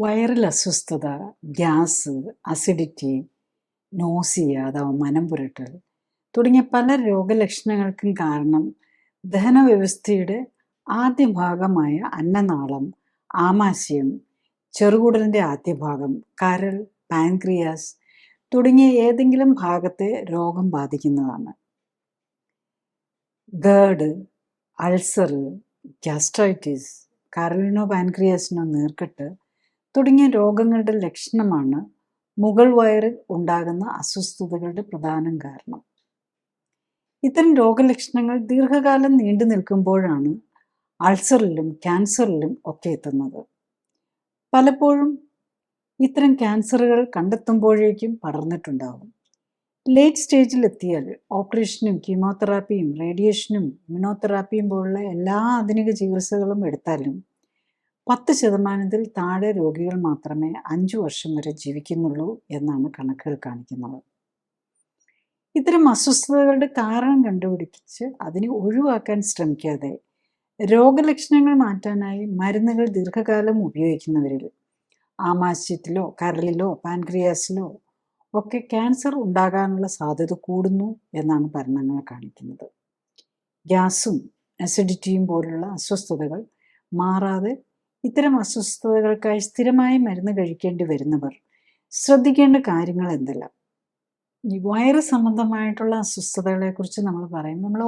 വയറിൽ അസ്വസ്ഥത, gas, acidity, nausea അഥവാ മനം പുരട്ടൽ തുടങ്ങിയ പല രോഗലക്ഷണങ്ങൾക്കും കാരണം ദഹനവ്യവസ്ഥയുടെ ആദ്യ ഭാഗമായ അന്നനാളം, ആമാശയം, ചെറുകുടലിൻ്റെ ആദ്യ ഭാഗം, കരൾ, പാൻക്രിയാസ് തുടങ്ങിയ ഏതെങ്കിലും ഭാഗത്തെ രോഗം ബാധിക്കുന്നതാണ്. ഗേർഡ്, അൾസർ, ഗ്യാസ്ട്രൈറ്റിസ്, കരളിനോ പാൻക്രിയാസിനോ നീർക്കെട്ട് തുടങ്ങിയ രോഗങ്ങളുടെ ലക്ഷണമാണ് മുകൾ വയറിൽ ഉണ്ടാകുന്ന അസ്വസ്ഥതകളുടെ പ്രധാന കാരണം. ഇത്തരം രോഗലക്ഷണങ്ങൾ ദീർഘകാലം നീണ്ടു നിൽക്കുമ്പോഴാണ് അൾസറിലും ക്യാൻസറിലും ഒക്കെ എത്തുന്നത്. പലപ്പോഴും ഇത്തരം ക്യാൻസറുകൾ കണ്ടെത്തുമ്പോഴേക്കും പടർന്നിട്ടുണ്ടാകും. ലേറ്റ് സ്റ്റേജിൽ എത്തിയാൽ ഓപ്പറേഷനും കീമോതെറാപ്പിയും റേഡിയേഷനും ഇമ്മ്യൂണോതെറാപ്പിയും പോലുള്ള എല്ലാ ആധുനിക ചികിത്സകളും എടുത്താലും 10% താഴെ രോഗികൾ മാത്രമേ 5 വർഷം വരെ ജീവിക്കുന്നുള്ളൂ എന്നാണ് കണക്കുകൾ കാണിക്കുന്നത്. ഇത്തരം അസ്വസ്ഥതകളുടെ കാരണം കണ്ടുപിടിച്ച് അതിനെ ഒഴിവാക്കാൻ ശ്രമിക്കാതെ രോഗലക്ഷണങ്ങൾ മാറ്റാനായി മരുന്നുകൾ ദീർഘകാലം ഉപയോഗിക്കുന്നവരിൽ ആമാശയത്തിലോ കരളിലോ പാൻക്രിയാസിലോ ഒക്കെ ക്യാൻസർ ഉണ്ടാകാനുള്ള സാധ്യത കൂടുന്നു എന്നാണ് പഠനങ്ങൾ കാണിക്കുന്നത്. ഗ്യാസും അസിഡിറ്റിയും പോലുള്ള അസ്വസ്ഥതകൾ മാറാതെ ഇത്തരം അസ്വസ്ഥതകൾക്കായി സ്ഥിരമായി മരുന്ന് കഴിക്കേണ്ടി വരുന്നവർ ശ്രദ്ധിക്കേണ്ട കാര്യങ്ങൾ എന്തെല്ലാം? ഈ വയറ് സംബന്ധമായിട്ടുള്ള അസ്വസ്ഥതകളെക്കുറിച്ച് നമ്മൾ പറയും. നമ്മൾ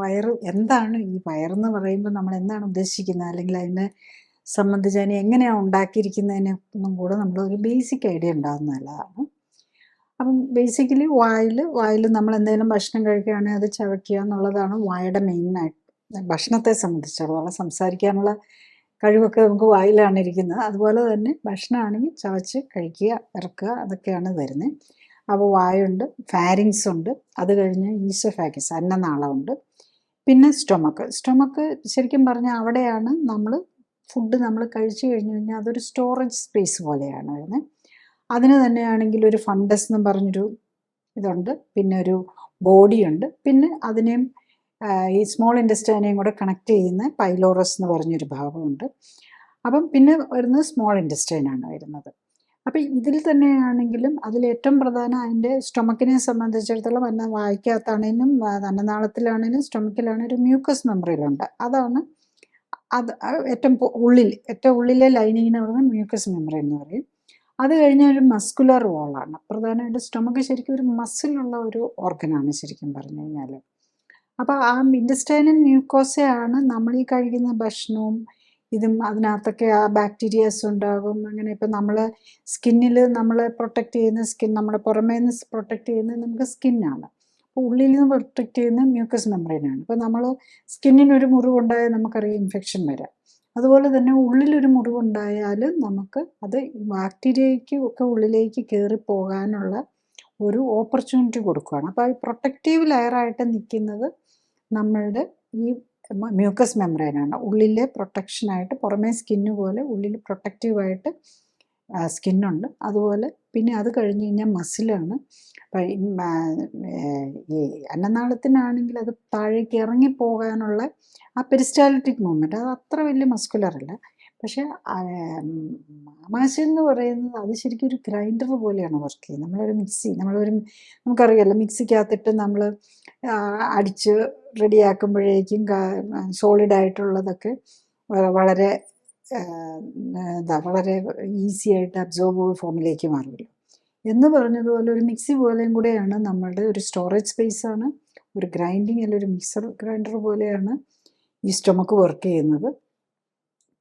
വയറ് എന്താണ് ഈ വയറെന്ന് പറയുമ്പോൾ നമ്മൾ എന്താണ് ഉദ്ദേശിക്കുന്നത്, അല്ലെങ്കിൽ അതിനെ സംബന്ധിച്ച് അതിനെ എങ്ങനെയാണ് ഉണ്ടാക്കിയിരിക്കുന്നതിനെന്നും കൂടെ നമ്മൾ ഒരു ബേസിക് ഐഡിയ ഉണ്ടാകുന്നത് നല്ലതാണ്. അപ്പം ബേസിക്കലി വായിൽ നമ്മൾ എന്തെങ്കിലും ഭക്ഷണം കഴിക്കുകയാണെങ്കിൽ അത് ചവയ്ക്കുക എന്നുള്ളതാണ് വായുടെ മെയിനായിട്ട്. ഭക്ഷണത്തെ സംബന്ധിച്ചിടത്തോളം സംസാരിക്കാനുള്ള കഴിവൊക്കെ നമുക്ക് വായിലാണ് ഇരിക്കുന്നത്. അതുപോലെ തന്നെ ഭക്ഷണമാണെങ്കിൽ ചവച്ച് കഴിക്കുക, ഇറക്കുക, അതൊക്കെയാണ് വരുന്നത്. അപ്പോൾ വായുണ്ട്, ഫാരിങ്സ് ഉണ്ട്, അത് കഴിഞ്ഞ് ഈസോഫാഗസ് അന്നനാളമുണ്ട്, പിന്നെ സ്റ്റൊമക്ക് ശരിക്കും പറഞ്ഞാൽ അവിടെയാണ് ഫുഡ് നമ്മൾ കഴിച്ചു കഴിഞ്ഞ് കഴിഞ്ഞാൽ അതൊരു സ്റ്റോറേജ് സ്പേസ് പോലെയാണ് വരുന്നത്. അതിന് തന്നെയാണെങ്കിൽ ഒരു ഫണ്ടസ് എന്ന് പറഞ്ഞൊരു ഇതുണ്ട്, പിന്നെ ഒരു ബോഡിയുണ്ട്, പിന്നെ അതിനെയും ഈ സ്മോൾ ഇൻറ്റസ്റ്റൈനെയും കൂടെ കണക്ട് ചെയ്യുന്ന പൈലോറസ് എന്ന് പറഞ്ഞൊരു ഭാഗമുണ്ട്. അപ്പം പിന്നെ വരുന്നത് സ്മോൾ ഇൻറ്റസ്റ്റൈനാണ് വരുന്നത്. അപ്പം ഇതിൽ തന്നെയാണെങ്കിലും അതിലേറ്റവും പ്രധാനം അതിൻ്റെ സ്റ്റൊമക്കിനെ സംബന്ധിച്ചിടത്തോളം വായിക്കകത്താണേലും അന്നനാളത്തിലാണേലും സ്റ്റൊമക്കിലാണേലും ഒരു മ്യൂക്കസ് മെമ്പറിലുണ്ട്. അത് ഏറ്റവും ഉള്ളിലെ ലൈനിങ്ങിന് പറയുന്നത് മ്യൂക്കസ് മെമ്പറി എന്ന് പറയും. അത് കഴിഞ്ഞ ഒരു മസ്കുലർ വോളാണ്. പ്രധാനമായിട്ട് സ്റ്റൊമക്ക് ശരിക്കും ഒരു മസിലുള്ള ഒരു ഓർഗനാണ് ശരിക്കും പറഞ്ഞു കഴിഞ്ഞാൽ. അപ്പോൾ ആ ഇൻറ്റസ്റ്റൈനൽ മ്യൂക്കോസയാണ് നമ്മൾ ഈ കഴിക്കുന്ന ഭക്ഷണവും അതിനകത്തൊക്കെ ആ ബാക്ടീരിയാസ് ഉണ്ടാകും. അങ്ങനെ ഇപ്പം നമ്മൾ സ്കിന്നിൽ നമ്മളെ പ്രൊട്ടക്റ്റ് ചെയ്യുന്ന നമ്മുടെ പുറമേ നിന്ന് പ്രൊട്ടക്റ്റ് ചെയ്യുന്നത് നമുക്ക് സ്കിന്നാണ്. അപ്പോൾ ഉള്ളിൽ നിന്ന് പ്രൊട്ടക്റ്റ് ചെയ്യുന്ന മ്യൂക്കസ് മെമ്പറൈനാണ്. ഇപ്പോൾ നമ്മൾ സ്കിന്നിനൊരു മുറിവുണ്ടായാൽ നമുക്കറിയാം ഇൻഫെക്ഷൻ വരാം. അതുപോലെ തന്നെ ഉള്ളിലൊരു മുറിവുണ്ടായാൽ നമുക്ക് അത് ബാക്ടീരിയയ്ക്ക് ഒക്കെ ഉള്ളിലേക്ക് കയറി പോകാനുള്ള ഒരു ഓപ്പർച്യൂണിറ്റി കൊടുക്കുകയാണ്. അപ്പോൾ ഈ പ്രൊട്ടക്റ്റീവ് ലെയറായിട്ട് നിൽക്കുന്നത് നമ്മളുടെ ഈ മ്യൂക്കസ് മെമ്പറൈനാണ്. ഉള്ളിലെ പ്രൊട്ടക്ഷനായിട്ട് പുറമേ സ്കിന്ന് പോലെ ഉള്ളിൽ പ്രൊട്ടക്റ്റീവായിട്ട് സ്കിന്നുണ്ട്. അതുപോലെ പിന്നെ അത് കഴിഞ്ഞ് കഴിഞ്ഞാൽ മസിലാണ്. അപ്പം ഈ അന്നനാളത്തിനാണെങ്കിൽ അത് താഴേക്ക് ഇറങ്ങിപ്പോകാനുള്ള ആ പെരിസ്റ്റാലിറ്റിക് മൂവ്മെൻറ്റ് അത് അത്ര വലിയ മസ്കുലറല്ല. പക്ഷേ ആമാശയം എന്ന് പറയുന്നത് അത് ശരിക്കും ഒരു ഗ്രൈൻഡർ പോലെയാണ് വർക്ക് ചെയ്യുന്നത്. നമുക്കറിയാമല്ലോ, മിക്സിക്കകത്തിട്ട് നമ്മൾ അടിച്ച് റെഡിയാക്കുമ്പോഴേക്കും സോളിഡായിട്ടുള്ളതൊക്കെ വളരെ വളരെ ഈസി ആയിട്ട് അബ്സോർബിൾ ഫോമിലേക്ക് മാറുമല്ലോ എന്ന് പറഞ്ഞതുപോലെ ഒരു മിക്സി പോലെയും കൂടെയാണ് നമ്മളുടെ ഒരു സ്റ്റോറേജ് സ്പേസാണ്, ഒരു ഗ്രൈൻഡിങ് അല്ലെങ്കിൽ ഒരു മിക്സർ ഗ്രൈൻഡർ പോലെയാണ് ഈ സ്റ്റൊമക്ക് വർക്ക് ചെയ്യുന്നത്.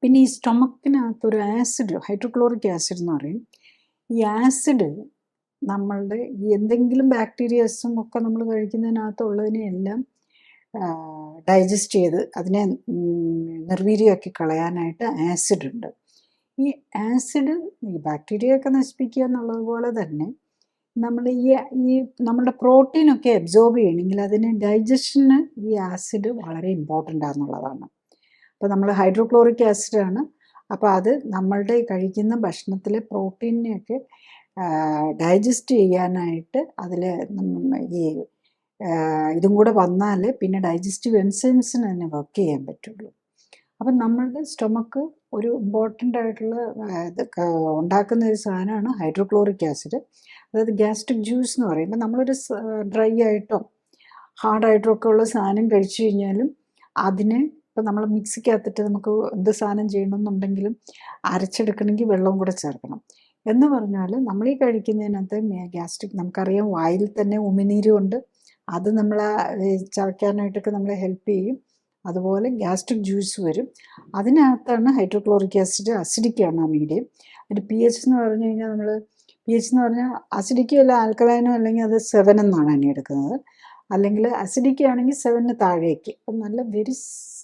പിന്നെ ഈ സ്റ്റൊമക്കിനകത്തൊരു ആസിഡ്, ഹൈഡ്രോക്ലോറിക് ആസിഡ് എന്ന് പറയും. ഈ ആസിഡ് നമ്മളുടെ എന്തെങ്കിലും ബാക്ടീരിയസും ഒക്കെ നമ്മൾ കഴിക്കുന്നതിനകത്തുള്ളതിനെയെല്ലാം ഡൈജസ്റ്റ് ചെയ്ത് അതിനെ നിർവീര്യമാക്കി കളയാനായിട്ട് ആസിഡ് ഉണ്ട്. ഈ ആസിഡ് ഈ ബാക്ടീരിയയൊക്കെ നശിപ്പിക്കുക എന്നുള്ളതുപോലെ തന്നെ നമ്മൾ നമ്മുടെ പ്രോട്ടീനൊക്കെ അബ്സോർബ് ചെയ്യണമെങ്കിൽ അതിന് ഡൈജഷന് ഈ ആസിഡ് വളരെ ഇമ്പോർട്ടൻ്റ് ആണെന്നുള്ളതാണ്. അപ്പോൾ നമ്മൾ ഹൈഡ്രോക്ലോറിക് ആസിഡാണ്. അപ്പോൾ അത് നമ്മളുടെ കഴിക്കുന്ന ഭക്ഷണത്തിലെ പ്രോട്ടീനെയൊക്കെ ഡൈജസ്റ്റ് ചെയ്യാനായിട്ട് അതിൽ ഈ ഇതും കൂടെ വന്നാൽ പിന്നെ ഡൈജസ്റ്റീവ് എൻസൈംസിന് തന്നെ വർക്ക് ചെയ്യാൻ പറ്റുള്ളൂ. അപ്പം നമ്മളുടെ സ്റ്റൊമക്ക് ഒരു ഇമ്പോർട്ടൻ്റ് ആയിട്ടുള്ള ഇത് ഉണ്ടാക്കുന്ന ഒരു സാധനമാണ് ഹൈഡ്രോക്ലോറിക് ആസിഡ്. അതായത് ഗ്യാസ്ട്രിക് ജ്യൂസ് എന്ന് പറയുമ്പോൾ നമ്മളൊരു ഡ്രൈ ആയിട്ടോ ഹാർഡായിട്ടോ ഒക്കെ ഉള്ള സാധനം കഴിച്ചു കഴിഞ്ഞാലും അതിനെ ഇപ്പം നമ്മൾ മിക്സിക്കകത്തിട്ട് നമുക്ക് എന്ത് സാധനം ചെയ്യണമെന്നുണ്ടെങ്കിലും അരച്ചെടുക്കണമെങ്കിൽ വെള്ളവും കൂടെ ചേർക്കണം. എന്ന് പറഞ്ഞാൽ നമ്മൾ ഈ കഴിക്കുന്നതിനകത്ത് ഗ്യാസ്ട്രിക് നമുക്കറിയാം, വായിൽ തന്നെ ഉമിനീരും ഉണ്ട്, അത് നമ്മളെ ചവയ്ക്കാനായിട്ടൊക്കെ നമ്മളെ ഹെൽപ്പ് ചെയ്യും. അതുപോലെ ഗ്യാസ്ട്രിക് ജ്യൂസ് വരും, അതിനകത്താണ് ഹൈഡ്രോക്ലോറിക് ആസിഡ്. അസിഡിക്കാണ് ആ മീഡിയം. അതിൻ്റെ പി എച്ച് എന്ന് പറഞ്ഞു കഴിഞ്ഞാൽ നമ്മൾ പി എച്ച് എന്ന് പറഞ്ഞാൽ അസിഡിക്കോ അല്ല ആൽക്കലൈനോ അല്ലെങ്കിൽ അത് 7 എന്നാണ് എന്നെ എടുക്കുന്നത്, അല്ലെങ്കിൽ അസിഡിക് ആണെങ്കിൽ 7 താഴേക്ക്. അപ്പം നല്ല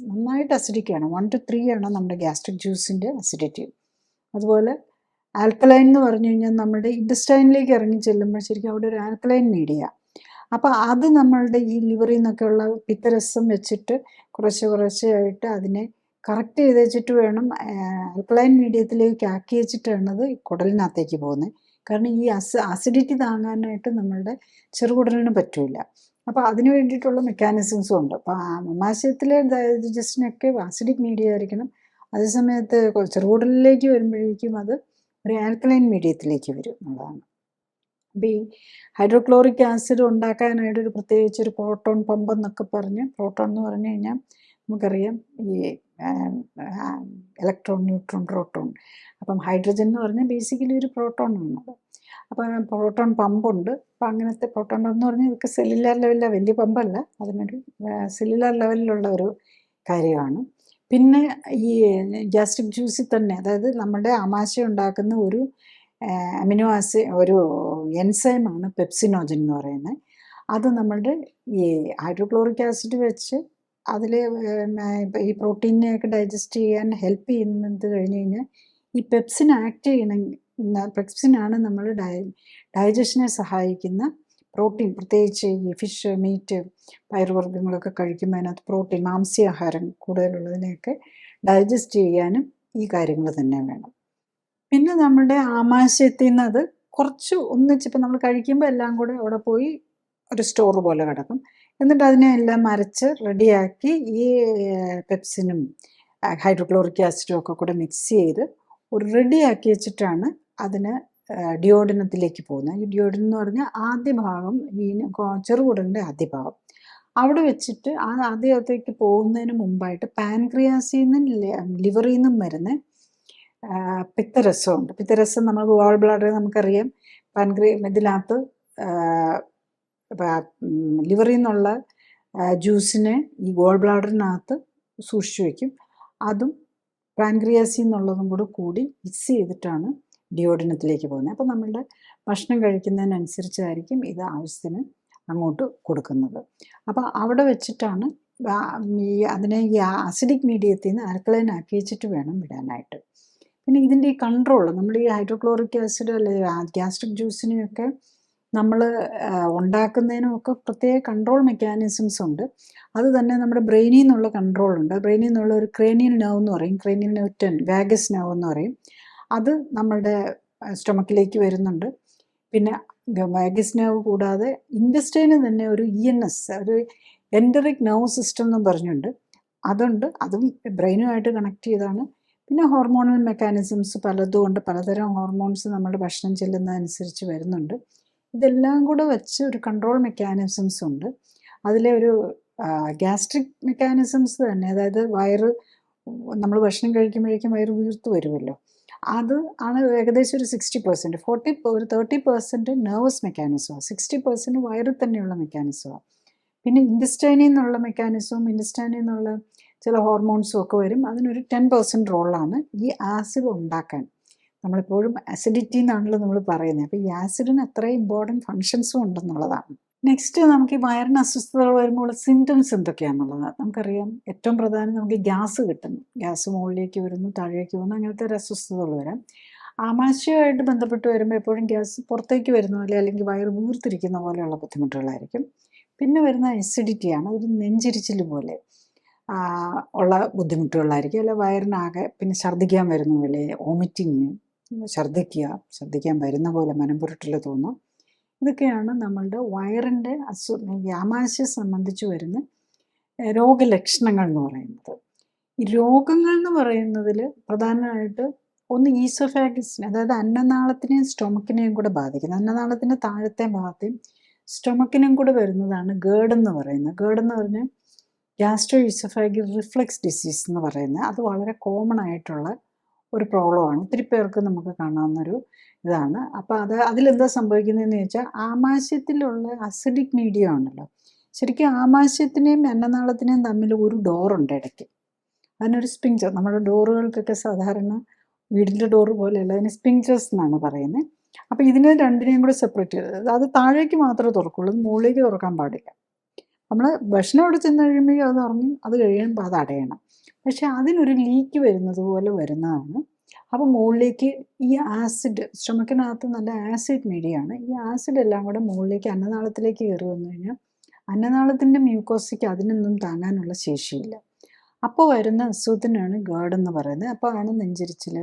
നന്നായിട്ട് അസിഡിക്കാണ്. 1 to 3 ആണ് നമ്മുടെ ഗ്യാസ്ട്രിക് ജ്യൂസിൻ്റെ അസിഡിറ്റി. അതുപോലെ ആൽക്കലൈൻ എന്ന് പറഞ്ഞു കഴിഞ്ഞാൽ നമ്മുടെ ഇൻറ്റസ്റ്റൈനിലേക്ക് ഇറങ്ങി ചെല്ലുമ്പോൾ ശരിക്കും അവിടെ ഒരു ആൽക്കലൈൻ മീഡിയ. അപ്പോൾ അത് നമ്മളുടെ ഈ ലിവറിൽ നിന്നൊക്കെയുള്ള പിത്തരസം വെച്ചിട്ട് കുറേശ്ശെയായിട്ട് അതിനെ കറക്റ്റ് ചെയ്ത് വെച്ചിട്ട് വേണം ആൽക്കലൈൻ മീഡിയത്തിലേക്ക് ആക്കി വെച്ചിട്ടാണ് അത് കുടലിനകത്തേക്ക് പോകുന്നത്. കാരണം ഈ അസിഡിറ്റി താങ്ങാനായിട്ട് നമ്മളുടെ ചെറുകുടലിന് പറ്റില്ല. അപ്പോൾ അതിന് വേണ്ടിയിട്ടുള്ള മെക്കാനിസംസും ഉണ്ട്. അപ്പോൾ ആമാശയത്തിലെ ഡൈജസ്റ്റിനൊക്കെ ആസിഡിക് മീഡിയ ആയിരിക്കണം. അതേസമയത്ത് ചെറുകുടലിലേക്ക് വരുമ്പോഴേക്കും അത് ഒരു ആൽക്കലൈൻ മീഡിയത്തിലേക്ക് വരും എന്നുള്ളതാണ്. അപ്പോൾ ഈ ഹൈഡ്രോക്ലോറിക് ആസിഡ് ഉണ്ടാക്കാനായിട്ടൊരു പ്രത്യേകിച്ച് ഒരു പ്രോട്ടോൺ പമ്പ് എന്നൊക്കെ പറഞ്ഞ്, പ്രോട്ടോൺ എന്ന് പറഞ്ഞു കഴിഞ്ഞാൽ നമുക്കറിയാം ഈ ഇലക്ട്രോൺ, ന്യൂട്രോൺ, പ്രോട്ടോൺ. അപ്പം ഹൈഡ്രജൻ എന്ന് പറഞ്ഞാൽ ബേസിക്കലി ഒരു പ്രോട്ടോൺ ആണത്. അപ്പം പ്രോട്ടോൺ പമ്പുണ്ട്. അപ്പം അങ്ങനത്തെ പ്രോട്ടോൺ പമ്പ് എന്ന് പറഞ്ഞാൽ ഇതൊക്കെ സെല്ലുലാർ ലെവലിലാണ്, വലിയ പമ്പല്ല, അതിനൊരു സെല്ലുലാർ ലെവലിലുള്ള ഒരു കാര്യമാണ്. പിന്നെ ഈ ഗ്യാസ്ട്രിക് ജ്യൂസിൽ തന്നെ, അതായത് നമ്മുടെ ആമാശയം ഉണ്ടാക്കുന്ന ഒരു അമിനോ ആസിഡ്, ഒരു എൻസൈമാണ് പെപ്സിനോജൻ എന്ന് പറയുന്നത്. അത് നമ്മളുടെ ഈ ഹൈഡ്രോക്ലോറിക് ആസിഡ് വെച്ച് അതിൽ ഈ പ്രോട്ടീനെയൊക്കെ ഡൈജസ്റ്റ് ചെയ്യാൻ ഹെൽപ്പ് ചെയ്യുന്നത് കഴിഞ്ഞ് കഴിഞ്ഞാൽ ഈ പെപ്സിൻ ആക്ട് ചെയ്യണമെങ്കിൽ, പെപ്സിനാണ് നമ്മൾ ഡൈജഷനെ സഹായിക്കുന്ന പ്രോട്ടീൻ. പ്രത്യേകിച്ച് ഈ ഫിഷ്, മീറ്റ്, പയറുവർഗ്ഗങ്ങളൊക്കെ കഴിക്കുമ്പോൾ അതിനകത്ത് പ്രോട്ടീൻ, മാംസ്യാഹാരം കൂടുതലുള്ളതിനെയൊക്കെ ഡൈജസ്റ്റ് ചെയ്യാനും ഈ കാര്യങ്ങൾ തന്നെ വേണം. പിന്നെ നമ്മുടെ ആമാശയത്തിൽ നിന്ന് അത് കുറച്ച് ഒന്നിച്ചിപ്പോൾ നമ്മൾ കഴിക്കുമ്പോൾ എല്ലാം കൂടെ അവിടെ പോയി ഒരു സ്റ്റോർ പോലെ കിടക്കും. എന്നിട്ട് അതിനെ എല്ലാം അരച്ച് റെഡിയാക്കി ഈ പെപ്സിനും ഹൈഡ്രോക്ലോറിക് ആസിഡും ഒക്കെ കൂടെ മിക്സ് ചെയ്ത് ഒരു റെഡിയാക്കി വെച്ചിട്ടാണ് അതിന് ഡിയോഡിനത്തിലേക്ക് പോകുന്നത്. ഈ ഡിയോഡിനം എന്ന് പറഞ്ഞാൽ ആദ്യ ഭാഗം, ഈ ചെറുകുടലിൻ്റെ ആദ്യ ഭാഗം, അവിടെ വെച്ചിട്ട് ആ ആദ്യത്തേക്ക് പോകുന്നതിന് മുമ്പായിട്ട് പാൻക്രിയാസിൽ നിന്നും ലിവറിൽ നിന്നും വരുന്ന പിത്തരസമുണ്ട്. പിത്തരസം നമ്മൾ ഗോൾ ബ്ലാഡർ നമുക്കറിയാം, ഇതിനകത്ത് ലിവറിൽ നിന്നുള്ള ജ്യൂസിനെ ഈ ഗോൾ ബ്ലാഡറിനകത്ത് സൂക്ഷിച്ചു വയ്ക്കും. അതും പാൻക്രിയാസിൽ നിന്നുള്ളതും കൂടി മിക്സ് ചെയ്തിട്ടാണ് ഡിയോഡിനത്തിലേക്ക് പോകുന്നത്. അപ്പോൾ നമ്മളുടെ ഭക്ഷണം കഴിക്കുന്നതിനനുസരിച്ചായിരിക്കും ഇത് ആവശ്യത്തിന് അങ്ങോട്ട് കൊടുക്കുന്നത്. അപ്പോൾ അവിടെ വെച്ചിട്ടാണ് അതിനെ ഈ അസിഡിക് മീഡിയത്തിൽ നിന്ന് ആൽക്കലൈൻ ആക്കി വെച്ചിട്ട് വേണം വിടാനായിട്ട്. പിന്നെ ഇതിൻ്റെ ഈ കൺട്രോൾ, നമ്മൾ ഈ ഹൈഡ്രോക്ലോറിക് ആസിഡ് അല്ലെങ്കിൽ ഗ്യാസ്ട്രിക് ജ്യൂസിനെയൊക്കെ നമ്മൾ ഉണ്ടാക്കുന്നതിനുമൊക്കെ പ്രത്യേക കൺട്രോൾ മെക്കാനിസംസ് ഉണ്ട്. അത് തന്നെ നമ്മുടെ ബ്രെയിനിൽ നിന്നുള്ള കൺട്രോളുണ്ട്. ബ്രെയിനിൽ നിന്നുള്ള ഒരു ക്രേനിയൽ നെർവ് എന്ന് പറയും, ക്രേനിയൽ നെർവ് 10, വാഗസ് നെർവ് എന്ന് പറയും. അത് നമ്മളുടെ സ്റ്റൊമക്കിലേക്ക് വരുന്നുണ്ട്. പിന്നെ വാഗസ് നെർവ് കൂടാതെ ഇൻറ്റസ്റ്റൈനിൽ തന്നെ ഒരു ENS, ഒരു എൻറ്ററിക് നെർവ് സിസ്റ്റം എന്നും പറഞ്ഞുണ്ട്, അതുണ്ട്. അതും ബ്രെയിനുമായിട്ട് കണക്ട് ചെയ്താണ്. പിന്നെ ഹോർമോണൽ മെക്കാനിസംസ് പലതും ഉണ്ട്. പലതരം ഹോർമോൺസ് നമ്മുടെ ഭക്ഷണം ചെല്ലുന്നതനുസരിച്ച് വരുന്നുണ്ട്. ഇതെല്ലാം കൂടെ വെച്ച് ഒരു കൺട്രോൾ മെക്കാനിസംസ് ഉണ്ട്. അതിലെ ഒരു ഗ്യാസ്ട്രിക് മെക്കാനിസംസ് തന്നെ, അതായത് വയറ്, നമ്മൾ ഭക്ഷണം കഴിക്കുമ്പോഴേക്കും വയറ് വീർത്ത് വരുമല്ലോ, അത് ആണ് ഏകദേശം ഒരു 60%. ഒരു 30% നെർവസ് മെക്കാനിസമാണ്, 60% വയറിൽ തന്നെയുള്ള മെക്കാനിസമാണ്. പിന്നെ ഇൻറ്റസ്റ്റൈനിൽ നിന്നുള്ള മെക്കാനിസവും ഇൻറ്റസ്റ്റൈനിൽ നിന്നുള്ള ചില ഹോർമോൺസും ഒക്കെ വരും. അതിനൊരു 10% റോളാണ് ഈ ആസിഡ് ഉണ്ടാക്കാൻ. നമ്മളെപ്പോഴും അസിഡിറ്റി എന്നാണല്ലോ നമ്മൾ പറയുന്നത്. അപ്പോൾ ഈ ആസിഡിന് അത്രയും ഇമ്പോർട്ടൻറ്റ് ഫങ്ഷൻസും ഉണ്ടെന്നുള്ളതാണ്. നെക്സ്റ്റ് നമുക്ക് ഈ വയറിന് അസ്വസ്ഥതകൾ വരുമ്പോൾ സിംറ്റംസ് എന്തൊക്കെയാണെന്നുള്ളത് നമുക്കറിയാം. ഏറ്റവും പ്രധാനം നമുക്ക് ഗ്യാസ് കിട്ടുന്നു, ഗ്യാസ് മുകളിലേക്ക് വരുന്നു, താഴേക്ക് പോകുന്നു, അങ്ങനത്തെ ഒരു അസ്വസ്ഥതകൾ വരാം. ആമാശയമായിട്ട് ബന്ധപ്പെട്ട് വരുമ്പോൾ എപ്പോഴും ഗ്യാസ് പുറത്തേക്ക് വരുന്ന പോലെ അല്ലെങ്കിൽ വയറ് വീർത്തിരിക്കുന്ന പോലെയുള്ള ബുദ്ധിമുട്ടുകളായിരിക്കും. പിന്നെ വരുന്ന അസിഡിറ്റിയാണ്, ഒരു നെഞ്ചിരിച്ചിൽ പോലെ ഉള്ള ബുദ്ധിമുട്ടുകളായിരിക്കും. അല്ല വയറിനാകെ, പിന്നെ ഛർദ്ദിക്കാൻ വരുന്ന പോലെ, വോമിറ്റിങ്, ഛർദ്ദിക്കാൻ വരുന്ന പോലെ മനംപുരട്ടൽ തോന്നും. ഇതൊക്കെയാണ് നമ്മളുടെ വയറിൻ്റെ ആമാശയം സംബന്ധിച്ച് വരുന്ന രോഗലക്ഷണങ്ങൾ എന്ന് പറയുന്നത്. ഈ രോഗങ്ങൾ എന്ന് പറയുന്നതിൽ പ്രധാനമായിട്ട് ഒന്ന് ഈസോഫാഗസിനെ, അതായത് അന്നനാളത്തിനെയും സ്റ്റൊമക്കിനെയും കൂടെ ബാധിക്കുന്നത്. അന്നനാളത്തിൻ്റെ താഴത്തെ ഭാഗത്തെയും സ്റ്റൊമക്കിനും കൂടെ വരുന്നതാണ് ഗേർഡ് എന്ന് പറയുന്നത്. ഗേർഡ് എന്ന് പറഞ്ഞാൽ ഗ്യാസ്ട്രോ ഈസോഫാഗൽ റിഫ്ലക്സ് ഡിസീസ് എന്ന് പറയുന്നത്. അത് വളരെ കോമൺ ആയിട്ടുള്ള ഒരു പ്രോബ്ലമാണ്. ഒത്തിരി പേർക്ക് നമുക്ക് കാണാവുന്നൊരു ഇതാണ്. അപ്പോൾ അതിലെന്താ സംഭവിക്കുന്നതെന്ന് ചോദിച്ചാൽ, ആമാശയത്തിലുള്ള അസിഡിക് മീഡിയം ആണല്ലോ. ശരിക്കും ആമാശയത്തിനെയും അന്നനാളത്തിനെയും തമ്മിൽ ഒരു ഡോറുണ്ട് ഇടയ്ക്ക്. അതിനൊരു സ്പിങ്ചർ, നമ്മുടെ ഡോറുകൾക്കൊക്കെ സാധാരണ വീടിൻ്റെ ഡോറ് പോലെയല്ല, അതിന് സ്പിങ്ചേഴ്സ് എന്നാണ് പറയുന്നത്. അപ്പോൾ ഇതിനെ രണ്ടിനെയും കൂടെ സെപ്പറേറ്റ് ചെയ്ത് അത് താഴേക്ക് മാത്രമേ തുറക്കുള്ളൂ, മുകളിലേക്ക് തുറക്കാൻ പാടില്ല. നമ്മൾ ഭക്ഷണം അവിടെ ചെന്ന് കഴിയുമ്പോൾ അത് തുറന്ന് അത് കഴിയുമ്പോൾ അത് അടയണം. പക്ഷെ അതിനൊരു ലീക്ക് വരുന്നത് പോലെ വരുന്നതാണ്. അപ്പോൾ മുകളിലേക്ക് ഈ ആസിഡ്, സ്റ്റൊമക്കിനകത്ത് നല്ല ആസിഡ് മീഡിയമാണ്. ഈ ആസിഡ് എല്ലാം കൂടെ മുകളിലേക്ക് അന്നനാളത്തിലേക്ക് കയറി വന്നു കഴിഞ്ഞാൽ അന്നനാളത്തിൻ്റെ മ്യൂക്കോസിക്ക് അതിനൊന്നും താങ്ങാനുള്ള ശേഷിയില്ല. അപ്പോൾ വരുന്ന അസുഖത്തിനാണ് ഗേർഡ് എന്ന് പറയുന്നത്. അപ്പോൾ ആണ് നെഞ്ചരിച്ചിൽ,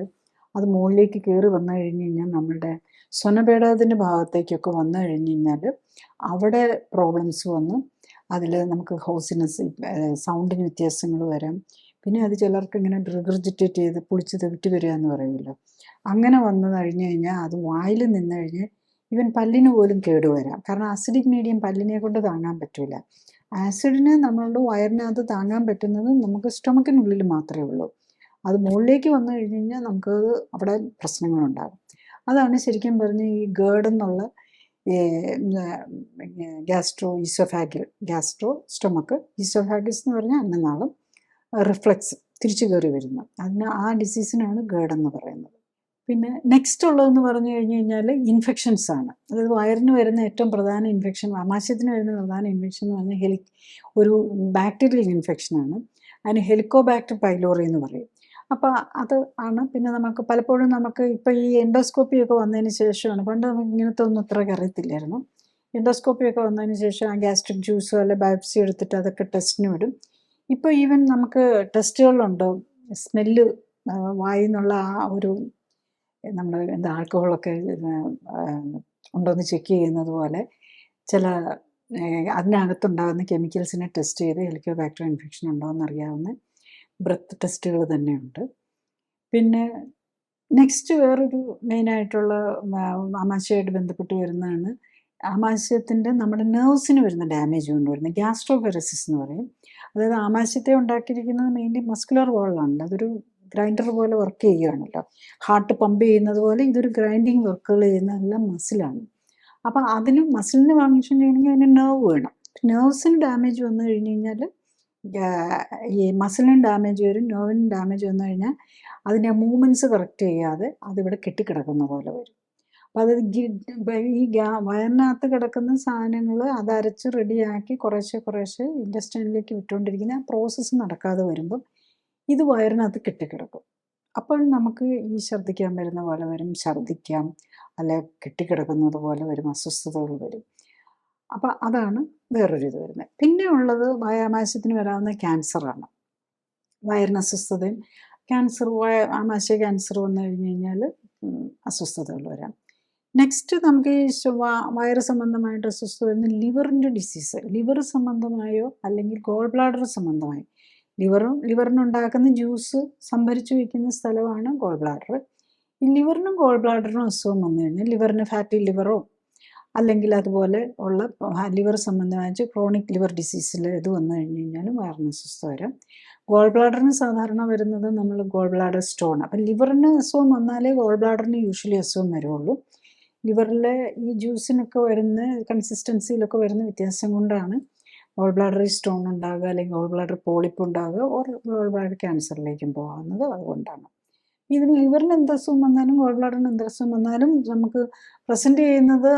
അത് മുകളിലേക്ക് കയറി വന്നു കഴിഞ്ഞ് കഴിഞ്ഞാൽ നമ്മളുടെ സ്വനപേടകത്തിൻ്റെ ഭാഗത്തേക്കൊക്കെ വന്നു കഴിഞ്ഞ് കഴിഞ്ഞാൽ അവിടെ പ്രോബ്ലംസ് വന്ന് അതിൽ നമുക്ക് ഹോസിനസ്, സൗണ്ടിന് വ്യത്യാസങ്ങൾ വരാം. പിന്നെ അത് ചിലർക്ക് ഇങ്ങനെ റിഗർജിറ്റേറ്റ് ചെയ്ത് പൊളിച്ച് തെവിറ്റ് വരിക എന്ന് പറയുമല്ലോ. അങ്ങനെ വന്നു കഴിഞ്ഞ് കഴിഞ്ഞാൽ അത് വായിൽ നിന്ന് കഴിഞ്ഞ് ഈവൻ പല്ലിന് പോലും കേടുവരാം. കാരണം അസിഡിക് മീഡിയം പല്ലിനെ കൊണ്ട് താങ്ങാൻ പറ്റില്ല. ആസിഡിന് നമ്മളുടെ വയറിനകത്ത് താങ്ങാൻ പറ്റുന്നത് നമുക്ക് സ്റ്റൊമക്കിനുള്ളിൽ മാത്രമേ ഉള്ളൂ. അത് മുകളിലേക്ക് വന്നു കഴിഞ്ഞ് കഴിഞ്ഞാൽ നമുക്ക് അവിടെ പ്രശ്നങ്ങളുണ്ടാകും. അതാണ് ശരിക്കും പറഞ്ഞ് ഈ ഗേർഡ് എന്നുള്ള gastro oesophageal, gastro stomach, oesophagus എന്ന് പറഞ്ഞാൽ അന്നനാളം, റിഫ്ലക്സ് തിരിച്ചു കയറി വരുന്നത്, ആ ഡിസീസിനാണ് ഗേർഡ് എന്ന് പറയുന്നത്. പിന്നെ നെക്സ്റ്റ് ഉള്ളതെന്ന് പറഞ്ഞു കഴിഞ്ഞ് കഴിഞ്ഞാൽ ഇൻഫെക്ഷൻസ് ആണ്. അതായത് വയറിന് വരുന്ന ഏറ്റവും പ്രധാന ഇൻഫെക്ഷൻ, ആമാശയത്തിന് വരുന്ന പ്രധാന ഇൻഫെക്ഷൻ എന്ന് പറഞ്ഞാൽ ഒരു ബാക്ടീരിയൽ ഇൻഫെക്ഷനാണ്. അതിന് ഹെലിക്കോബാക്ടർ പൈലോറി എന്ന് പറയും. അപ്പോൾ അത് ആണ്. പിന്നെ നമുക്ക് പലപ്പോഴും നമുക്ക് ഇപ്പോൾ ഈ എൻഡോസ്കോപ്പിയൊക്കെ വന്നതിന് ശേഷമാണ്, പണ്ട് നമുക്ക് ഇങ്ങനത്തെ ഒന്നും അത്രയ്ക്ക് അറിയത്തില്ലായിരുന്നു. എൻഡോസ്കോപ്പിയൊക്കെ വന്നതിന് ശേഷം ആ ഗ്യാസ്ട്രിക് ജ്യൂസോ അല്ലെ ബയോപ്സി എടുത്തിട്ട് അതൊക്കെ ടെസ്റ്റിന് വിടും. ഇപ്പോൾ ഈവൻ നമുക്ക് ടെസ്റ്റുകളുണ്ട്, സ്മെല്ല് വായിൽ നിന്നുള്ള ആ ഒരു നമ്മൾ എന്താ ആൽക്കഹോളൊക്കെ ഉണ്ടോയെന്ന് ചെക്ക് ചെയ്യുന്നത് പോലെ ചില അതിനകത്തുണ്ടാകുന്ന കെമിക്കൽസിനെ ടെസ്റ്റ് ചെയ്ത് ഹെലിക്കോബാക്ടർ ഇൻഫെക്ഷൻ ഉണ്ടോ എന്നറിയാവുന്ന ബ്രത്ത് ടെസ്റ്റുകൾ തന്നെയുണ്ട്. പിന്നെ നെക്സ്റ്റ് വേറൊരു മെയിനായിട്ടുള്ള ആമാശയമായിട്ട് ബന്ധപ്പെട്ട് വരുന്നതാണ് ആമാശയത്തിൻ്റെ നമ്മുടെ നെർവ്സിന് വരുന്ന ഡാമേജ് കൊണ്ട് വരുന്നത് ഗ്യാസ്ട്രോപെറസിസ് എന്ന് പറയും. അതായത് ആമാശയത്തെ ഉണ്ടാക്കിയിരിക്കുന്നത് മെയിൻലി മസ്കുലർ വാളാണ്. അതൊരു ഗ്രൈൻഡർ പോലെ വർക്ക് ചെയ്യുകയാണല്ലോ. ഹാർട്ട് പമ്പ് ചെയ്യുന്നത് പോലെ ഇതൊരു ഗ്രൈൻഡിങ് വർക്കുകൾ ചെയ്യുന്ന എല്ലാം മസിലാണ്. അപ്പോൾ അതിന് മസിലിന് ഫങ്ഷൻ ചെയ്യണമെങ്കിൽ അതിന് നെർവ് വേണം. നെർവ്സിന് ഡാമേജ് വന്നു കഴിഞ്ഞ് കഴിഞ്ഞാൽ ഈ മസിലിന് ഡാമേജ് വരും, നെർവിന് ഡാമേജ് വന്നു കഴിഞ്ഞാൽ അതിൻ്റെ മൂവ്മെൻറ്റ്സ് കറക്റ്റ് ചെയ്യാതെ അതിവിടെ കെട്ടിക്കിടക്കുന്ന പോലെ വരും. അപ്പോൾ അത് ഈ വയറിനകത്ത് കിടക്കുന്ന സാധനങ്ങൾ അതരച്ച് റെഡിയാക്കി കുറേശ്ശെ ഇൻറ്റസ്റ്റൈനിലേക്ക് വിട്ടുകൊണ്ടിരിക്കുന്ന ആ പ്രോസസ്സ് നടക്കാതെ വരുമ്പം ഇത് വയറിനകത്ത് കെട്ടിക്കിടക്കും. അപ്പോൾ നമുക്ക് ഈ ഛർദ്ദിക്കാൻ വരുന്ന പോലെ വരും, ഛർദ്ദിക്കാം, അല്ലെ കെട്ടിക്കിടക്കുന്നത് പോലെ വരും, അസ്വസ്ഥതകൾ വരും. അപ്പോൾ അതാണ് വേറൊരു ഇത് വരുന്നത്. പിന്നെ ഉള്ളത് ആമാശയത്തിന് വരാവുന്ന ക്യാൻസറാണ്. വയറിന് അസ്വസ്ഥതയും ക്യാൻസർ, ആമാശയ ക്യാൻസർ വന്നു കഴിഞ്ഞ് കഴിഞ്ഞാൽ അസ്വസ്ഥതകൾ വരാം. നെക്സ്റ്റ് നമുക്ക് ഈ വയറ് സംബന്ധമായിട്ട് അസ്വസ്ഥത വരുന്ന ലിവറിൻ്റെ ഡിസീസ്, ലിവർ സംബന്ധമായോ അല്ലെങ്കിൽ ഗോൾ ബ്ലാഡർ സംബന്ധമായോ. ലിവറിനുണ്ടാക്കുന്ന ജ്യൂസ് സംഭരിച്ചു വയ്ക്കുന്ന സ്ഥലമാണ് ഗോൾ ബ്ലാഡർ. ഈ ലിവറിനും ഗോൾ ബ്ലാഡറിനും അസുഖം വന്നു കഴിഞ്ഞാൽ ലിവറിന് ഫാറ്റി ലിവറോ അല്ലെങ്കിൽ അതുപോലെ ഉള്ള ലിവർ സംബന്ധമായ ക്രോണിക് ലിവർ ഡിസീസിൽ ഇത് വന്നു കഴിഞ്ഞ് കഴിഞ്ഞാലും വയറിന് അസ്വസ്ഥത വരാം. ഗോൾ ബ്ലാഡറിന് സാധാരണ വരുന്നത് നമ്മൾ ഗോൾ ബ്ലാഡർ സ്റ്റോൺ. അപ്പം ലിവറിന് അസുഖം വന്നാലേ ഗോൾ ബ്ലാഡറിന് യൂഷ്വലി അസുഖം വരുള്ളൂ. ലിവറിലെ ഈ ജ്യൂസിനൊക്കെ വരുന്ന കൺസിസ്റ്റൻസിയിലൊക്കെ വരുന്ന വ്യത്യാസം കൊണ്ടാണ് ഗോൾ ബ്ലാഡറിൽ സ്റ്റോൺ ഉണ്ടാകുക, അല്ലെങ്കിൽ ഗോൾ ബ്ലാഡർ പോളിപ്പ് ഉണ്ടാകുക, ഓർ ഗോൾ ബ്ലാഡർ ക്യാൻസറിലേക്കും പോകാവുന്നത് അതുകൊണ്ടാണ്. ഇതിന് ലിവറിന് എന്ത് അസുഖം വന്നാലും ഗോൾ ബ്ലാഡറിന് എന്ത് അസുഖം വന്നാലും നമുക്ക് പ്രസൻറ്റ് ചെയ്യുന്നത്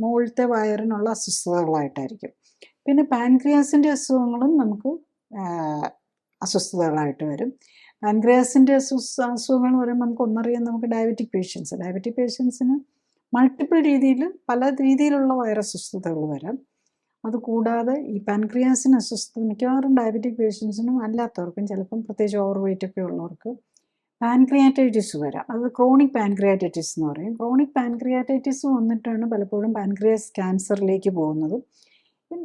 മുകളിലത്തെ വയറിനുള്ള അസ്വസ്ഥതകളായിട്ടായിരിക്കും. പിന്നെ പാൻക്രിയാസിൻ്റെ അസുഖങ്ങളും നമുക്ക് അസ്വസ്ഥതകളായിട്ട് വരും. പാൻക്രിയാസിൻ്റെ അസുഖങ്ങൾ എന്ന് പറയുമ്പോൾ നമുക്ക് ഒന്നറിയാം, നമുക്ക് ഡയബറ്റിക് പേഷ്യൻസിന് മൾട്ടിപ്പിൾ രീതിയിൽ പല രീതിയിലുള്ള വയറസ്വസ്ഥതകൾ വരാം. അതുകൂടാതെ ഈ പാൻക്രിയാസിന് അസ്വസ്ഥത മിക്കവാറും ഡയബറ്റിക് പേഷ്യൻസിനും അല്ലാത്തവർക്കും, ചിലപ്പം പ്രത്യേകിച്ച് ഓവർ വെയിറ്റ് ഒക്കെ ഉള്ളവർക്ക് പാൻക്രിയാറ്റൈറ്റിസ് വരാം. അത് ക്രോണിക് പാൻക്രിയാറ്റൈറ്റിസ് എന്ന് പറയും. ക്രോണിക് പാൻക്രിയാറ്റൈറ്റിസ് വന്നിട്ടാണ് പലപ്പോഴും പാൻക്രിയാസ് ക്യാൻസറിലേക്ക് പോകുന്നത്.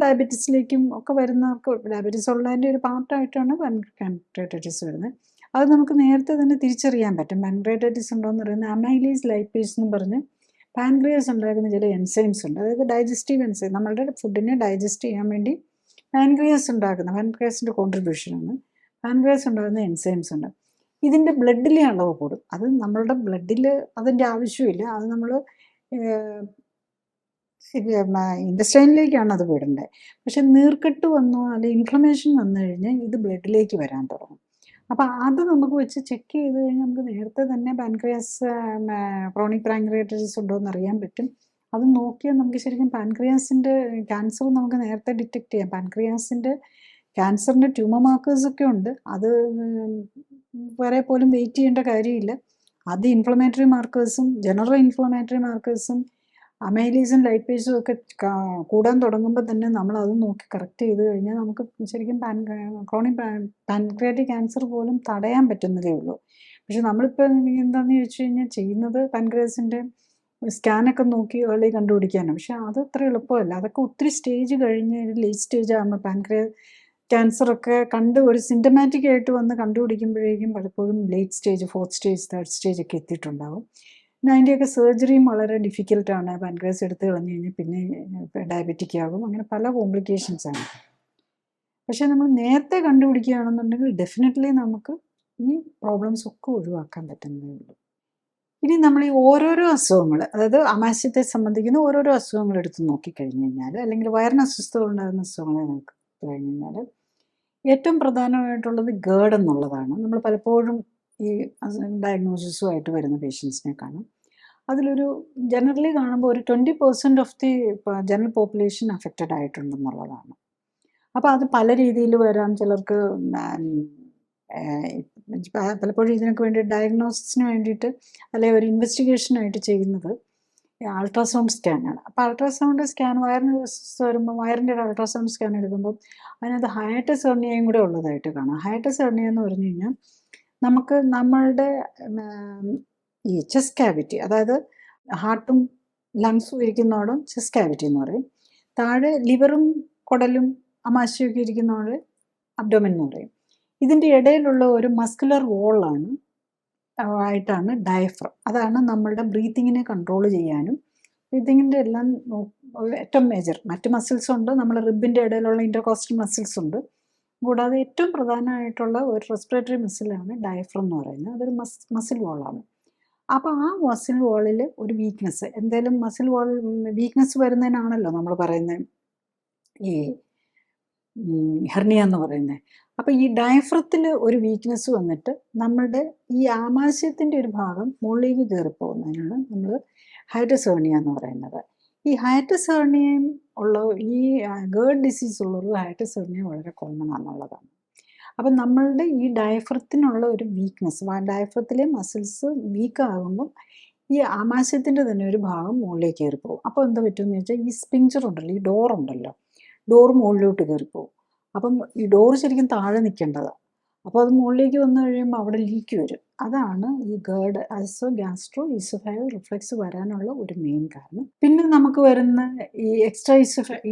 ഡയബറ്റീസിലേക്കും ഒക്കെ വരുന്നവർക്ക് ഡയബറ്റീസ് ഉള്ളതിൻ്റെ ഒരു പാർട്ടായിട്ടാണ് പാൻക്രിയാറ്റൈറ്റിസ് വരുന്നത്. അത് നമുക്ക് നേരത്തെ തന്നെ തിരിച്ചറിയാൻ പറ്റും. പാൻക്രിയാറ്റൈറ്റിസ് ഉണ്ടോയെന്ന് പറയുന്നത് അമൈലേസ് ലൈപ്പേസ് എന്ന് പറഞ്ഞ് പാൻക്രിയാസ് ഉണ്ടാക്കുന്ന ചില എൻസൈംസ് ഉണ്ട്. അതായത് ഡൈജസ്റ്റീവ് എൻസൈം, നമ്മളുടെ ഫുഡിനെ ഡൈജസ്റ്റ് ചെയ്യാൻ വേണ്ടി പാൻക്രിയാസ് ഉണ്ടാക്കുന്ന, പാൻക്രിയാസിൻ്റെ കോൺട്രിബ്യൂഷനാണ്, പാൻക്രിയാസ് ഉണ്ടാകുന്ന എൻസൈംസ് ഉണ്ട്. ഇതിൻ്റെ ബ്ലഡിലെ അളവ് കൂടും. അത് നമ്മളുടെ ബ്ലഡിൽ അതിൻ്റെ ആവശ്യമില്ല. അത് നമ്മൾ ഇൻറ്റസ്റ്റൈനിലേക്കാണ് അത് വിടേണ്ടത്. പക്ഷെ നീർക്കെട്ട് വന്നോ അല്ലെങ്കിൽ ഇൻഫ്ലമേഷൻ വന്നു കഴിഞ്ഞാൽ ഇത് ബ്ലഡിലേക്ക് വരാൻ തുടങ്ങും. അപ്പോൾ അത് നമുക്ക് വെച്ച് ചെക്ക് ചെയ്ത് കഴിഞ്ഞാൽ നമുക്ക് നേരത്തെ തന്നെ പാൻക്രിയാസ് ക്രോണിക് പാൻക്രിയാറ്റൈറ്റിസ് ഉണ്ടോ എന്ന് അറിയാൻ പറ്റും. അത് നോക്കിയാൽ നമുക്ക് ശരിക്കും പാൻക്രിയാസിൻ്റെ ക്യാൻസർ നമുക്ക് നേരത്തെ ഡിറ്റക്ട് ചെയ്യാം. പാൻക്രിയാസിൻ്റെ ക്യാൻസറിൻ്റെ ട്യൂമർ മാർക്കേഴ്സൊക്കെ ഉണ്ട്. അത് വരെ പോലും വെയിറ്റ് ചെയ്യേണ്ട കാര്യമില്ല. അത് ഇൻഫ്ലമേറ്ററി മാർക്കേഴ്സും ജനറൽ ഇൻഫ്ലമേറ്ററി മാർക്കേഴ്സും അമൈലേസും ലൈപ്പേസും ഒക്കെ കൂടാൻ തുടങ്ങുമ്പോൾ തന്നെ നമ്മൾ അത് നോക്കി കറക്റ്റ് ചെയ്ത് കഴിഞ്ഞാൽ നമുക്ക് ശരിക്കും ക്രോണിക് പാൻക്രിയാറ്റിക് ക്യാൻസർ പോലും തടയാൻ പറ്റുന്നതേ ഉള്ളൂ. പക്ഷെ നമ്മളിപ്പോൾ എന്താണെന്ന് ചോദിച്ചു കഴിഞ്ഞാൽ ചെയ്യുന്നത് പാൻക്രിയാസിൻ്റെ സ്കാനൊക്കെ നോക്കി ഏർലി കണ്ടുപിടിക്കാനാണ്. പക്ഷെ അത് അത്ര എളുപ്പമല്ല. അതൊക്കെ ഒത്തിരി സ്റ്റേജ് കഴിഞ്ഞ് ലേറ്റ് സ്റ്റേജ് ആകുമ്പോൾ ക്യാൻസറൊക്കെ കണ്ട് ഒരു സിംറ്റമാറ്റിക് ആയിട്ട് വന്ന് കണ്ടുപിടിക്കുമ്പോഴേക്കും പലപ്പോഴും late stage, 4th stage, 3rd stage ഒക്കെ എത്തിയിട്ടുണ്ടാവും. പിന്നെ അതിൻ്റെയൊക്കെ സർജറിയും വളരെ ഡിഫിക്കൽട്ടാണ്. പാൻക്രിയാസ് എടുത്ത് കളഞ്ഞു കഴിഞ്ഞാൽ പിന്നെ ഡയബറ്റിക് ആകും. അങ്ങനെ പല കോംപ്ലിക്കേഷൻസാണ്. പക്ഷേ നമ്മൾ നേരത്തെ കണ്ടുപിടിക്കുകയാണെന്നുണ്ടെങ്കിൽ ഡെഫിനറ്റ്ലി നമുക്ക് ഈ പ്രോബ്ലംസ് ഒക്കെ ഒഴിവാക്കാൻ പറ്റുന്നതേ ഉള്ളൂ. ഇനി നമ്മൾ ഈ ഓരോരോ അസുഖങ്ങൾ, അതായത് ആമാശയത്തെ സംബന്ധിക്കുന്ന ഓരോരോ അസുഖങ്ങൾ എടുത്ത് നോക്കിക്കഴിഞ്ഞ് കഴിഞ്ഞാൽ, അല്ലെങ്കിൽ വയറിന് അസ്വസ്ഥത ഉണ്ടാകുന്ന അസുഖങ്ങളെ നോക്കി കഴിഞ്ഞ് കഴിഞ്ഞാൽ ഏറ്റവും പ്രധാനമായിട്ടുള്ളത് ഗേർഡ് എന്നുള്ളതാണ്. നമ്മൾ പലപ്പോഴും ഈ ഡയഗ്നോസിസുമായിട്ട് വരുന്ന പേഷ്യൻസിനെ കാണും. അതിലൊരു ജനറലി കാണുമ്പോൾ ഒരു 20% of the general population affected ആയിട്ടുണ്ടെന്നുള്ളതാണ്. അപ്പോൾ അത് പല രീതിയിൽ വരാം. ചിലർക്ക് പലപ്പോഴും ഇതിനൊക്കെ വേണ്ടി ഡയഗ്നോസിസിന് വേണ്ടിയിട്ട് അല്ലെങ്കിൽ ഒരു ഇൻവെസ്റ്റിഗേഷനായിട്ട് ചെയ്യുന്നത് അൾട്രാസൗണ്ട് സ്കാനാണ്. അപ്പോൾ അൾട്രാസൗണ്ട് സ്കാൻ വയറിന് വരുമ്പോൾ വയറിൻ്റെ ഒരു അൾട്രാസൗണ്ട് സ്കാൻ എടുക്കുമ്പോൾ അതിനകത്ത് ഹയറ്റസ് ഹെർണിയയും കൂടെ ഉള്ളതായിട്ട് കാണാം. ഹയറ്റസ് ഹെർണിയ എന്ന് പറഞ്ഞു കഴിഞ്ഞാൽ നമുക്ക് നമ്മളുടെ ഈ ചെസ്റ്റ് ക്യാവിറ്റി, അതായത് ഹാർട്ടും ലങ്സും ഇരിക്കുന്നതോടും ചെസ്റ്റ് ക്യാവിറ്റി എന്ന് പറയും. താഴെ ലിവറും കുടലും ആമാശയമൊക്കെ ഇരിക്കുന്നതോട് അബ്ഡോമൻ എന്ന് പറയും. ഇതിൻ്റെ ഇടയിലുള്ള ഒരു മസ്കുലർ വോളാണ് ആയിട്ടാണ് ഡയഫ്രം. അതാണ് നമ്മളുടെ ബ്രീത്തിങ്ങിനെ കൺട്രോൾ ചെയ്യാനും ബ്രീത്തിങ്ങിൻ്റെ എല്ലാം ഏറ്റവും മേജർ. മറ്റ് മസിൽസ് ഉണ്ട്, നമ്മുടെ റിബിൻ്റെ ഇടയിലുള്ള ഇൻ്റർകോസ്റ്റൽ മസിൽസ് ഉണ്ട്. കൂടാതെ ഏറ്റവും പ്രധാനമായിട്ടുള്ള ഒരു റെസ്പിറേറ്ററി മസിലാണ് ഡയഫ്രം എന്ന് പറയുന്നത്. അതൊരു മസിൽ വോളാണ്. അപ്പോൾ ആ മസിൽ വോളിൽ ഒരു വീക്ക്നെസ്, എന്തായാലും മസിൽ വോൾ വീക്ക്നെസ് വരുന്നതിനാണല്ലോ നമ്മൾ പറയുന്നത് ഈ ഹെർണിയ എന്ന് പറയുന്നത്. അപ്പോൾ ഈ ഡയഫ്രത്തിൽ ഒരു വീക്ക്നെസ് വന്നിട്ട് നമ്മളുടെ ഈ ആമാശയത്തിൻ്റെ ഒരു ഭാഗം മുകളിലേക്ക് കയറിപ്പോകുന്നതിനാണ് നമ്മൾ ഹയറ്റസ് ഹെർണിയ എന്ന് പറയുന്നത്. ഈ ഹയറ്റസ് ഹെർണിയയും ഉള്ള ഈ ഗേർഡ് ഡിസീസ് ഉള്ളവർക്ക് ഹയറ്റസ് ഹെർണിയ വളരെ കോമൺ ആണെന്നുള്ളതാണ്. അപ്പം നമ്മളുടെ ഈ ഡയഫ്രത്തിനുള്ള ഒരു വീക്ക്നെസ്, ഡയഫ്രത്തിലെ മസിൽസ് വീക്കാകുമ്പം ഈ ആമാശയത്തിൻ്റെ തന്നെ ഒരു ഭാഗം മുകളിലേക്ക് കയറിപ്പോകും. അപ്പോൾ എന്താ പറ്റുമെന്ന് വെച്ചാൽ ഈ സ്പിഞ്ചർ ഉണ്ടല്ലോ, ഈ ഡോറുണ്ടല്ലോ, ഡോറ് മുകളിലോട്ട് കയറിപ്പോകും. അപ്പം ഈ ഡോറ് ശരിക്കും താഴെ നിൽക്കേണ്ടതാണ്. അപ്പോൾ അത് മുകളിലേക്ക് വന്നു കഴിയുമ്പോൾ അവിടെ ലീക്ക് വരും. അതാണ് ഈ ഗേർഡ് ഗ്യാസ്ട്രോ ഈസോഫാഗൽ റിഫ്ലക്സ് വരാനുള്ള ഒരു മെയിൻ കാരണം. പിന്നെ നമുക്ക് വരുന്ന ഈ എക്സ്ട്രാ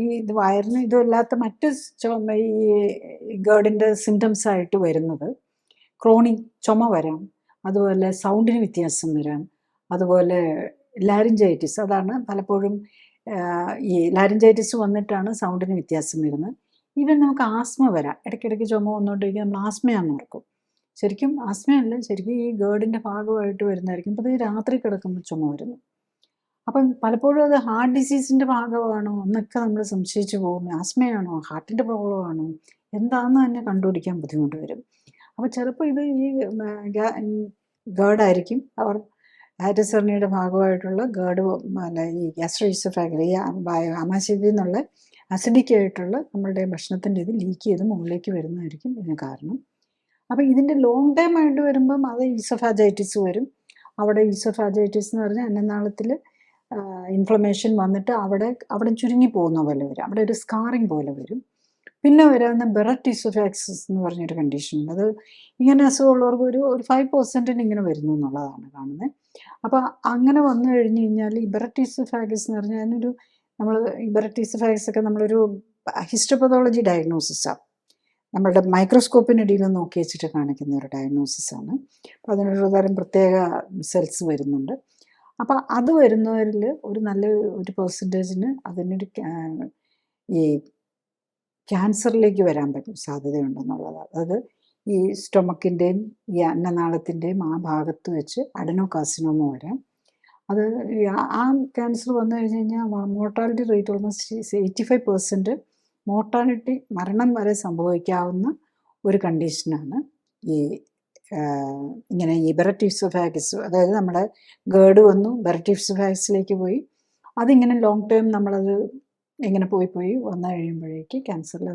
ഈ ഇത് വയറിന് ഇതല്ലാത്ത മറ്റ് ഈ ഗേർഡിൻ്റെ സിംറ്റംസ് ആയിട്ട് വരുന്നത് ക്രോണിക് ചുമ വരാം, അതുപോലെ സൗണ്ടിന് വ്യത്യാസം വരാം, അതുപോലെ ലാരിഞ്ചൈറ്റിസ്. അതാണ് പലപ്പോഴും ഈ ലാരിഞ്ചൈറ്റിസ് വന്നിട്ടാണ് സൗണ്ടിന് വ്യത്യാസം വരുന്നത്. ഈവൻ നമുക്ക് ആസ്മ വരാം. ഇടയ്ക്കിടയ്ക്ക് ചുമ വന്നുകൊണ്ടിരിക്കുക, നമ്മൾ ആസ്മയാണെന്ന് ഓർക്കും. ശരിക്കും ആസ്മയല്ല, ശരിക്കും ഈ ഗേർഡിൻ്റെ ഭാഗമായിട്ട് വരുന്നതായിരിക്കും. അപ്പോൾ ഇത് രാത്രി കിടക്കുമ്പോൾ ചുമ വരുന്നു. അപ്പം പലപ്പോഴും അത് ഹാർട്ട് ഡിസീസിൻ്റെ ഭാഗമാണോ എന്നൊക്കെ നമ്മൾ സംശയിച്ചു പോകും. ആസ്മയാണോ, ഹാർട്ടിൻ്റെ പ്രോബ്ലം ആണോ, എന്താണെന്ന് തന്നെ കണ്ടുപിടിക്കാൻ ബുദ്ധിമുട്ട് വരും. അപ്പോൾ ചിലപ്പോൾ ഇത് ഈ ഗേർഡായിരിക്കും. അവർ ഹയറ്റസ് ഹെർണിയയുടെ ഭാഗമായിട്ടുള്ള ഗേർഡ് അല്ല ഈ ഗ്യാസ്ട്രോഈസോഫാഗൽ, ഈ ആമാശയത്തിൽ നിന്നുള്ള അസിഡിക് ആയിട്ടുള്ള നമ്മളുടെ ഭക്ഷണത്തിൻ്റെ ഇത് ലീക്ക് ചെയ്ത് മുകളിലേക്ക് വരുന്നതായിരിക്കും ഇതിന് കാരണം. അപ്പോൾ ഇതിൻ്റെ ലോങ് ടൈം ആയിട്ട് വരുമ്പം അത് ഈസോഫാജൈറ്റിസ് വരും. അവിടെ ഈസോഫാജൈറ്റിസ് എന്ന് പറഞ്ഞാൽ അന്നനാളത്തിൽ ഇൻഫ്ലമേഷൻ വന്നിട്ട് അവിടെ ചുരുങ്ങി പോകുന്ന പോലെ വരും, അവിടെ ഒരു സ്കാറിങ് പോലെ വരും. പിന്നെ വരാവുന്ന ബെററ്റ് ഈസോഫാക്സിസ് എന്ന് പറഞ്ഞൊരു കണ്ടീഷനുണ്ട്. അത് ഇങ്ങനെ അസുഖമുള്ളവർക്ക് ഒരു 5% ഇങ്ങനെ വരുന്നു എന്നുള്ളതാണ് കാണുന്നത്. അപ്പോൾ അങ്ങനെ വന്നു കഴിഞ്ഞ് കഴിഞ്ഞാൽ ഈ ബെററ്റ് ഈസോഫാഗസ് എന്ന് പറഞ്ഞാൽ അതിനൊരു നമ്മൾ ഈ ബെററ്റ് ഈസോഫാഗസ് ഒക്കെ നമ്മളൊരു ഹിസ്റ്റോപതോളജി ഡയഗ്നോസിസാണ്. നമ്മളുടെ മൈക്രോസ്കോപ്പിനിടയിൽ നോക്കി വെച്ചിട്ട് കാണിക്കുന്ന ഒരു ഡയഗ്നോസിസാണ്. അപ്പോൾ അതിനൊരു തരം പ്രത്യേക സെൽസ് വരുന്നുണ്ട്. അപ്പോൾ അത് വരുന്നവരിൽ ഒരു നല്ല ഒരു പെർസെൻറ്റേജിന് അതിനൊരു ഈ ക്യാൻസറിലേക്ക് വരാൻ പറ്റും സാധ്യതയുണ്ടെന്നുള്ളത്. അതായത് ഈ സ്റ്റൊമക്കിൻ്റെയും ഈ അന്നനാളത്തിൻ്റെയും ആ ഭാഗത്ത് വെച്ച് അഡനോകാർസിനോമ വരാം. അത് ആ ക്യാൻസർ വന്നു കഴിഞ്ഞ് കഴിഞ്ഞാൽ മോർട്ടാലിറ്റി റേറ്റ് ഓൾമോസ്റ്റ് 85% മോർട്ടാലിറ്റി, മരണം വരെ സംഭവിക്കാവുന്ന ഒരു കണ്ടീഷനാണ് ഈ ഇങ്ങനെ ഈ ബെററ്റിഫ്സോഫാഗസ്. അതായത് നമ്മുടെ ഗേർഡ് വന്നു ബെററ്റിഫ്സോഫാഗസിലേക്ക് പോയി, അതിങ്ങനെ ലോങ് ടേം നമ്മളത് ഇങ്ങനെ പോയി വന്നു കഴിയുമ്പോഴേക്ക് ക്യാൻസറിൽ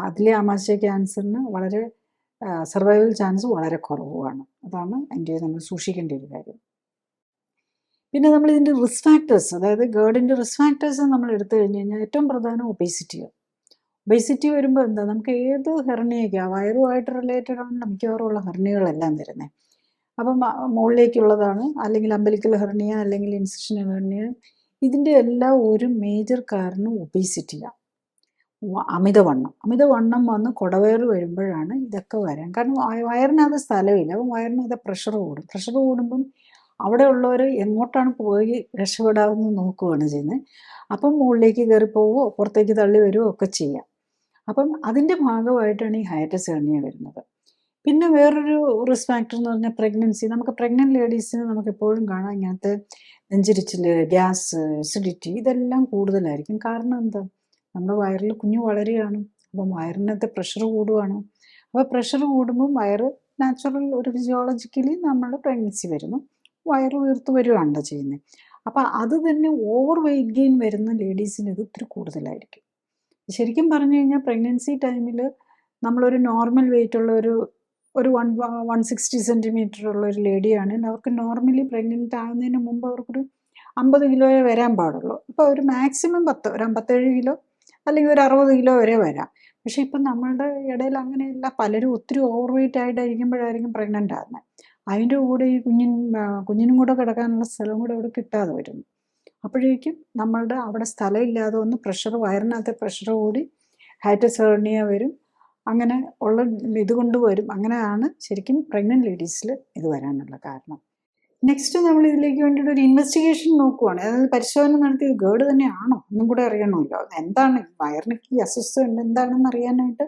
അതിലെ ആമാശയ ക്യാൻസറിന് വളരെ സർവൈവൽ ചാൻസ് വളരെ കുറവാണ്. അതാണ് അതിൻ്റെ നമ്മൾ സൂക്ഷിക്കേണ്ട ഒരു കാര്യം. പിന്നെ നമ്മൾ ഇതിൻ്റെ റിസ്ക് ഫാക്ടേഴ്സ്, അതായത് ഗേർഡിൻ്റെ റിസ്ക് ഫാക്ടേഴ്സ് നമ്മൾ എടുത്തു കഴിഞ്ഞ് കഴിഞ്ഞാൽ ഏറ്റവും പ്രധാനം ഒബേസിറ്റിയാണ്. ഒബേസിറ്റി വരുമ്പോൾ എന്താ, നമുക്ക് ഏത് ഹെർണിയൊക്കെയാണ് വയറുമായിട്ട് റിലേറ്റഡ് ആണ് മിക്കവാറും ഉള്ള ഹെർണികളെല്ലാം വരുന്നത്. അപ്പം മുകളിലേക്കുള്ളതാണ്, അല്ലെങ്കിൽ അമ്പലിക്കൽ ഹെർണിയ, അല്ലെങ്കിൽ ഇൻസിഷണൽ ഹെർണിയ, ഇതിൻ്റെ എല്ലാം ഒരു മേജർ കാരണം ഒബേസിറ്റിയാണ്. അമിതവണ്ണം വന്ന് കുടവയറ് വരുമ്പോഴാണ് ഇതൊക്കെ വരാൻ. കാരണം വയറിനകത്ത് സ്ഥലമില്ല, അപ്പം വയറിനകത്ത് പ്രഷർ കൂടുമ്പം അവിടെ ഉള്ളവർ എങ്ങോട്ടാണ് പോയി രക്ഷപ്പെടാമെന്ന് നോക്കുകയാണ് ചെയ്യുന്നത്. അപ്പം മുകളിലേക്ക് കയറി പോവുകയോ പുറത്തേക്ക് തള്ളി വരുമോ ഒക്കെ ചെയ്യാം. അപ്പം അതിൻ്റെ ഭാഗമായിട്ടാണ് ഈ ഹൈറ്റസ് ഹെർണിയ വരുന്നത്. പിന്നെ വേറൊരു റിസ്ക് ഫാക്ടർ എന്ന് പറഞ്ഞാൽ പ്രഗ്നൻസി. നമുക്ക് പ്രഗ്നൻറ്റ് ലേഡീസിന് നമുക്ക് എപ്പോഴും കാണാം ഇങ്ങനത്തെ നെഞ്ചിരിച്ചിൽ, ഗ്യാസ്, അസിഡിറ്റി, ഇതെല്ലാം കൂടുതലായിരിക്കും. കാരണം എന്താ, നമ്മുടെ വയറിൽ കുഞ്ഞു വളരുകയാണ്, അപ്പം വയറിനകത്ത് പ്രഷർ കൂടുകയാണ്. അപ്പോൾ പ്രഷർ കൂടുമ്പോൾ വയറ് നാച്ചുറൽ ഒരു ഫിസിയോളജിക്കലി നമ്മൾ പ്രഗ്നൻസി വരുന്നു, വയറ് വീർത്ത് വരികയാണല്ലോ ചെയ്യുന്നത്. അപ്പോൾ അത് തന്നെ ഓവർ വെയിറ്റ് ഗെയിൻ വരുന്ന ലേഡീസിന് ഇത് ഒത്തിരി കൂടുതലായിരിക്കും. ശരിക്കും പറഞ്ഞു കഴിഞ്ഞാൽ പ്രഗ്നൻസി ടൈമിൽ നമ്മളൊരു നോർമൽ വെയിറ്റ് ഉള്ള ഒരു 160 സെൻറ്റിമീറ്റർ ഉള്ള ഒരു ലേഡിയാണെങ്കിൽ അവർക്ക് നോർമലി പ്രഗ്നൻ്റ് ആകുന്നതിന് മുമ്പ് അവർക്കൊരു 50 കിലോയെ വരാൻ പാടുള്ളൂ. ഇപ്പോൾ ഒരു മാക്സിമം ഒരു 57 കിലോ അല്ലെങ്കിൽ ഒരു 60 കിലോ വരെ വരാം. പക്ഷേ ഇപ്പം നമ്മളുടെ ഇടയിൽ അങ്ങനെയല്ല, പലരും ഒത്തിരി ഓവർ വെയിറ്റ് ആയിട്ടായിരിക്കുമ്പോഴായിരിക്കും പ്രഗ്നൻ്റ് ആകുന്നത്. അതിൻ്റെ കൂടെ ഈ കുഞ്ഞിനും കൂടെ കിടക്കാനുള്ള സ്ഥലം കൂടെ അവിടെ കിട്ടാതെ വരുന്നു. അപ്പോഴേക്കും നമ്മളുടെ അവിടെ സ്ഥലമില്ലാതെ വന്ന് വയറിനകത്തെ പ്രഷർ കൂടി ഹൈറ്റസ് ഹെർണിയ വരും. അങ്ങനെ ഉള്ള ഇതുകൊണ്ട് വരും. അങ്ങനെയാണ് ശരിക്കും പ്രഗ്നൻറ്റ് ലേഡീസിൽ ഇത് വരാനുള്ള കാരണം. നെക്സ്റ്റ് നമ്മൾ ഇതിലേക്ക് വേണ്ടിയിട്ട് ഒരു ഇൻവെസ്റ്റിഗേഷൻ നോക്കുവാണ്. അതായത് പരിശോധന നടത്തി ഇത് ഗേർഡ് തന്നെയാണോ എന്നും കൂടെ അറിയണമല്ലോ. എന്താണ് വയറിന് ഈ അസ്വസ്ഥത ഉണ്ട് എന്താണെന്ന് അറിയാനായിട്ട്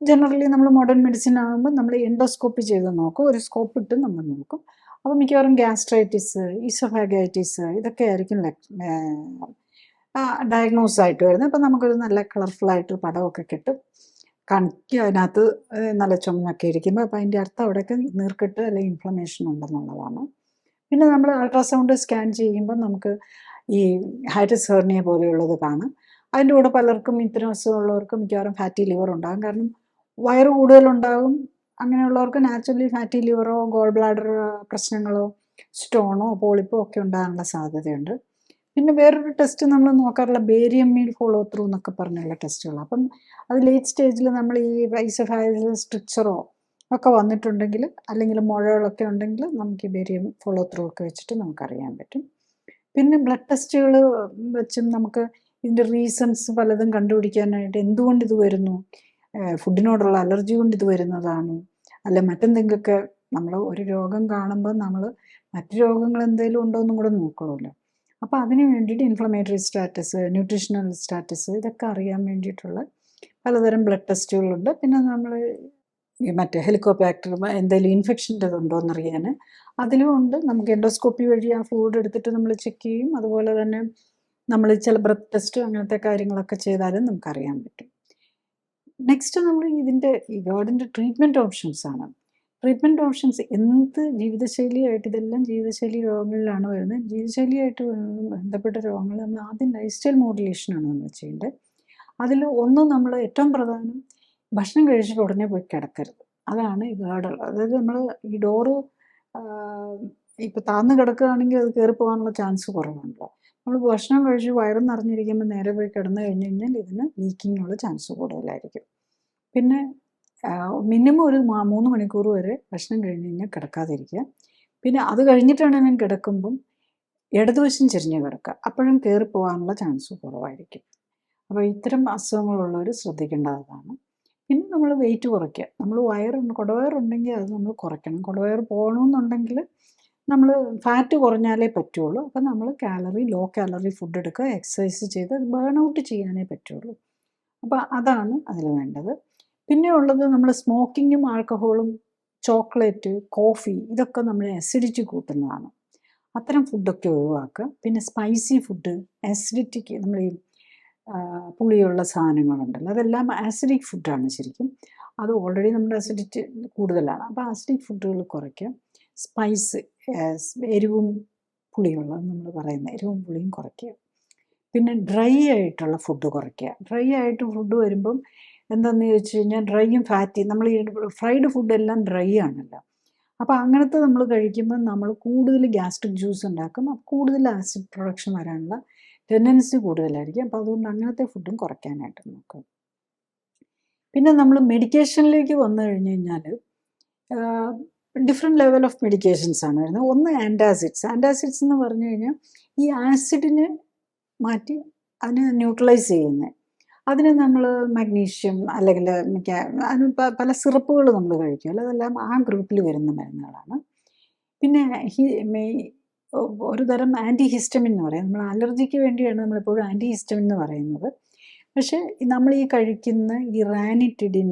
ജനറലി നമ്മൾ മോഡേൺ മെഡിസിൻ ആകുമ്പോൾ നമ്മൾ എൻഡോസ്കോപ്പി ചെയ്ത് നോക്കും, ഒരു സ്കോപ്പ് ഇട്ട് നമ്മൾ നോക്കും. അപ്പോൾ മിക്കവാറും ഗ്യാസ്ട്രൈറ്റിസ്, ഈസോഫാഗൈറ്റിസ് ഇതൊക്കെ ആയിരിക്കും ഡയഗ്നോസ് ആയിട്ട് വരുന്നത്. അപ്പോൾ നമുക്കൊരു നല്ല കളർഫുള്ളായിട്ട് പടമൊക്കെ കിട്ടും, കാണിക്കുക. അതിനകത്ത് നല്ല ചുമന്നൊക്കെ ഇരിക്കുമ്പോൾ അപ്പോൾ അതിൻ്റെ അർത്ഥം അവിടെയൊക്കെ നീർക്കെട്ട് അല്ലെങ്കിൽ ഇൻഫ്ലമേഷൻ ഉണ്ടെന്നുള്ളതാണ്. പിന്നെ നമ്മൾ അൾട്രാസൗണ്ട് സ്കാൻ ചെയ്യുമ്പോൾ നമുക്ക് ഈ ഹൈറ്റസ് ഹെർണിയ പോലെയുള്ളത് കാണും. അതിൻ്റെ കൂടെ പലർക്കും ഇത്തരം അസുഖമുള്ളവർക്ക് മിക്കവാറും ഫാറ്റി ലിവർ ഉണ്ടാകും. കാരണം വയറ് കൂടുതലുണ്ടാകും. അങ്ങനെയുള്ളവർക്ക് നാച്ചുറലി ഫാറ്റി ലിവറോ ഗോൾ ബ്ലാഡർ പ്രശ്നങ്ങളോ സ്റ്റോണോ പോളിപ്പോ ഒക്കെ ഉണ്ടാകാനുള്ള സാധ്യതയുണ്ട്. പിന്നെ വേറൊരു ടെസ്റ്റ് നമ്മൾ നോക്കാറുള്ള ബേരിയം മീൽ ഫോളോ ത്രൂ എന്നൊക്കെ പറഞ്ഞുള്ള ടെസ്റ്റുകൾ. അപ്പം അത് ലേറ്റ് സ്റ്റേജിൽ നമ്മൾ ഈ ഈസോഫാഗൽ സ്ട്രിക്ചറോ ഒക്കെ വന്നിട്ടുണ്ടെങ്കിൽ, അല്ലെങ്കിൽ മുഴകളൊക്കെ ഉണ്ടെങ്കിൽ നമുക്ക് ഈ ബേരിയം ഫോളോ ത്രൂ ഒക്കെ വെച്ചിട്ട് നമുക്കറിയാൻ പറ്റും. പിന്നെ ബ്ലഡ് ടെസ്റ്റുകൾ വെച്ചും നമുക്ക് ഇതിൻ്റെ റീസൺസ് പലതും കണ്ടുപിടിക്കാനായിട്ട്, എന്തുകൊണ്ട് ഇത് വരുന്നു, ഫുഡിനോടുള്ള അലർജി കൊണ്ട് ഇത് വരുന്നതാണ്, അല്ല മറ്റെന്തെങ്കിലുമൊക്കെ. നമ്മൾ ഒരു രോഗം കാണുമ്പോൾ നമ്മൾ മറ്റു രോഗങ്ങൾ എന്തെങ്കിലും ഉണ്ടോ എന്നും കൂടെ നോക്കണമല്ലോ. അപ്പോൾ അതിന് വേണ്ടിയിട്ട് ഇൻഫ്ലമേറ്ററി സ്റ്റാറ്റസ്, ന്യൂട്രീഷണൽ സ്റ്റാറ്റസ് ഇതൊക്കെ അറിയാൻ വേണ്ടിയിട്ടുള്ള പലതരം ബ്ലഡ് ടെസ്റ്റുകളുണ്ട്. പിന്നെ നമ്മൾ ഈ മറ്റേ ഹെലിക്കോബാക്ടർ എന്തെങ്കിലും ഇൻഫെക്ഷൻ്റെ ഉണ്ടോ എന്നറിയാൻ അതിലും ഉണ്ട്. നമുക്ക് എൻഡോസ്കോപ്പി വഴി ആ ഫ്ലൂയിഡ് എടുത്തിട്ട് നമ്മൾ ചെക്ക് ചെയ്യും. അതുപോലെ തന്നെ നമ്മൾ ചില ബ്രത്ത് ടെസ്റ്റ് അങ്ങനത്തെ കാര്യങ്ങളൊക്കെ ചെയ്താലും നമുക്കറിയാൻ പറ്റും. നെക്സ്റ്റ് നമ്മൾ ഇതിൻ്റെ ഈ ഗേർഡിൻ്റെ ട്രീറ്റ്മെൻറ്റ് ഓപ്ഷൻസ് ആണ്. ട്രീറ്റ്മെൻറ്റ് ഓപ്ഷൻസ് എന്ത് ജീവിതശൈലിയായിട്ട്, ഇതെല്ലാം ജീവിതശൈലി രോഗങ്ങളിലാണ് വരുന്നത്. ജീവിതശൈലിയായിട്ട് ബന്ധപ്പെട്ട രോഗങ്ങൾ നമ്മൾ ആദ്യം ലൈഫ് സ്റ്റൈൽ മോഡുലേഷനാണ് നമ്മൾ ചെയ്യേണ്ടത്. അതിൽ ഒന്ന് നമ്മൾ ഏറ്റവും പ്രധാനം ഭക്ഷണം കഴിച്ചിട്ട് ഉടനെ പോയി കിടക്കരുത്. അതാണ് ഈ ഗേർഡുള്ളത്. അതായത് നമ്മൾ ഈ ഡോറ് ഇപ്പോൾ താന്ന് കിടക്കുകയാണെങ്കിൽ അത് കയറി പോകാനുള്ള ചാൻസ് കുറവാണല്ലോ. നമ്മൾ ഭക്ഷണം കഴിച്ച് വയറ് നിറഞ്ഞിരിക്കുമ്പോൾ നേരെ പോയി കിടന്നു കഴിഞ്ഞ് കഴിഞ്ഞാൽ ഇതിന് ലീക്കിങ്ങിനുള്ള ചാൻസ് കൂടുതലായിരിക്കും. പിന്നെ മിനിമം ഒരു 3 മണിക്കൂർ വരെ ഭക്ഷണം കഴിഞ്ഞ് കഴിഞ്ഞാൽ കിടക്കാതിരിക്കുക. പിന്നെ അത് കഴിഞ്ഞിട്ടാണെങ്കിലും കിടക്കുമ്പം ഇടതുവശം ചെരിഞ്ഞ് കിടക്കുക. അപ്പോഴും കയറി പോകാനുള്ള ചാൻസ് കുറവായിരിക്കും. അപ്പോൾ ഇത്തരം അസുഖങ്ങളുള്ളവർ ശ്രദ്ധിക്കേണ്ടതാണ്. പിന്നെ നമ്മൾ വെയിറ്റ് കുറയ്ക്കുക. നമ്മൾ കുടവയറുണ്ടെങ്കിൽ അത് നമ്മൾ കുറയ്ക്കണം. കുടവയർ പോകണമെന്നുണ്ടെങ്കിൽ നമ്മൾ ഫാറ്റ് കുറഞ്ഞാലേ പറ്റുള്ളൂ. അപ്പോൾ നമ്മൾ ലോ കാലറി ഫുഡ് എടുക്കുക, എക്സസൈസ് ചെയ്ത് അത് ബേൺ ഔട്ട് ചെയ്യാനേ പറ്റുള്ളൂ. അപ്പോൾ അതാണ് അതിൽ വേണ്ടത്. പിന്നെ ഉള്ളത് നമ്മൾ സ്മോക്കിങ്ങും ആൽക്കഹോളും ചോക്ലേറ്റ്, കോഫി ഇതൊക്കെ നമ്മൾ അസിഡിറ്റി കൂട്ടുന്നതാണ്. അത്തരം ഫുഡൊക്കെ ഒഴിവാക്കുക. പിന്നെ സ്പൈസി ഫുഡ്, ആസിഡിറ്റിക്ക് നമ്മൾ ഈ പുളിയുള്ള സാധനങ്ങളുണ്ടല്ലോ, അതെല്ലാം ആസിഡിക് ഫുഡാണ് ശരിക്കും. അത് ഓൾറെഡി നമ്മുടെ അസിഡിറ്റി കൂടുതലാണ്. അപ്പോൾ ആസിഡിക് ഫുഡുകൾ കുറയ്ക്കുക. സ്പൈസ്, എരിവും പുളിയുള്ളത് നമ്മൾ പറയുന്ന എരിവും പുളിയും കുറയ്ക്കുക. പിന്നെ ഡ്രൈ ആയിട്ടുള്ള ഫുഡ് കുറയ്ക്കുക. ഡ്രൈ ആയിട്ട് ഫുഡ് വരുമ്പം എന്താണെന്ന് ചോദിച്ചു കഴിഞ്ഞാൽ ഡ്രൈയും ഫാറ്റി, നമ്മൾ ഈ ഫ്രൈഡ് ഫുഡെല്ലാം ഡ്രൈ ആണല്ലോ. അപ്പോൾ അങ്ങനത്തെ നമ്മൾ കഴിക്കുമ്പോൾ നമ്മൾ കൂടുതൽ ഗ്യാസ്ട്രിക് ജ്യൂസ് ഉണ്ടാക്കും. കൂടുതൽ ആസിഡ് പ്രൊഡക്ഷൻ വരാനുള്ള ടെൻഡൻസി കൂടുതലായിരിക്കും. അപ്പോൾ അതുകൊണ്ട് അങ്ങനത്തെ ഫുഡും കുറയ്ക്കാനായിട്ട് നോക്കും. പിന്നെ നമ്മൾ മെഡിക്കേഷനിലേക്ക് വന്നു കഴിഞ്ഞ് കഴിഞ്ഞാൽ ഡിഫറെൻറ്റ് ലെവൽ ഓഫ് മെഡിക്കേഷൻസ് ആണ് വരുന്നത്. ഒന്ന് ആൻറ്റാസിഡ്സ് എന്ന് പറഞ്ഞു കഴിഞ്ഞാൽ ഈ ആസിഡിനെ മാറ്റി അതിനെ ന്യൂട്രലൈസ് ചെയ്യുന്നത്. അതിന് നമ്മൾ മഗ്നീഷ്യം അല്ലെങ്കിൽ അതിന് പല സിറപ്പുകൾ നമ്മൾ കഴിക്കുമല്ലോ, അതെല്ലാം ആ ഗ്രൂപ്പിൽ വരുന്ന മരുന്നുകളാണ്. പിന്നെ ഒരു തരം ആൻറ്റി ഹിസ്റ്റമിൻ എന്ന് പറയും. നമ്മൾ അലർജിക്ക് വേണ്ടിയാണ് നമ്മളെപ്പോഴും ആൻറ്റി ഹിസ്റ്റമിൻ എന്ന് പറയുന്നത്. പക്ഷേ നമ്മൾ ഈ കഴിക്കുന്ന ഈ റാനിറ്റിഡിൻ,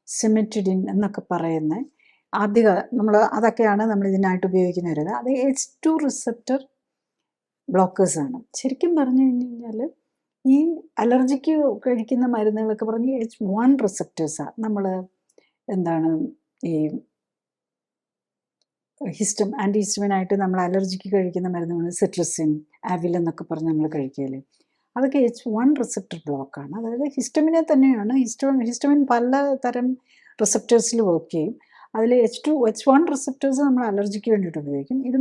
സിമെറ്റിഡിൻ എന്നൊക്കെ പറയുന്ന അതൊക്കെയാണ് നമ്മൾ ഇതിനായിട്ട് ഉപയോഗിക്കുന്ന വരുന്നത്. അത് H2 റിസപ്റ്റർ ബ്ലോക്കേഴ്സാണ്. ശരിക്കും പറഞ്ഞു കഴിഞ്ഞ് കഴിഞ്ഞാൽ ഈ അലർജിക്ക് കഴിക്കുന്ന മരുന്നുകളൊക്കെ പറഞ്ഞ് H1 റിസപ്റ്റേഴ്സാണ്. നമ്മൾ ഈ ആൻറ്റി ഹിസ്റ്റമിനായിട്ട് നമ്മൾ അലർജിക്ക് കഴിക്കുന്ന മരുന്നുകൾ സിട്രസിൻ, ആവിൽ എന്നൊക്കെ പറഞ്ഞ് നമ്മൾ കഴിക്കുകയില്ലേ, അതൊക്കെ H1 റിസപ്റ്റർ ബ്ലോക്കാണ്. അതായത് ഹിസ്റ്റമിനെ തന്നെയാണ്. ഹിസ്റ്റമിൻ പല തരം റിസപ്റ്റേഴ്സിൽ വർക്ക് ചെയ്യും. അതിൽ H1 റിസപ്റ്റേഴ്സ് നമ്മൾ അലർജിക്ക് വേണ്ടിയിട്ട് ഉപയോഗിക്കും. ഇത്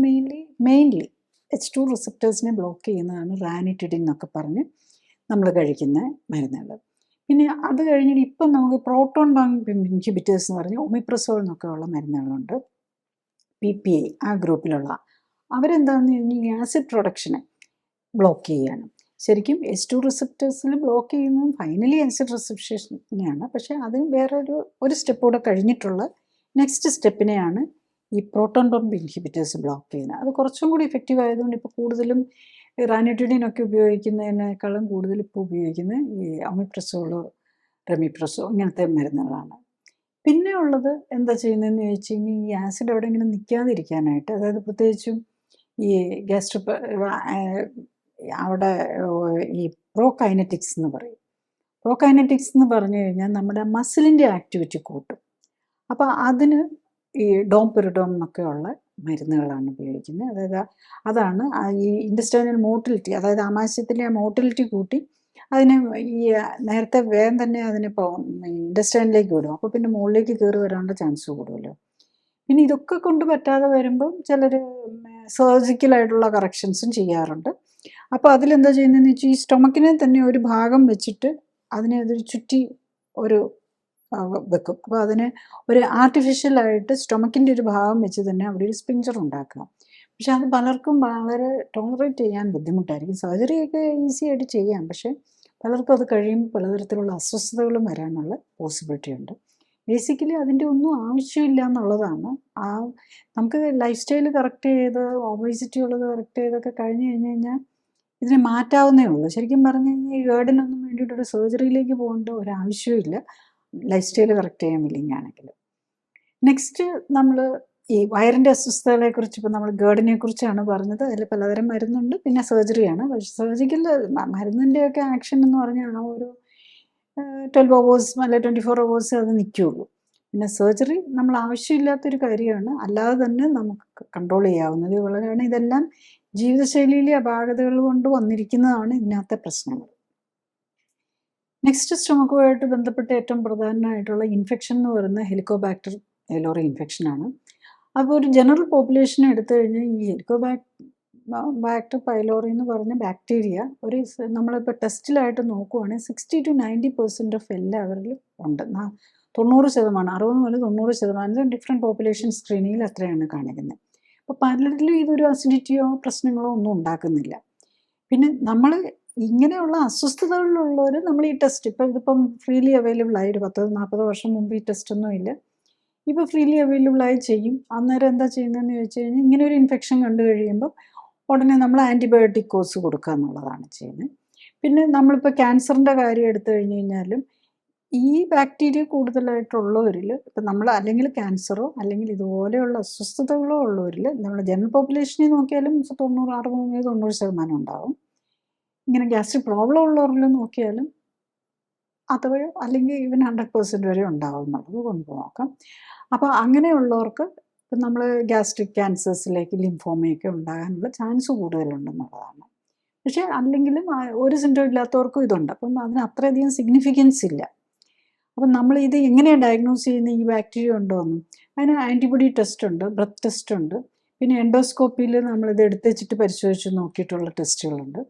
മെയിൻലി H2 റിസപ്റ്റേഴ്സിനെ ബ്ലോക്ക് ചെയ്യുന്നതാണ് റാനിറ്റിഡിൻ എന്നൊക്കെ പറഞ്ഞ് നമ്മൾ കഴിക്കുന്ന മരുന്നുകൾ. പിന്നെ അത് കഴിഞ്ഞിട്ട് ഇപ്പം നമുക്ക് പ്രോട്ടോൺ പമ്പ് ഇൻഹിബിറ്റേഴ്സ് എന്ന് പറഞ്ഞ് ഒമിപ്രസോൾ എന്നൊക്കെ ഉള്ള മരുന്നുകളുണ്ട്. PPI ആ ഗ്രൂപ്പിലുള്ള അവരെന്താണെന്ന് കഴിഞ്ഞാൽ ഈ ആസിഡ് പ്രൊഡക്ഷനെ ബ്ലോക്ക് ചെയ്യുകയാണ്. ശരിക്കും H2 റിസപ്റ്റേഴ്സിൽ ബ്ലോക്ക് ചെയ്യുന്നതും ഫൈനലി ആസിഡ് റിസപ്ഷനെയാണ്. പക്ഷേ അതിന് ഒരു സ്റ്റെപ്പ് കൂടെ കഴിഞ്ഞിട്ടുള്ള നെക്സ്റ്റ് സ്റ്റെപ്പിനെയാണ് ഈ പ്രോട്ടോൺ പമ്പ് ഇൻഹിബിറ്റേഴ്സ് ബ്ലോക്ക് ചെയ്യുന്നത്. അത് കുറച്ചും കൂടി ഇഫക്റ്റീവ് ആയതുകൊണ്ട് ഇപ്പോൾ കൂടുതലും റാനിറ്റിഡിനൊക്കെ ഉപയോഗിക്കുന്നതിനേക്കാളും കൂടുതൽ ഇപ്പോൾ ഉപയോഗിക്കുന്നത് ഈ ഒമിപ്രസോളോ, റെമിപ്രസോ ഇങ്ങനത്തെ മരുന്നുകളാണ്. പിന്നെ ഉള്ളത് എന്താ ചെയ്യുന്നതെന്ന് ചോദിച്ചു കഴിഞ്ഞാൽ ഈ ആസിഡ് എവിടെയെങ്കിലും നിൽക്കാതിരിക്കാനായിട്ട്, അതായത് പ്രത്യേകിച്ചും ഈ അവിടെ ഈ പ്രോകൈനറ്റിക്സ് എന്ന് പറയും. പ്രോകൈനറ്റിക്സ് എന്ന് പറഞ്ഞു കഴിഞ്ഞാൽ നമ്മുടെ മസിലിൻ്റെ ആക്ടിവിറ്റി കൂട്ടും. അപ്പോൾ അതിന് ഈ ഡോംപെറിഡോം എന്നൊക്കെയുള്ള മരുന്നുകളാണ് ഉപയോഗിക്കുന്നത്. അതായത് അതാണ് ഈ ഇൻഡസ്റ്റൈനൽ മോട്ടിലിറ്റി, അതായത് ആമാശയത്തിലെ മോട്ടിലിറ്റി കൂട്ടി അതിനെ ഈ നേരത്തെ വേഗം തന്നെ അതിനെ ഇൻഡസ്റ്റൈനിലേക്ക് വിടും. അപ്പോൾ പിന്നെ മുകളിലേക്ക് കയറി വരാനുള്ള ചാൻസ് കൂടുമല്ലോ. പിന്നെ ഇതൊക്കെ കൊണ്ട് പറ്റാതെ വരുമ്പം ചിലർ സർജിക്കലായിട്ടുള്ള കറക്ഷൻസും ചെയ്യാറുണ്ട്. അപ്പോൾ അതിലെന്താ ചെയ്യുന്നതെന്ന് വെച്ചാൽ ഈ സ്റ്റൊമക്കിനെ തന്നെ ഒരു ഭാഗം വെച്ചിട്ട് അതിനെ ചുറ്റി വെക്കും. അപ്പോൾ അതിന് ഒരു ആർട്ടിഫിഷ്യലായിട്ട് സ്റ്റൊമക്കിൻ്റെ ഒരു ഭാഗം വെച്ച് തന്നെ അവിടെ ഒരു സ്പിഞ്ചർ ഉണ്ടാക്കുക. പക്ഷെ അത് പലർക്കും വളരെ ടോളറേറ്റ് ചെയ്യാൻ ബുദ്ധിമുട്ടായിരിക്കും. സർജറിയൊക്കെ ഈസി ആയിട്ട് ചെയ്യാം, പക്ഷേ പലർക്കും അത് കഴിയുമ്പോൾ പലതരത്തിലുള്ള അസ്വസ്ഥതകളും വരാനുള്ള പോസിബിലിറ്റി ഉണ്ട്. ബേസിക്കലി അതിൻ്റെ ഒന്നും ആവശ്യമില്ല എന്നുള്ളതാണ്. നമുക്ക് ലൈഫ് സ്റ്റൈൽ കറക്റ്റ് ചെയ്ത് ഒബേസിറ്റി ഉള്ളത് കറക്റ്റ് ചെയ്തൊക്കെ കഴിഞ്ഞ് കഴിഞ്ഞാൽ ഇതിനെ മാറ്റാവുന്നേ ഉള്ളൂ. ശരിക്കും പറഞ്ഞു കഴിഞ്ഞാൽ ഈ ഗേർഡിനൊന്നും വേണ്ടിയിട്ടൊരു സർജറിയിലേക്ക് പോകേണ്ട ഒരാവശ്യമില്ല ലൈഫ് സ്റ്റൈൽ കറക്റ്റ് ചെയ്യാൻ വില്ലിങ്ങാണെങ്കിൽ. നെക്സ്റ്റ് നമ്മൾ ഈ വയറിൻ്റെ അസ്വസ്ഥതകളെക്കുറിച്ച് ഇപ്പോൾ നമ്മൾ ഗേർഡിനെ കുറിച്ചാണ് പറഞ്ഞത്. അതിൽ പലതരം മരുന്നുണ്ട്. പിന്നെ സർജറിയാണ്. പക്ഷേ സർജിക്കൽ മരുന്നിൻ്റെയൊക്കെ ആക്ഷൻ എന്ന് പറഞ്ഞാൽ ആ ഒരു 12 hours അല്ലെ 24 hours അത് നിൽക്കുകയുള്ളൂ. പിന്നെ സർജറി നമ്മൾ ആവശ്യമില്ലാത്തൊരു കാര്യമാണ്. അല്ലാതെ തന്നെ നമുക്ക് കൺട്രോൾ ചെയ്യാവുന്നത് വളരെയാണ്. ഇതെല്ലാം ജീവിതശൈലിയിലെ അപാകതകൾ കൊണ്ട് വന്നിരിക്കുന്നതാണ് ഇതിനകത്തെ പ്രശ്നങ്ങൾ. നെക്സ്റ്റ് സ്റ്റൊമക്കുമായിട്ട് ബന്ധപ്പെട്ട ഏറ്റവും പ്രധാനമായിട്ടുള്ള ഇൻഫെക്ഷൻ എന്ന് പറയുന്നത് ഹെലിക്കോബാക്ടർ പൈലോറി ഇൻഫെക്ഷനാണ്. അപ്പോൾ ഒരു ജനറൽ പോപ്പുലേഷനെ എടുത്തു കഴിഞ്ഞാൽ ഈ ഹെലിക്കോബാക്ടർ പൈലോറി എന്ന് പറഞ്ഞ ബാക്ടീരിയ നമ്മളിപ്പോൾ ടെസ്റ്റിലായിട്ട് നോക്കുവാണെങ്കിൽ 60 to 90% ഓഫ് എല്ലാവരിലും ഉണ്ട്. 90%, 60 മുതൽ 90% ഡിഫറെൻറ്റ് പോപ്പുലേഷൻ സ്ക്രീനിങ്ങിൽ അത്രയാണ് കാണിക്കുന്നത്. അപ്പോൾ പലരിലും ഇതൊരു അസിഡിറ്റിയോ പ്രശ്നങ്ങളോ ഒന്നും ഉണ്ടാക്കുന്നില്ല. പിന്നെ നമ്മൾ ഇങ്ങനെയുള്ള അസ്വസ്ഥതകളിലുള്ളവർ നമ്മൾ ഈ ടെസ്റ്റ് ഇപ്പം ഇതിപ്പം ഫ്രീലി അവൈലബിൾ ആയി ഒരു 10-40 വർഷം മുമ്പ് ഈ ടെസ്റ്റൊന്നും ഇല്ല. ഇപ്പോൾ ഫ്രീലി അവൈലബിൾ ആയി ചെയ്യും. അന്നേരം എന്താ ചെയ്യുന്നതെന്ന് ചോദിച്ചു കഴിഞ്ഞാൽ ഇങ്ങനെ ഒരു ഇൻഫെക്ഷൻ കണ്ടു കഴിയുമ്പോൾ ഉടനെ നമ്മൾ ആൻറ്റിബയോട്ടിക് കോഴ്സ് കൊടുക്കുക എന്നുള്ളതാണ് ചെയ്യുന്നത്. പിന്നെ നമ്മളിപ്പോൾ ക്യാൻസറിൻ്റെ കാര്യം എടുത്തു കഴിഞ്ഞ് കഴിഞ്ഞാലും ഈ ബാക്ടീരിയ കൂടുതലായിട്ടുള്ളവരിൽ ഇപ്പം നമ്മൾ അല്ലെങ്കിൽ ക്യാൻസറോ അല്ലെങ്കിൽ ഇതുപോലെയുള്ള അസ്വസ്ഥതകളോ ഉള്ളവരിൽ നമ്മൾ ജനറൽ പോപ്പുലേഷനെ നോക്കിയാലും 60-90% ഉണ്ടാവും. ഇങ്ങനെ ഗ്യാസ്ട്രിക് പ്രോബ്ലം ഉള്ളവരിൽ നോക്കിയാലും അഥവാ അല്ലെങ്കിൽ ഈവൻ 100% വരെ ഉണ്ടാവും എന്നുള്ളത് കൊണ്ട് നോക്കാം. അപ്പോൾ അങ്ങനെയുള്ളവർക്ക് ഇപ്പം നമ്മൾ ഗ്യാസ്ട്രിക് ക്യാൻസേഴ്സിലേക്ക് ലിംഫോമയൊക്കെ ഉണ്ടാകാനുള്ള ചാൻസ് കൂടുതലുണ്ടെന്നുള്ളതാണ്. പക്ഷേ അല്ലെങ്കിലും ഒരു സിംറ്റം ഇല്ലാത്തവർക്കും ഇതുണ്ട്. അപ്പം അതിന് അത്രയധികം സിഗ്നിഫിക്കൻസ് ഇല്ല. അപ്പം നമ്മൾ ഇത് എങ്ങനെയാണ് ഡയഗ്നോസ് ചെയ്യുന്നത് ഈ ബാക്ടീരിയ ഉണ്ടോ എന്ന്? അതിന് ആൻറ്റിബോഡി ടെസ്റ്റ് ഉണ്ട്, ബ്രത്ത് ടെസ്റ്റ് ഉണ്ട്, പിന്നെ എൻഡോസ്കോപ്പിയിൽ നമ്മളിത് എടുത്ത് വെച്ചിട്ട് പരിശോധിച്ച് നോക്കിയിട്ടുള്ള ടെസ്റ്റുകളുണ്ട്.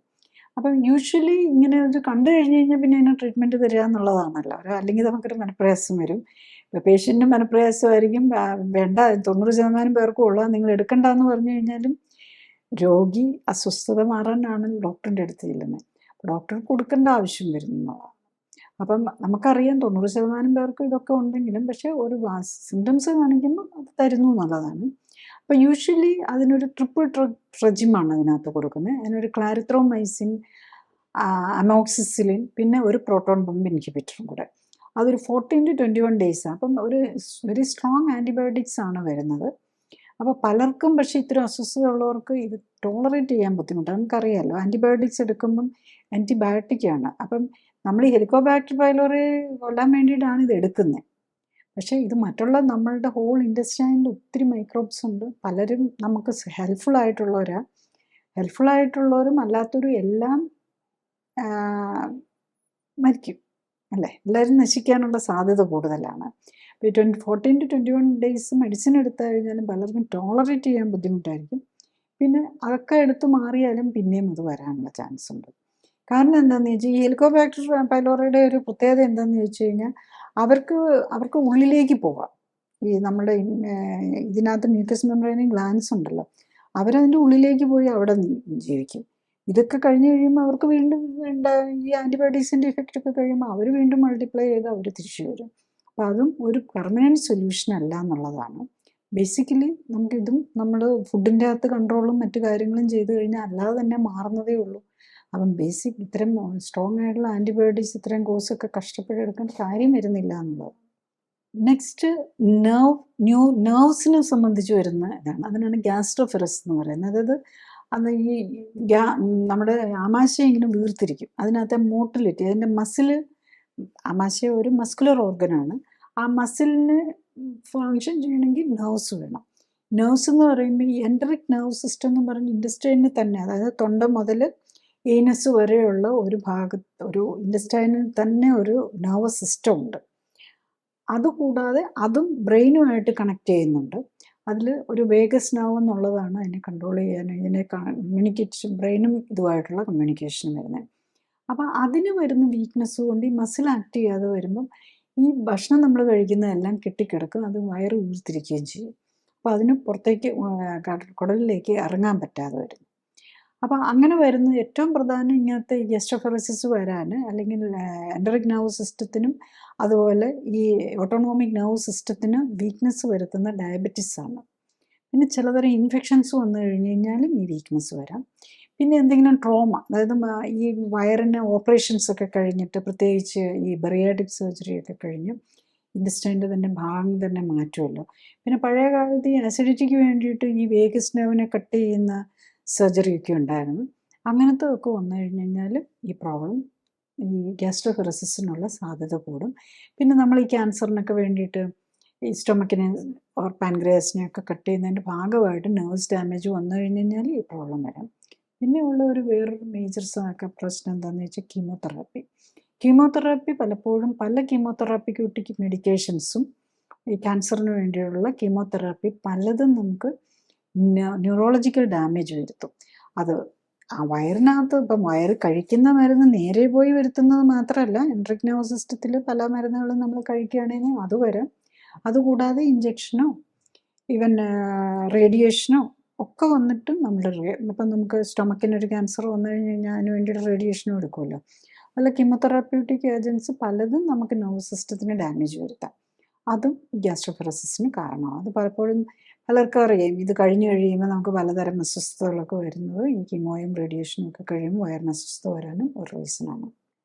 അപ്പം യൂഷ്വലി ഇങ്ങനെ ഇത് കണ്ടു കഴിഞ്ഞ് കഴിഞ്ഞാൽ പിന്നെ അതിന് ട്രീറ്റ്മെൻറ്റ് തരിക എന്നുള്ളതാണല്ലോ. അല്ലെങ്കിൽ നമുക്കൊരു മനപ്രയാസം വരും. ഇപ്പോൾ പേഷ്യൻറ്റിന് മനപ്രയാസമായിരിക്കും, വേണ്ട 90% പേർക്കും ഉള്ളത് നിങ്ങൾ എടുക്കണ്ടെന്ന് പറഞ്ഞു കഴിഞ്ഞാലും രോഗി അസ്വസ്ഥത മാറാനാണ് ഡോക്ടറിൻ്റെ അടുത്ത് ചെല്ലുന്നത്. ഡോക്ടർ കൊടുക്കേണ്ട ആവശ്യം വരുന്നതാണ്. അപ്പം നമുക്കറിയാം 90% പേർക്ക് ഇതൊക്കെ ഉണ്ടെങ്കിലും പക്ഷേ ഒരു സിംറ്റംസ് കാണിക്കുമ്പോൾ അത് തരുന്നു എന്നുള്ളതാണ്. അപ്പോൾ യൂഷ്വലി അതിനൊരു ട്രിപ്പിൾ ഡ്രഗ് റെജിമാണ് അതിനകത്ത് കൊടുക്കുന്നത്. അതിനൊരു ക്ലാരിത്രോമൈസിൻ, അമോക്സിസിലിൻ, പിന്നെ ഒരു പ്രോട്ടോൺ പമ്പ് ഇൻഹിബിറ്ററും കൂടെ. അതൊരു 14 to 21 ഡേയ്സ്. അപ്പം ഒരു വെരി സ്ട്രോങ് ആൻറ്റിബയോട്ടിക്സ് ആണ് വരുന്നത്. അപ്പോൾ പലർക്കും പക്ഷേ ഇത്തരം അസ്വസ്ഥത ഉള്ളവർക്ക് ഇത് ടോളറേറ്റ് ചെയ്യാൻ ബുദ്ധിമുട്ടാണ്. നമുക്കറിയാമല്ലോ ആൻറ്റിബയോട്ടിക്സ് എടുക്കുമ്പം ആൻറ്റിബയോട്ടിക്കാണ്. അപ്പം നമ്മൾ ഈ ഹെലിക്കോബാക്ടർ പൈലോറി കൊല്ലാൻ വേണ്ടിയിട്ടാണ് ഇത് എടുക്കുന്നത്. പക്ഷേ ഇത് മറ്റുള്ള നമ്മളുടെ ഹോൾ ഇൻറ്റസ്റ്റൈനിൽ ഒത്തിരി മൈക്രോബ്സ് ഉണ്ട്. പലരും നമുക്ക് ഹെൽപ്ഫുള്ളായിട്ടുള്ളവരും അല്ലാത്തവരും എല്ലാം മരിക്കും അല്ലേ, എല്ലാവരും നശിക്കാനുള്ള സാധ്യത കൂടുതലാണ്. ഇപ്പോൾ 14 to 21 ഡേയ്സ് മെഡിസിൻ എടുത്തു കഴിഞ്ഞാലും പലർക്കും ടോളറേറ്റ് ചെയ്യാൻ ബുദ്ധിമുട്ടായിരിക്കും. പിന്നെ അതൊക്കെ എടുത്ത് മാറിയാലും പിന്നെയും അത് വരാനുള്ള ചാൻസ് ഉണ്ട്. കാരണം എന്താണെന്ന് വെച്ചാൽ ഈ ഹെലിക്കോബാക്ടർ പൈലോറിയുടെ ഒരു പ്രത്യേകത എന്താണെന്ന് ചോദിച്ചു കഴിഞ്ഞാൽ അവർക്ക് ഉള്ളിലേക്ക് പോകാം. ഈ നമ്മുടെ ഇതിനകത്ത് മ്യൂക്കസ് മെംബ്രേനും ഗ്ലാൻസ് ഉണ്ടല്ലോ, അവരതിൻ്റെ ഉള്ളിലേക്ക് പോയി അവിടെ ജീവിക്കും. ഇതൊക്കെ കഴിഞ്ഞ് കഴിയുമ്പോൾ അവർക്ക് വീണ്ടും ഈ ആൻറ്റിബയോട്ടിക്സിൻ്റെ ഇഫക്റ്റ് ഒക്കെ കഴിയുമ്പോൾ അവർ വീണ്ടും മൾട്ടിപ്ലൈ ചെയ്ത് അവർ തിരിച്ചു വരും. അപ്പോൾ അതും ഒരു പെർമനൻറ്റ് സൊല്യൂഷൻ അല്ല എന്നുള്ളതാണ്. ബേസിക്കലി നമുക്കിതും നമ്മൾ ഫുഡിൻ്റെ അകത്ത് കൺട്രോളും മറ്റു കാര്യങ്ങളും ചെയ്ത് കഴിഞ്ഞാൽ അല്ലാതെ തന്നെ മാറുന്നതേ ഉള്ളൂ. അപ്പം ബേസിക് ഇത്തരം സ്ട്രോങ് ആയിട്ടുള്ള ആൻറ്റിബയോട്ടിക്സ് ഇത്രയും കോഴ്സൊക്കെ കഷ്ടപ്പെട്ടെടുക്കേണ്ട കാര്യം വരുന്നില്ല എന്നുള്ളത്. നെക്സ്റ്റ് നെർവ്സിനെ സംബന്ധിച്ച് വരുന്ന ഇതാണ്. അതിനാണ് ഗ്യാസ്ട്രോഫെറസ് എന്ന് പറയുന്നത്. അതായത് അത് ഈ നമ്മുടെ ആമാശയം ഇങ്ങനെ വീർത്തിരിക്കും. അതിനകത്തെ മോട്ടിലിറ്റി, അതിൻ്റെ മസില്, ആമാശയം ഒരു മസ്കുലർ ഓർഗനാണ്. ആ മസിലിന് ഫങ്ഷൻ ചെയ്യണമെങ്കിൽ നെർവ്സ് വേണം. നെർവ്സ് എന്ന് പറയുമ്പോൾ ഈ എൻട്രിക് നെർവ് സിസ്റ്റം എന്ന് പറഞ്ഞ് ഇൻറ്റസ്റ്റൈനിൽ തന്നെ, അതായത് തൊണ്ട മുതൽ ഏനസ് വരെയുള്ള ഒരു ഒരു ഇൻറ്റസ്റ്റൈനിൽ തന്നെ ഒരു നെർവസ് സിസ്റ്റം ഉണ്ട്. അതുകൂടാതെ അതും ബ്രെയിനുമായിട്ട് കണക്ട് ചെയ്യുന്നുണ്ട്. അതിൽ ഒരു വേഗസ് നെർവ് എന്നുള്ളതാണ് അതിനെ കൺട്രോൾ ചെയ്യാൻ, ഇതിനെ കമ്മ്യൂണിക്കേഷൻ, ബ്രെയിനും ഇതുമായിട്ടുള്ള കമ്മ്യൂണിക്കേഷൻ വരുന്നത്. അപ്പോൾ അതിന് വരുന്ന വീക്ക്നെസ് കൊണ്ട് ഈ മസിൽ ആക്ട് ചെയ്യാതെ വരുമ്പം ഈ ഭക്ഷണം നമ്മൾ കഴിക്കുന്നതെല്ലാം കെട്ടിക്കിടക്കും, അത് വയറ് വീർത്തിരിക്കുകയും ചെയ്യും. അപ്പോൾ അതിന് പുറത്തേക്ക് കുടലിലേക്ക് ഇറങ്ങാൻ പറ്റാതെ വരുന്നു. അപ്പോൾ അങ്ങനെ വരുന്ന ഏറ്റവും പ്രധാനം ഇങ്ങനത്തെ ഗ്യാസ്ട്രോഫെറസിസ് വരാൻ, അല്ലെങ്കിൽ എൻഡറിക് നെർവ് സിസ്റ്റത്തിനും അതുപോലെ ഈ ഓട്ടോണോമിക് നെർവ് സിസ്റ്റത്തിന് വീക്ക്നെസ് വരുത്തുന്ന ഡയബറ്റിസ് ആണ്. പിന്നെ ചിലതരം ഇൻഫെക്ഷൻസ് വന്നു കഴിഞ്ഞ് കഴിഞ്ഞാലും ഈ വീക്ക്നെസ് വരാം. പിന്നെ എന്തെങ്കിലും ട്രോമ, അതായത് ഈ വയറിന് ഓപ്പറേഷൻസ് ഒക്കെ കഴിഞ്ഞിട്ട്, പ്രത്യേകിച്ച് ഈ ബറിയാട്രിക് സർജറി ഒക്കെ കഴിഞ്ഞ് ഇൻറ്റസ്റ്റൈൻ്റെ തന്നെ ഭാഗം തന്നെ മാറ്റുമല്ലോ. പിന്നെ പഴയ കാലത്ത് ഈ ആസിഡിറ്റിക്ക് വേണ്ടിയിട്ട് ഈ വേഗസ് നെർവിനെ കട്ട് ചെയ്യുന്ന സർജറിയൊക്കെ ഉണ്ടായിരുന്നു. അങ്ങനത്തെ ഒക്കെ വന്നു കഴിഞ്ഞ് കഴിഞ്ഞാൽ ഈ പ്രോബ്ലം, ഈ ഗ്യാസ്ട്രോഫെറസിസിനുള്ള സാധ്യത കൂടും. പിന്നെ നമ്മൾ ഈ ക്യാൻസറിനൊക്കെ വേണ്ടിയിട്ട് ഈ സ്റ്റൊമക്കിനെ ഓർ പാൻക്രിയാസിനെയൊക്കെ കട്ട് ചെയ്യുന്നതിൻ്റെ ഭാഗമായിട്ട് നെർവ്സ് ഡാമേജ് വന്നു കഴിഞ്ഞ് കഴിഞ്ഞാൽ ഈ പ്രോബ്ലം വരാം. പിന്നെ ഉള്ള വേറൊരു മേജർ പ്രശ്നം എന്താണെന്ന് വെച്ചാൽ കീമോതെറാപ്പി പലപ്പോഴും പല കീമോതെറാപ്പിക്ക് മെഡിക്കേഷൻസും ഈ ക്യാൻസറിന് വേണ്ടിയുള്ള കീമോതെറാപ്പി പലതും നമുക്ക് ന്യൂറോളജിക്കൽ ഡാമേജ് വരുത്തും. അത് ആ വയറിനകത്ത് ഇപ്പം വയറ് കഴിക്കുന്ന മരുന്ന് നേരെ പോയി വരുത്തുന്നത് മാത്രമല്ല, എൻട്രിക് നെർവ് സിസ്റ്റത്തിൽ പല മരുന്നുകളും നമ്മൾ കഴിക്കുകയാണെങ്കിൽ അത് വരാം. അതുകൂടാതെ ഇഞ്ചക്ഷനോ ഈവൻ റേഡിയേഷനോ ഒക്കെ വന്നിട്ടും നമ്മൾ ഇപ്പം നമുക്ക് സ്റ്റൊമക്കിനൊരു ക്യാൻസർ വന്നു കഴിഞ്ഞ് കഴിഞ്ഞാൽ അതിന് വേണ്ടിയിട്ട് റേഡിയേഷനും എടുക്കുമല്ലോ. അല്ല കീമോതെറാപ്യൂട്ടിക് ഏജൻസ് പലതും നമുക്ക് നെർവസ് സിസ്റ്റത്തിന് ഡാമേജ് വരുത്താം. അതും ഈ ഗ്യാസ്ട്രോഫെറസിന് കാരണമാണ്. അത് പലപ്പോഴും പലർക്കും അറിയാം. ഇത് കഴിഞ്ഞ് കഴിയുമ്പോൾ നമുക്ക് പലതരം അസ്വസ്ഥതകളൊക്കെ വരുന്നത് ഈ കീമോയും റേഡിയേഷനും ഒക്കെ കഴിയുമ്പോൾ വയറിന് അസ്വസ്ഥത വരാനും ഒരു റീസണാണ്.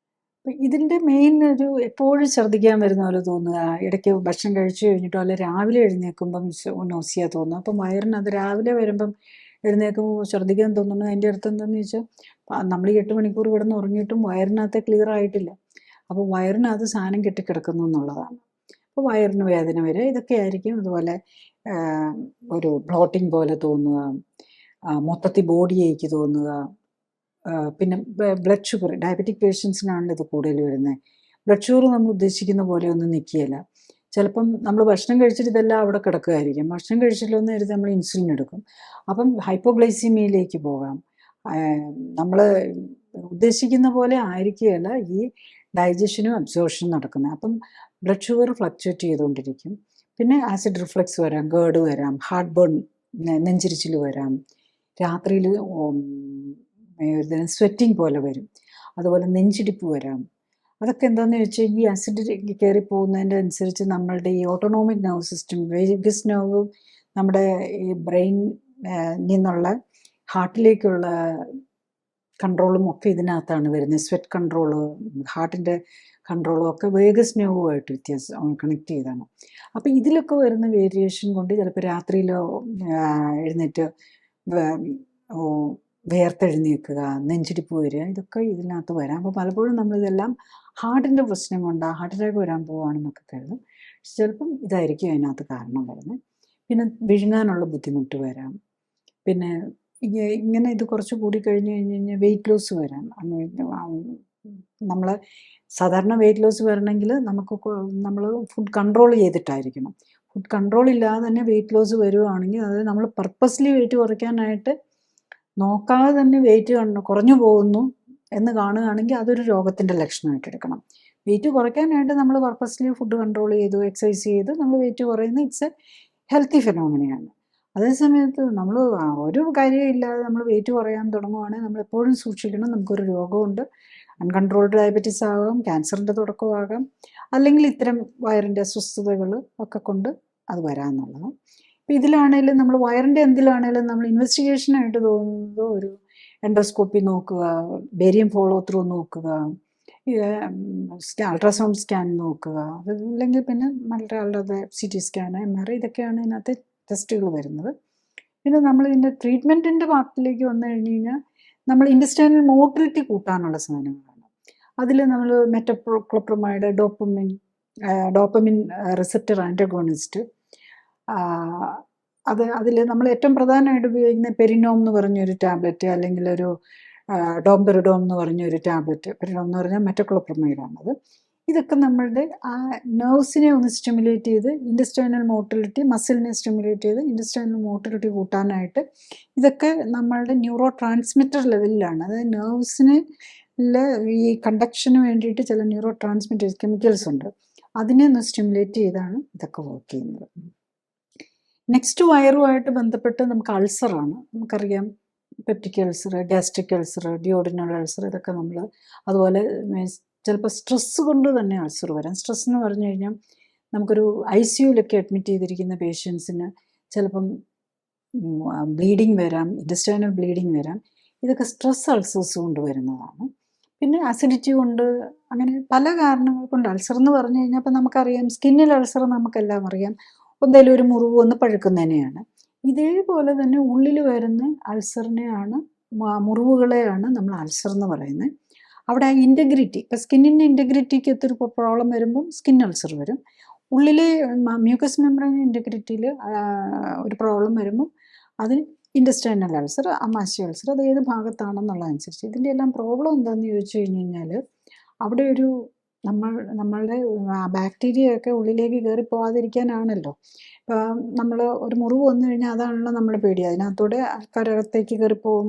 അപ്പം ഇതിൻ്റെ മെയിൻ ഒരു എപ്പോഴും ഛർദ്ദിക്കാൻ വരുന്ന പോലെ തോന്നുക, ഇടയ്ക്ക് ഭക്ഷണം കഴിച്ചു കഴിഞ്ഞിട്ടോ അല്ലെ രാവിലെ എഴുന്നേൽക്കുമ്പം നോസിയ തോന്നുക. അപ്പം വയറിന് അത് രാവിലെ വരുമ്പം എഴുന്നേൽക്കുമ്പോൾ ഛർദ്ദിക്കാൻ തോന്നുന്നു. അതിൻ്റെ അർത്ഥം എന്താണെന്ന് ചോദിച്ചാൽ നമ്മൾ ഈ 8 മണിക്കൂർ കിടന്ന് ഉറങ്ങിയിട്ടും വയറിനകത്ത് ക്ലിയർ ആയിട്ടില്ല. അപ്പോൾ വയറിനകത്ത് സാധനം കെട്ടിക്കിടക്കുന്നു എന്നുള്ളതാണ്. അപ്പോൾ വയറിന് വേദന വരിക, ഇതൊക്കെ ആയിരിക്കും. അതുപോലെ ഒരു ബ്ലോട്ടിംഗ് പോലെ തോന്നുക, മൊത്തത്തിൽ ബോഡി ഏക്ക് തോന്നുക, പിന്നെ ബ്ലഡ് ഷുഗർ ഡയബറ്റിക് പേഷ്യൻസിനാണല്ലോ ഇത് കൂടുതൽ വരുന്നത്. ബ്ലഡ് ഷുഗർ നമ്മൾ ഉദ്ദേശിക്കുന്ന പോലെ ഒന്നും നിൽക്കുകയില്ല. ചിലപ്പം നമ്മൾ ഭക്ഷണം കഴിച്ചിട്ട് ഇതെല്ലാം അവിടെ കിടക്കുകയായിരിക്കും. ഭക്ഷണം കഴിച്ചില്ലെന്ന് കരുതി നമ്മൾ ഇൻസുലിൻ എടുക്കും. അപ്പം ഹൈപ്പോഗ്ലൈസീമിയയിലേക്ക് പോകാം. നമ്മൾ ഉദ്ദേശിക്കുന്ന പോലെ ആയിരിക്കുകയല്ല ഈ ഡൈജഷനും അബ്സോർഷനും നടക്കുന്നത്. അപ്പം ബ്ലഡ് ഷുഗർ ഫ്ലക്ച്വേറ്റ് ചെയ്തുകൊണ്ടിരിക്കും. പിന്നെ ആസിഡ് റിഫ്ലക്സ് വരാം, ഗേർഡ് വരാം, ഹാർട്ട് ബേൺ നെഞ്ചിരിച്ചിൽ വരാം, രാത്രിയിൽ സ്വെറ്റിംഗ് പോലെ വരും, അതുപോലെ നെഞ്ചിടിപ്പ് വരാം. അതൊക്കെ എന്താണെന്ന് ചോദിച്ചാൽ ഈ ആസിഡ് കയറി പോകുന്നതിൻ്റെ അനുസരിച്ച് നമ്മളുടെ ഈ autonomic nerve system, Vegas nerve, നമ്മുടെ ഈ ബ്രെയിൻ നിന്നുള്ള ഹാർട്ടിലേക്കുള്ള കൺട്രോളും ഒക്കെ ഇതിനകത്താണ് വരുന്നത്. സ്വെറ്റ് കൺട്രോള്, ഹാർട്ടിൻ്റെ കൺട്രോളും ഒക്കെ വേഗസ് നെർവുമായിട്ട് കണക്ട് ചെയ്താണ്. അപ്പോൾ ഇതിലൊക്കെ വരുന്ന വേരിയേഷൻ കൊണ്ട് ചിലപ്പോൾ രാത്രിയിലോ എഴുന്നേറ്റ് വേർത്തെഴുന്നേൽക്കുക, നെഞ്ചിടിപ്പ് വരിക, ഇതൊക്കെ ഇതിനകത്ത് വരാം. അപ്പോൾ പലപ്പോഴും നമ്മളിതെല്ലാം ഹാർട്ടിൻ്റെ പ്രശ്നം കൊണ്ടാണ് ഹാർട്ട് അറ്റാക്ക് വരാൻ പോവുകയാണെന്നൊക്കെ കരുതും. ചിലപ്പം ഇതായിരിക്കും അതിനകത്ത് കാരണം വരുന്നത്. പിന്നെ വിഴുങ്ങാനുള്ള ബുദ്ധിമുട്ട് വരാം. പിന്നെ ഇങ്ങനെ ഇത് കുറച്ച് കൂടി കഴിഞ്ഞ് കഴിഞ്ഞാൽ വെയിറ്റ് ലോസ് വരാം. നമ്മൾ സാധാരണ വെയിറ്റ് ലോസ് വരണമെങ്കിൽ നമ്മൾ ഫുഡ് കൺട്രോൾ ചെയ്തിട്ടായിരിക്കണം. ഫുഡ് കൺട്രോൾ ഇല്ലാതെ തന്നെ വെയിറ്റ് ലോസ് വരുവാണെങ്കിൽ, അതായത് നമ്മൾ പർപ്പസ്ലി വെയിറ്റ് കുറയ്ക്കാനായിട്ട് നോക്കാതെ തന്നെ വെയിറ്റ് കുറഞ്ഞു പോകുന്നു എന്ന് കാണുകയാണെങ്കിൽ അതൊരു രോഗത്തിൻ്റെ ലക്ഷണമായിട്ട് എടുക്കണം. വെയിറ്റ് കുറയ്ക്കാനായിട്ട് നമ്മൾ പർപ്പസ്ലി ഫുഡ് കൺട്രോൾ ചെയ്തു, എക്സസൈസ് ചെയ്ത് നമ്മൾ വെയിറ്റ് കുറയുന്നത് ഇറ്റ്സ് എ ഹെൽത്തി ഫിനോമിനയാണ്. അതേസമയത്ത് നമ്മൾ ഒരു കാര്യമില്ലാതെ നമ്മൾ വെയിറ്റ് കുറയാൻ തുടങ്ങുവാണെങ്കിൽ നമ്മൾ എപ്പോഴും സൂക്ഷിക്കണം. നമുക്കൊരു രോഗമുണ്ട്, അൺകൺട്രോൾഡ് ഡയബറ്റീസ് ആകാം, ക്യാൻസറിൻ്റെ തുടക്കമാകാം, അല്ലെങ്കിൽ ഇത്തരം വയറിൻ്റെ അസ്വസ്ഥതകൾ ഒക്കെ കൊണ്ട് അത് വരാമെന്നുള്ളത്. ഇപ്പം ഇതിലാണേലും നമ്മൾ വയറിൻ്റെ എന്തിലാണേലും നമ്മൾ ഇൻവെസ്റ്റിഗേഷനായിട്ട് തോന്നുന്നത് ഒരു എൻഡോസ്കോപ്പി നോക്കുക, ബേരിയം ഫോളോ ത്രൂ നോക്കുക, അൾട്രാസൗണ്ട് സ്കാൻ നോക്കുക, അതല്ലെങ്കിൽ പിന്നെ മറ്റേ CT സ്കാൻ, MRI, ഇതൊക്കെയാണ് ഇതിനകത്ത് ടെസ്റ്റുകൾ വരുന്നത്. പിന്നെ നമ്മൾ ഇതിൻ്റെ ട്രീറ്റ്മെൻറ്റിൻ്റെ പാർട്ടിലേക്ക് വന്നു കഴിഞ്ഞ് കഴിഞ്ഞാൽ നമ്മൾ ഇൻറ്റസ്റ്റൈനൽ മോട്ടിലിറ്റി കൂട്ടാനുള്ള സാധനങ്ങളാണ്. അതിൽ നമ്മൾ മെറ്റോക്ലോപ്രമൈഡ്, ഡോപ്പമിൻ റിസപ്റ്റർ ആൻറ്റഗോണിസ്റ്റ്, അതിൽ നമ്മൾ ഏറ്റവും പ്രധാനമായിട്ട് ഉപയോഗിക്കുന്ന പെരിനോം എന്ന് പറഞ്ഞൊരു ടാബ്ലറ്റ്, അല്ലെങ്കിൽ ഒരു ഡോംപെറിഡോം എന്ന് പറഞ്ഞൊരു ടാബ്ലറ്റ്. പെരിനോം എന്ന് പറഞ്ഞാൽ മെറ്റോക്ലോപ്രമൈഡാണത്. ഇതൊക്കെ നമ്മളുടെ ആ നെർവ്സിനെ ഒന്ന് സ്റ്റിമുലേറ്റ് ചെയ്ത് ഇൻറ്റസ്റ്റൈനൽ മോട്ടിലിറ്റി, മസിലിനെ സ്റ്റിമുലേറ്റ് ചെയ്ത് ഇൻറ്റസ്റ്റൈനൽ മോട്ടിലിറ്റി കൂട്ടാനായിട്ട്, ഇതൊക്കെ നമ്മളുടെ ന്യൂറോ ട്രാൻസ്മിറ്റർ ലെവലിലാണ്. അതായത് നെർവ്സിന് ഈ കണ്ടക്ഷന് വേണ്ടിയിട്ട് ചില ന്യൂറോ ട്രാൻസ്മിറ്റേഴ്സ് കെമിക്കൽസ് ഉണ്ട്, അതിനെ ഒന്ന് സ്റ്റിമുലേറ്റ് ചെയ്താണ് ഇതൊക്കെ വർക്ക് ചെയ്യുന്നത്. നെക്സ്റ്റ് വയറുമായിട്ട് ബന്ധപ്പെട്ട് നമുക്ക് അൾസറാണ്. നമുക്കറിയാം peptic ulcer, gastric ulcer, duodenal ulcer, ഇതൊക്കെ നമ്മൾ അതുപോലെ ചിലപ്പോൾ സ്ട്രെസ്സ് കൊണ്ട് തന്നെ അൾസർ വരാം. സ്ട്രെസ് എന്ന് പറഞ്ഞു കഴിഞ്ഞാൽ നമുക്കൊരു ICUവിലൊക്കെ അഡ്മിറ്റ് ചെയ്തിരിക്കുന്ന പേഷ്യൻസിന് ചിലപ്പം ബ്ലീഡിങ് വരാം, ഇൻറ്റസ്റ്റൈനൽ ബ്ലീഡിങ് വരാം. ഇതൊക്കെ സ്ട്രെസ് അൾസേഴ്സ് കൊണ്ട് വരുന്നതാണ്. പിന്നെ അസിഡിറ്റി കൊണ്ട്, അങ്ങനെ പല കാരണങ്ങൾ കൊണ്ട് അൾസർ എന്ന് പറഞ്ഞു കഴിഞ്ഞാൽ ഇപ്പം നമുക്കറിയാം സ്കിന്നിൽ അൾസർ നമുക്കെല്ലാം അറിയാം, എന്തെങ്കിലും ഒരു മുറിവ് വന്ന് പഴുക്കുന്നതിനെയാണ്. ഇതേപോലെ തന്നെ ഉള്ളിൽ വരുന്ന അൾസറിനെയാണ്, മുറിവുകളെയാണ് നമ്മൾ അൾസർ എന്ന് പറയുന്നത്. അവിടെ ഇൻറ്റഗ്രിറ്റി, ഇപ്പം സ്കിന്നിൻ്റെ ഇൻറ്റഗ്രിറ്റിക്ക് ഒത്തിരി പ്രോബ്ലം വരുമ്പം സ്കിൻ അൾസർ വരും. ഉള്ളിലെ മ്യൂക്കസ് മെംബ്രെയിൻ ഇൻറ്റഗ്രിറ്റിയിൽ ഒരു പ്രോബ്ലം വരുമ്പം അതിന് ഇൻറ്റസ്റ്റൈനൽ അൾസർ, ആമാശയ അൾസർ, അത് ഏത് ഭാഗത്താണെന്നുള്ളതനുസരിച്ച്. ഇതിൻ്റെ എല്ലാം പ്രോബ്ലം എന്താണെന്ന് ചോദിച്ചു കഴിഞ്ഞ് കഴിഞ്ഞാൽ അവിടെ ഒരു നമ്മളുടെ ബാക്ടീരിയയൊക്കെ ഉള്ളിലേക്ക് കയറി പോകാതിരിക്കാനാണല്ലോ. ഇപ്പം നമ്മൾ ഒരു മുറിവ് വന്നു കഴിഞ്ഞാൽ അതാണല്ലോ നമ്മുടെ പേടി, അതിനകത്തൂടെ ആൾക്കാരകത്തേക്ക് കയറിപ്പോകും,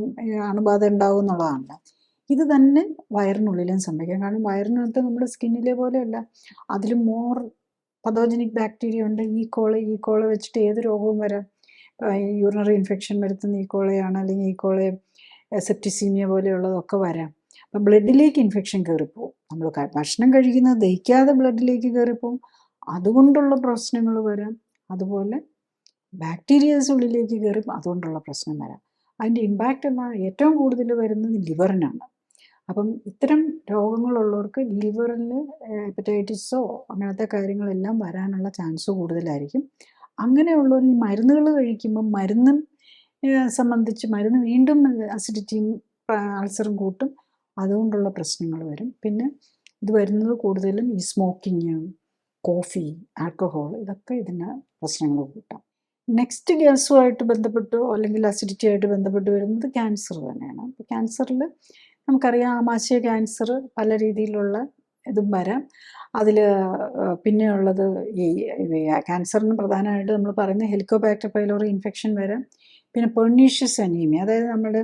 അണുബാധ ഉണ്ടാവും എന്നുള്ളതാണല്ലോ. ഇത് തന്നെ വയറിനുള്ളിലും സംഭവിക്കാം. കാരണം വയറിനകത്ത് നമ്മുടെ സ്കിന്നിലെ പോലെയല്ല, അതിൽ മോർ പതോജനിക് ബാക്ടീരിയ ഉണ്ട്. ഈ കോള് വെച്ചിട്ട് ഏത് രോഗവും വരാം. യൂറിനറി ഇൻഫെക്ഷൻ വരുത്തുന്ന ഈക്കോളയാണ്, അല്ലെങ്കിൽ ഈക്കോളെ സെപ്റ്റിസീമിയ പോലെയുള്ളതൊക്കെ വരാം. അപ്പം ബ്ലഡിലേക്ക് ഇൻഫെക്ഷൻ കയറിപ്പോവും. നമ്മൾ ഭക്ഷണം കഴിക്കുന്നത് ദഹിക്കാതെ ബ്ലഡിലേക്ക് കയറിപ്പോവും, അതുകൊണ്ടുള്ള പ്രശ്നങ്ങൾ വരാം. അതുപോലെ ബാക്ടീരിയാസ് ഉള്ളിലേക്ക് കയറി അതുകൊണ്ടുള്ള പ്രശ്നം വരാം. അതിൻ്റെ ഇമ്പാക്റ്റ് ഏറ്റവും കൂടുതൽ വരുന്നത് ലിവറിനാണ്. അപ്പം ഇത്തരം രോഗങ്ങളുള്ളവർക്ക് ലിവറിൽ ഹെപ്പറ്റൈറ്റിസോ അങ്ങനത്തെ കാര്യങ്ങളെല്ലാം വരാനുള്ള ചാൻസ് കൂടുതലായിരിക്കും. അങ്ങനെയുള്ളവർ ഈ മരുന്നുകൾ കഴിക്കുമ്പം മരുന്നും സംബന്ധിച്ച് മരുന്ന് വീണ്ടും അസിഡിറ്റിയും അൾസറും കൂട്ടും, അതുകൊണ്ടുള്ള പ്രശ്നങ്ങൾ വരും. പിന്നെ ഇത് വരുന്നത് കൂടുതലും ഈ സ്മോക്കിങ്, കോഫി, ആൽക്കഹോൾ, ഇതൊക്കെ ഇതിന് പ്രശ്നങ്ങൾ കൂട്ടാം. നെക്സ്റ്റ് ഗ്യാസുമായിട്ട് ബന്ധപ്പെട്ടോ അല്ലെങ്കിൽ അസിഡിറ്റി ആയിട്ട് ബന്ധപ്പെട്ട് വരുന്നത് ക്യാൻസർ തന്നെയാണ്. അപ്പോൾ ക്യാൻസറിൽ നമുക്കറിയാം ആമാശയ ക്യാൻസർ പല രീതിയിലുള്ള ഇതും വരാം. അതിൽ പിന്നെയുള്ളത് ഈ ക്യാൻസറിന് പ്രധാനമായിട്ട് നമ്മൾ പറയുന്ന ഹെലിക്കോബാക്ടർ പൈലോറി ഇൻഫെക്ഷൻ വരാം. പിന്നെ പെർണീഷ്യസ് അനീമിയ, അതായത് നമ്മുടെ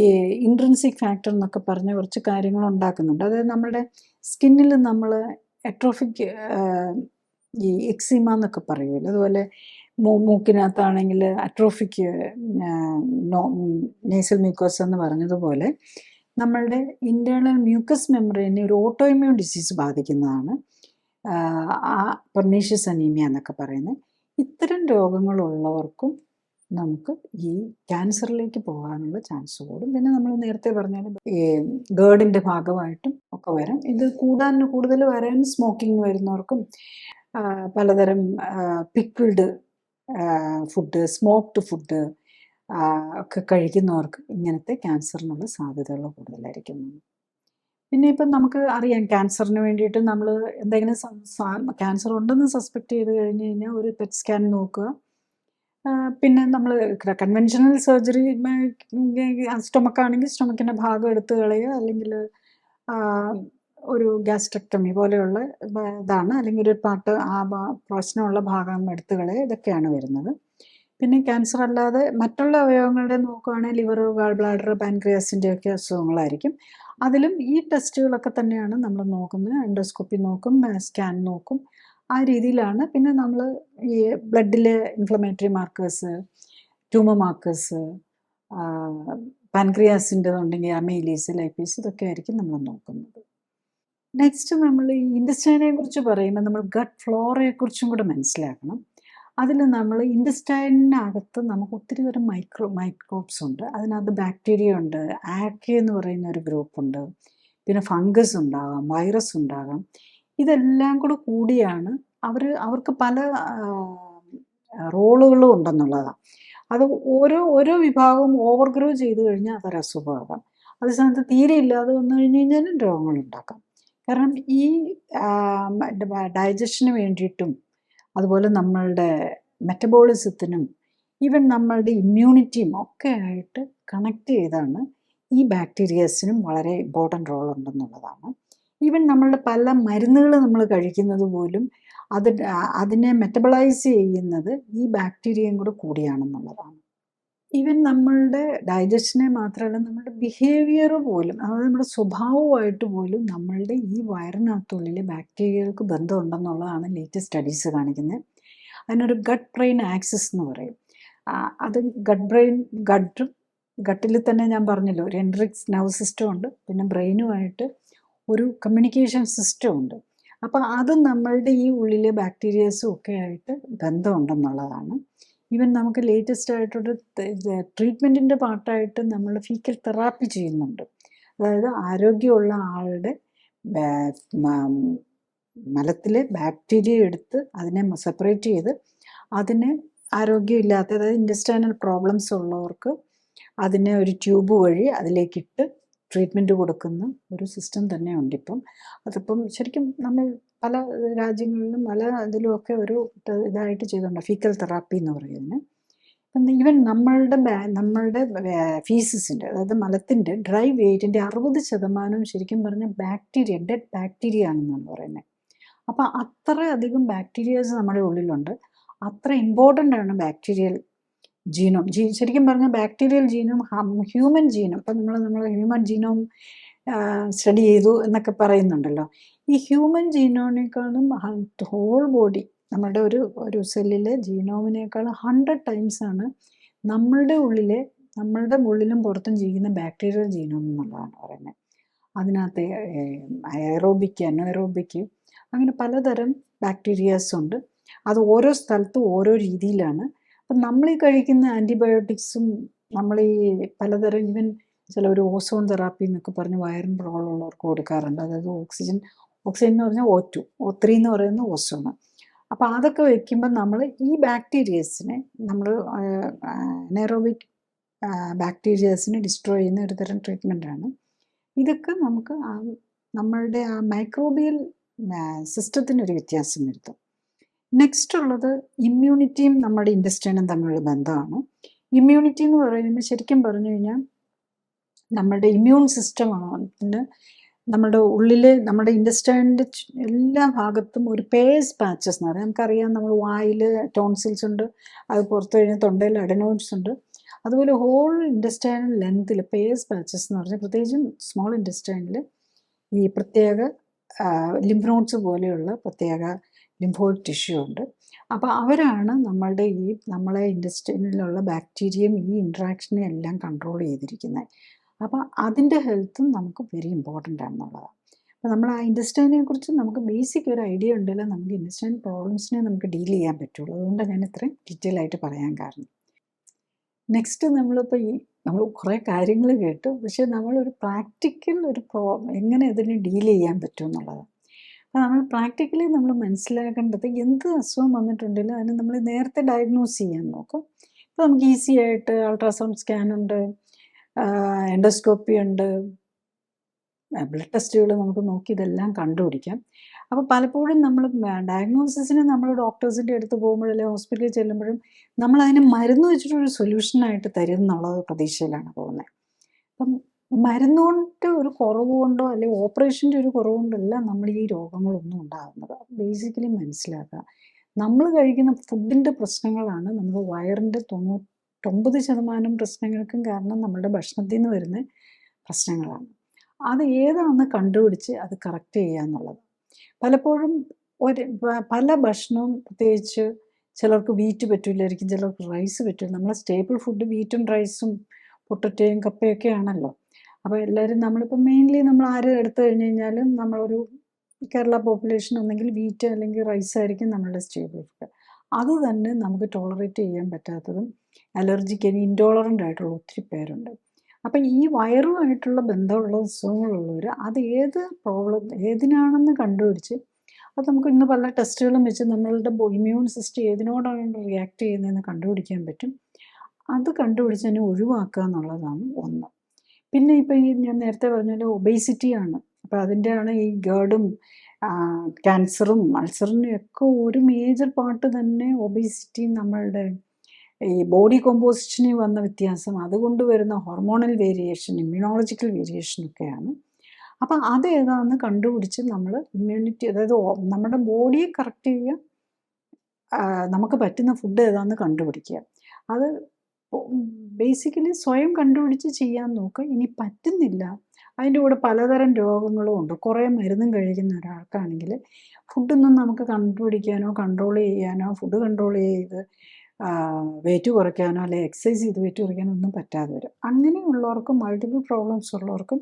ഈ ഇൻട്രിൻസിക് ഫാക്ടർ എന്നൊക്കെ പറഞ്ഞ കുറച്ച് കാര്യങ്ങൾ ഉണ്ടാക്കുന്നുണ്ട്. അതായത് നമ്മുടെ സ്കിന്നിൽ നമ്മൾ എട്രോഫിക് ഈ എക്സിമ എന്നൊക്കെ പറയുമല്ലോ, അതുപോലെ മൂക്കിനകത്താണെങ്കിൽ അട്രോഫിക് നേസൽ മ്യൂക്കോസ എന്ന് പറഞ്ഞതുപോലെ നമ്മളുടെ ഇൻറ്റേർണൽ മ്യൂക്കസ് മെമ്പറൈനെ ഒരു ഓട്ടോഇമ്യൂൺ ഡിസീസ് ബാധിക്കുന്നതാണ് ആ പെർണീഷ്യസ് അനീമിയ എന്നൊക്കെ പറയുന്നത്. ഇത്തരം രോഗങ്ങളുള്ളവർക്കും നമുക്ക് ഈ ക്യാൻസറിലേക്ക് പോകാനുള്ള ചാൻസ് കൂടും. പിന്നെ നമ്മൾ നേരത്തെ പറഞ്ഞാൽ ഈ ഗേർഡിൻ്റെ ഭാഗമായിട്ടും ഒക്കെ വരാം. ഇത് കൂടുതൽ വരാൻ സ്മോക്കിംഗ് വരുന്നവർക്കും പലതരം പിക്കിൾഡ് ഫുഡ്, സ്മോക്ഡ് ഫുഡ് ഒക്കെ കഴിക്കുന്നവർക്ക് ഇങ്ങനത്തെ ക്യാൻസറിനുള്ള സാധ്യതകൾ കൂടുതലായിരിക്കും. പിന്നെ ഇപ്പം നമുക്ക് അറിയാം ക്യാൻസറിന് വേണ്ടിയിട്ട് നമ്മൾ എന്തെങ്കിലും ക്യാൻസർ ഉണ്ടെന്ന് സസ്പെക്റ്റ് ചെയ്ത് കഴിഞ്ഞ് കഴിഞ്ഞാൽ ഒരു പെറ്റ് സ്കാൻ നോക്കുക. പിന്നെ നമ്മൾ കൺവെൻഷണൽ സർജറി, സ്റ്റൊമക്കാണെങ്കിൽ സ്റ്റൊമക്കിൻ്റെ ഭാഗം എടുത്ത് കളയുക, അല്ലെങ്കിൽ ഒരു ഗ്യാസ്ട്രക്ടമി പോലെയുള്ള ഇതാണ്, അല്ലെങ്കിൽ ഒരു പാർട്ട് പ്രശ്നമുള്ള ഭാഗം എടുത്ത് കളയുക, ഇതൊക്കെയാണ് വരുന്നത്. പിന്നെ ക്യാൻസർ അല്ലാതെ മറ്റുള്ള അവയവങ്ങളുടെ നോക്കുകയാണെങ്കിൽ ലിവർ, ഗാൾ ബ്ലാഡർ, പാൻക്രിയാസിൻ്റെ ഒക്കെ അസുഖങ്ങളായിരിക്കും. അതിലും ഈ ടെസ്റ്റുകളൊക്കെ തന്നെയാണ് നമ്മൾ നോക്കുന്നത്. എൻഡോസ്കോപ്പി നോക്കും, സ്കാൻ നോക്കും, ആ രീതിയിലാണ്. പിന്നെ നമ്മൾ ഈ ബ്ലഡിലെ ഇൻഫ്ലമേറ്ററി മാർക്കേഴ്സ്, ട്യൂമർ മാർക്കേഴ്സ്, പാൻക്രിയാസിൻ്റെ ഉണ്ടെങ്കിൽ അമൈലീസ്, ലൈപ്പീസ്, ഇതൊക്കെ ആയിരിക്കും നമ്മൾ നോക്കുന്നത്. നെക്സ്റ്റ് നമ്മൾ ഈ ഇൻറ്റസ്റ്റൈനെ കുറിച്ച് പറയുമ്പോൾ നമ്മൾ ഗട്ട് ഫ്ലോറയെ കുറിച്ചും കൂടെ മനസ്സിലാക്കണം. അതിൽ നമ്മൾ ഇൻറ്റസ്റ്റൈനകത്ത് നമുക്ക് ഒത്തിരി തരം മൈക്രോബ്സ് ഉണ്ട്. അതിനകത്ത് ബാക്ടീരിയ ഉണ്ട്, ആർക്കി എന്ന് പറയുന്ന ഒരു ഗ്രൂപ്പുണ്ട്, പിന്നെ ഫംഗസ് ഉണ്ടാകാം, വൈറസ് ഉണ്ടാകാം. ഇതെല്ലാം കൂടെ കൂടിയാണ് അവർക്ക് പല റോളുകളും ഉണ്ടെന്നുള്ളതാണ്. അത് ഓരോ വിഭാഗവും ഓവർഗ്രോ ചെയ്ത് കഴിഞ്ഞാൽ അതൊരു അസുഖമാകാം. അതേ സ്ഥാനത്ത് തീരെ ഇല്ലാതെ വന്നു കഴിഞ്ഞ് കഴിഞ്ഞാലും രോഗങ്ങളുണ്ടാക്കാം. കാരണം ഈ ഡൈജഷന് വേണ്ടിയിട്ടും അതുപോലെ നമ്മളുടെ മെറ്റബോളിസത്തിനും ഈവൻ നമ്മളുടെ ഇമ്മ്യൂണിറ്റിയും ഒക്കെ ആയിട്ട് കണക്ട് ചെയ്താണ് ഈ ബാക്ടീരിയസിനും വളരെ ഇമ്പോർട്ടൻ്റ് റോൾ ഉണ്ടെന്നുള്ളതാണ്. ഈവൻ നമ്മളുടെ പല മരുന്നുകൾ നമ്മൾ കഴിക്കുന്നത് പോലും അതിനെ മെറ്റബോളൈസ് ചെയ്യുന്നത് ഈ ബാക്ടീരിയയും കൂടെ കൂടിയാണെന്നുള്ളതാണ്. ഈവൻ നമ്മളുടെ ഡൈജഷനെ മാത്രമല്ല നമ്മളുടെ ബിഹേവിയർ പോലും, അതായത് നമ്മുടെ സ്വഭാവമായിട്ട് പോലും നമ്മളുടെ ഈ വയറിനകത്തുള്ളിൽ ബാക്ടീരിയകൾക്ക് ബന്ധമുണ്ടെന്നുള്ളതാണ് ലേറ്റസ്റ്റ് സ്റ്റഡീസ് കാണിക്കുന്നത്. അതിനൊരു ഗട്ട് ബ്രെയിൻ ആക്സിസ് എന്ന് പറയും. അത് ഗട്ടിൽ തന്നെ ഞാൻ പറഞ്ഞല്ലോ ഒരു എൻട്രിക്സ് നെർവ് സിസ്റ്റം ഉണ്ട്, പിന്നെ ബ്രെയിനുമായിട്ട് ഒരു കമ്മ്യൂണിക്കേഷൻ സിസ്റ്റം ഉണ്ട്. അപ്പം അത് നമ്മളുടെ ഈ ഉള്ളിലെ ബാക്ടീരിയസും ഒക്കെ ആയിട്ട് ബന്ധമുണ്ടെന്നുള്ളതാണ്. ഈവൻ നമുക്ക് ലേറ്റസ്റ്റ് ആയിട്ടൊരു ട്രീറ്റ്മെൻറ്റിൻ്റെ പാർട്ടായിട്ട് നമ്മൾ ഫീക്കൽ തെറാപ്പി ചെയ്യുന്നുണ്ട്. അതായത് ആരോഗ്യമുള്ള ആളുടെ മലത്തിലെ ബാക്ടീരിയ എടുത്ത് അതിനെ സെപ്പറേറ്റ് ചെയ്ത് അതിനെ ആരോഗ്യമില്ലാത്ത, അതായത് ഇൻറ്റസ്റ്റൈനൽ പ്രോബ്ലംസ് ഉള്ളവർക്ക് അതിനെ ഒരു ട്യൂബ് വഴി അതിലേക്കിട്ട് ട്രീറ്റ്മെൻറ്റ് കൊടുക്കുന്ന ഒരു സിസ്റ്റം തന്നെ ഉണ്ട് ഇപ്പം. അതിപ്പം ശരിക്കും നമ്മൾ പല രാജ്യങ്ങളിലും പല ഇതിലുമൊക്കെ ഒരു ഇതായിട്ട് ചെയ്തിട്ടുണ്ട്, ഫീക്കൽ തെറാപ്പി എന്ന് പറയുന്നത്. ഈവൻ നമ്മളുടെ ഫീസിൻ്റെ, അതായത് മലത്തിൻ്റെ ഡ്രൈ വെയിറ്റിൻ്റെ 60% ശരിക്കും പറഞ്ഞാൽ ബാക്ടീരിയ, ഡെഡ് ബാക്ടീരിയ ആണെന്നാണ് പറയുന്നത്. അപ്പോൾ അത്ര അധികം ബാക്ടീരിയാസ് നമ്മുടെ ഉള്ളിലുണ്ട്. അത്ര ഇമ്പോർട്ടൻ്റ് ആണ് ബാക്ടീരിയൽ ജീനോം. ശരിക്കും പറഞ്ഞാൽ ബാക്ടീരിയൽ ജീനോം, ഹ്യൂമൻ ജീനോം, ഇപ്പം നമ്മൾ ഹ്യൂമൻ ജീനോം സ്റ്റഡി ചെയ്തു എന്നൊക്കെ പറയുന്നുണ്ടല്ലോ. ഈ ഹ്യൂമൻ ജീനോമിനേക്കാളും ഹോൾ ബോഡി നമ്മുടെ ഒരു സെല്ലിലെ ജീനോമിനേക്കാൾ 100 ടൈംസ് ആണ് നമ്മളുടെ ഉള്ളിലും പുറത്തും ജീവിക്കുന്ന ബാക്ടീരിയൽ ജീനോം എന്നുള്ളതാണ് പറയുന്നത്. അതിനകത്ത് എയറോബിക്, അനോറോബിക്, അങ്ങനെ പലതരം ബാക്ടീരിയാസ് ഉണ്ട്. അത് ഓരോ സ്ഥലത്തും ഓരോ രീതിയിലാണ്. അപ്പം നമ്മൾ ഈ കഴിക്കുന്ന ആൻറ്റിബയോട്ടിക്സും നമ്മൾ ഈ പലതരം ഈവൻ ചിലർ ഓസോൺ തെറാപ്പി എന്നൊക്കെ പറഞ്ഞ് വയറിൻ പ്രോബ്ലം ഉള്ളവർക്ക് കൊടുക്കാറുണ്ട്. അതായത് ഓക്സിജൻ എന്ന് പറഞ്ഞാൽ O2, O3 എന്ന് പറയുന്നത് ഓസോൺ. അപ്പോൾ അതൊക്കെ വയ്ക്കുമ്പോൾ നമ്മൾ ഈ ബാക്ടീരിയസിനെ നമ്മൾ അനേറോബിക് ബാക്ടീരിയാസിനെ ഡിസ്ട്രോയ് ചെയ്യുന്ന ഒരു തരം ട്രീറ്റ്മെൻറ്റാണ്. ഇതൊക്കെ നമുക്ക് നമ്മളുടെ ആ മൈക്രോബിയൽ സിസ്റ്റത്തിനൊരു വ്യത്യാസം വരുത്തും. നെക്സ്റ്റ് ഉള്ളത് ഇമ്മ്യൂണിറ്റിയും നമ്മുടെ ഇൻറ്റസ്റ്റൈനും തമ്മിലുള്ള ബന്ധമാണ്. ഇമ്മ്യൂണിറ്റി എന്ന് പറയുമ്പോൾ ശരിക്കും പറഞ്ഞു കഴിഞ്ഞാൽ നമ്മുടെ ഇമ്മ്യൂൺ സിസ്റ്റമാണ് നമ്മുടെ ഉള്ളിൽ, നമ്മുടെ ഇൻറ്റസ്റ്റൈനിൻ്റെ എല്ലാ ഭാഗത്തും ഒരു പേസ് പാച്ചസ് എന്ന് പറയും. നമുക്കറിയാം, നമ്മൾ വായിൽ ടോൺസിൽസ് ഉണ്ട്, അത് പുറത്ത് കഴിഞ്ഞാൽ തൊണ്ടയിൽ അഡനോയിഡ്സ് ഉണ്ട്. അതുപോലെ ഹോൾ ഇൻറ്റസ്റ്റൈനൽ ലെങ്ത്തിൽ പേസ് പാച്ചസ് എന്ന് പറഞ്ഞാൽ പ്രത്യേകിച്ചും സ്മോൾ ഇൻറ്റസ്റ്റൈനിൽ ഈ പ്രത്യേക ലിംഫ് നോഡ്സ് പോലെയുള്ള പ്രത്യേക ലിംഫോയിഡ് ടിഷ്യൂ ഉണ്ട്. അപ്പോൾ അവരാണ് നമ്മളെ ഇൻറ്റസ്റ്റൈനിലുള്ള ബാക്ടീരിയയും ഈ ഇൻട്രാക്ഷനെ എല്ലാം കൺട്രോൾ ചെയ്തിരിക്കുന്നത്. അപ്പോൾ അതിൻ്റെ ഹെൽത്തും നമുക്ക് വെരി ഇമ്പോർട്ടൻ്റ് ആണെന്നുള്ളതാണ്. അപ്പോൾ നമ്മൾ ആ ഇൻറ്റസ്റ്റൈനെ കുറിച്ച് നമുക്ക് ബേസിക് ഒരു ഐഡിയ ഉണ്ടെങ്കിൽ നമുക്ക് ഇൻറ്റസ്റ്റൈൻ പ്രോബ്ലംസിനെ നമുക്ക് ഡീൽ ചെയ്യാൻ പറ്റുള്ളൂ. അതുകൊണ്ടാണ് ഞാൻ ഇത്രയും ഡീറ്റെയിൽ ആയിട്ട് പറയാൻ കാരണം. നെക്സ്റ്റ് നമ്മൾ കുറേ കാര്യങ്ങൾ കേട്ടു, പക്ഷേ നമ്മളൊരു പ്രാക്ടിക്കൽ എങ്ങനെ ഇതിനെ ഡീൽ ചെയ്യാൻ പറ്റും എന്നുള്ളതാണ്. അപ്പോൾ നമ്മൾ പ്രാക്ടിക്കലി നമ്മൾ മനസ്സിലാക്കേണ്ടത് എന്ത് അസുഖം വന്നിട്ടുണ്ടെങ്കിലും അതിന് നമ്മൾ നേരത്തെ ഡയഗ്നോസ് ചെയ്യാൻ നോക്കും. ഇപ്പോൾ നമുക്ക് ഈസി ആയിട്ട് അൾട്രാസൗണ്ട് സ്കാനുണ്ട്, എൻഡോസ്കോപ്പി ഉണ്ട്, ബ്ലഡ് ടെസ്റ്റുകൾ നമുക്ക് നോക്കി ഇതെല്ലാം കണ്ടുപിടിക്കാം. അപ്പോൾ പലപ്പോഴും നമ്മൾ ഡയഗ്നോസിസിന് നമ്മൾ ഡോക്ടേഴ്സിൻ്റെ അടുത്ത് പോകുമ്പോഴല്ലേ ഹോസ്പിറ്റലിൽ ചെല്ലുമ്പോഴും നമ്മൾ അതിന് മരുന്ന് വെച്ചിട്ടൊരു സൊല്യൂഷനായിട്ട് തരും എന്നുള്ള പ്രതീക്ഷയിലാണ് പോകുന്നത്. അപ്പം മരുന്ന് കൊണ്ട് ഒരു കുറവ് കൊണ്ടോ അല്ലെങ്കിൽ ഓപ്പറേഷൻ്റെ ഒരു കുറവ് കൊണ്ടല്ല നമ്മൾ ഈ രോഗങ്ങളൊന്നും ഉണ്ടാകുന്നത്. ബേസിക്കലി മനസ്സിലാക്കുക, നമ്മൾ കഴിക്കുന്ന ഫുഡിൻ്റെ പ്രശ്നങ്ങളാണ് നമ്മുടെ വയറിൻ്റെ 99% പ്രശ്നങ്ങൾക്കും കാരണം നമ്മുടെ ഭക്ഷണത്തിൽ നിന്ന് വരുന്ന പ്രശ്നങ്ങളാണ്. അത് ഏതാണെന്ന് കണ്ടുപിടിച്ച് അത് കറക്റ്റ് ചെയ്യുക എന്നുള്ളത്. പലപ്പോഴും പല ഭക്ഷണവും, പ്രത്യേകിച്ച് ചിലർക്ക് വീറ്റ് പറ്റില്ലായിരിക്കും, ചിലർക്ക് റൈസ് പറ്റില്ല. നമ്മളെ സ്റ്റേപ്പിൾ ഫുഡ് വീറ്റും റൈസും പൊട്ടറ്റോയും കപ്പയൊക്കെ ആണല്ലോ. അപ്പോൾ എല്ലാവരും നമ്മളിപ്പോൾ മെയിൻലി നമ്മൾ ആര് എടുത്തു കഴിഞ്ഞ് കഴിഞ്ഞാലും നമ്മളൊരു കേരള പോപ്പുലേഷൻ ഒന്നെങ്കിൽ വീറ്റ് അല്ലെങ്കിൽ റൈസ് ആയിരിക്കും നമ്മളുടെ സ്റ്റേപ്പിൾ ഫുഡ്. അത് തന്നെ നമുക്ക് ടോളറേറ്റ് ചെയ്യാൻ പറ്റാത്തതും അലർജിക്ക് ഇൻടോളറൻ്റ് ആയിട്ടുള്ള ഒത്തിരി പേരുണ്ട്. അപ്പം ഈ വയറുമായിട്ടുള്ള ബന്ധമുള്ള അസുഖങ്ങളുള്ളവർ അത് ഏതിനാണെന്ന് കണ്ടുപിടിച്ച് അത് നമുക്ക് ഇന്ന് പല ടെസ്റ്റുകളും വെച്ച് നമ്മളുടെ ഇമ്മ്യൂൺ സിസ്റ്റം ഏതിനോടാണ് റിയാക്ട് ചെയ്യുന്നതെന്ന് കണ്ടുപിടിക്കാൻ പറ്റും. അത് കണ്ടുപിടിച്ച് തന്നെ ഒഴിവാക്കുക എന്നുള്ളതാണ് ഒന്ന്. പിന്നെ ഇപ്പം ഈ ഞാൻ നേരത്തെ പറഞ്ഞ ഒബേസിറ്റിയാണ്. അപ്പോൾ അതിൻ്റെയാണ് ഈ ഗേർഡും ക്യാൻസറും അൾസറിനും ഒക്കെ ഒരു മേജർ പാർട്ട് തന്നെ ഒബേസിറ്റി, നമ്മളുടെ ഈ ബോഡി കോമ്പോസിഷനിൽ വന്ന വ്യത്യാസം, അതുകൊണ്ട് വരുന്ന ഹോർമോണൽ വേരിയേഷൻ, ഇമ്മ്യൂണോളജിക്കൽ വേരിയേഷനൊക്കെയാണ്. അപ്പം അത് ഏതാണെന്ന് കണ്ടുപിടിച്ച് നമ്മൾ ഇമ്മ്യൂണിറ്റി, അതായത് നമ്മുടെ ബോഡിയെ കറക്റ്റ് ചെയ്യുക, നമുക്ക് പറ്റുന്ന ഫുഡ് ഏതാണെന്ന് കണ്ടുപിടിക്കുക. അത് ബേസിക്കലി സ്വയം കണ്ടുപിടിച്ച് ചെയ്യാൻ നോക്കുക. ഇനി പറ്റുന്നില്ല, അതിൻ്റെ കൂടെ പലതരം രോഗങ്ങളും ഉണ്ട്. കുറേ മരുന്നും കഴിക്കുന്ന ഒരാൾക്കാണെങ്കിൽ ഫുഡൊന്നും നമുക്ക് കണ്ടുപിടിക്കാനോ കൺട്രോൾ ചെയ്യാനോ, ഫുഡ് കൺട്രോൾ ചെയ്ത് വെയിറ്റ് കുറയ്ക്കാനോ അല്ലെങ്കിൽ എക്സസൈസ് ചെയ്ത് വെയിറ്റ് കുറയ്ക്കാനോ ഒന്നും പറ്റാതെ വരും. അങ്ങനെയുള്ളവർക്കും മൾട്ടിപ്പിൾ പ്രോബ്ലംസ് ഉള്ളവർക്കും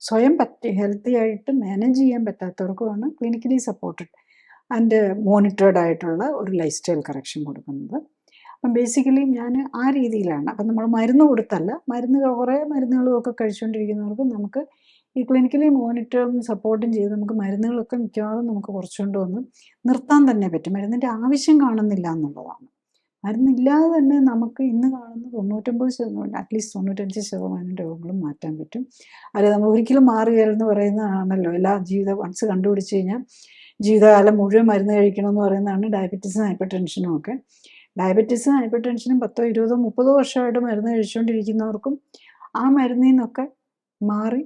സ്വയം ഹെൽത്തി ആയിട്ട് മാനേജ് ചെയ്യാൻ പറ്റാത്തവർക്കുമാണ് ക്ലിനിക്കലി സപ്പോർട്ടഡ് ആൻഡ് മോണിറ്റേർഡ് ആയിട്ടുള്ള ഒരു ലൈഫ് സ്റ്റൈൽ കറക്ഷൻ കൊടുക്കുന്നത്. അപ്പം ബേസിക്കലി ഞാൻ ആ രീതിയിലാണ്. അപ്പം നമ്മൾ മരുന്ന് കൊടുത്തല്ല, കുറേ മരുന്നുകളൊക്കെ കഴിച്ചുകൊണ്ടിരിക്കുന്നവർക്ക് നമുക്ക് ഈ ക്ലിനിക്കലി മോണിറ്ററും സപ്പോർട്ടും ചെയ്ത് നമുക്ക് മരുന്നുകളൊക്കെ മിക്കവാറും നമുക്ക് കുറച്ചുകൊണ്ട് വന്ന് നിർത്താൻ തന്നെ പറ്റും. മരുന്നിൻ്റെ ആവശ്യം കാണുന്നില്ല എന്നുള്ളതാണ്. മരുന്നില്ലാതെ തന്നെ നമുക്ക് ഇന്ന് കാണുന്ന 99%, അറ്റ്ലീസ്റ്റ് 95% രോഗങ്ങളും മാറ്റാൻ പറ്റും. അത് നമ്മൾ ഒരിക്കലും മാറുകയെന്ന് പറയുന്നതാണല്ലോ. വൺസ് കണ്ടുപിടിച്ച് കഴിഞ്ഞാൽ ജീവിതകാലം മുഴുവൻ മരുന്ന് കഴിക്കണമെന്ന് പറയുന്നതാണ് ഡയബറ്റീസും ഹൈപ്പർ ടെൻഷനും ഒക്കെ. ഡയബറ്റീസും ഹൈപ്പർ ടെൻഷനും 10, 20, 30 വർഷമായിട്ട് മരുന്ന് കഴിച്ചുകൊണ്ടിരിക്കുന്നവർക്കും ആ മരുന്നിൽ നിന്നൊക്കെ മാറി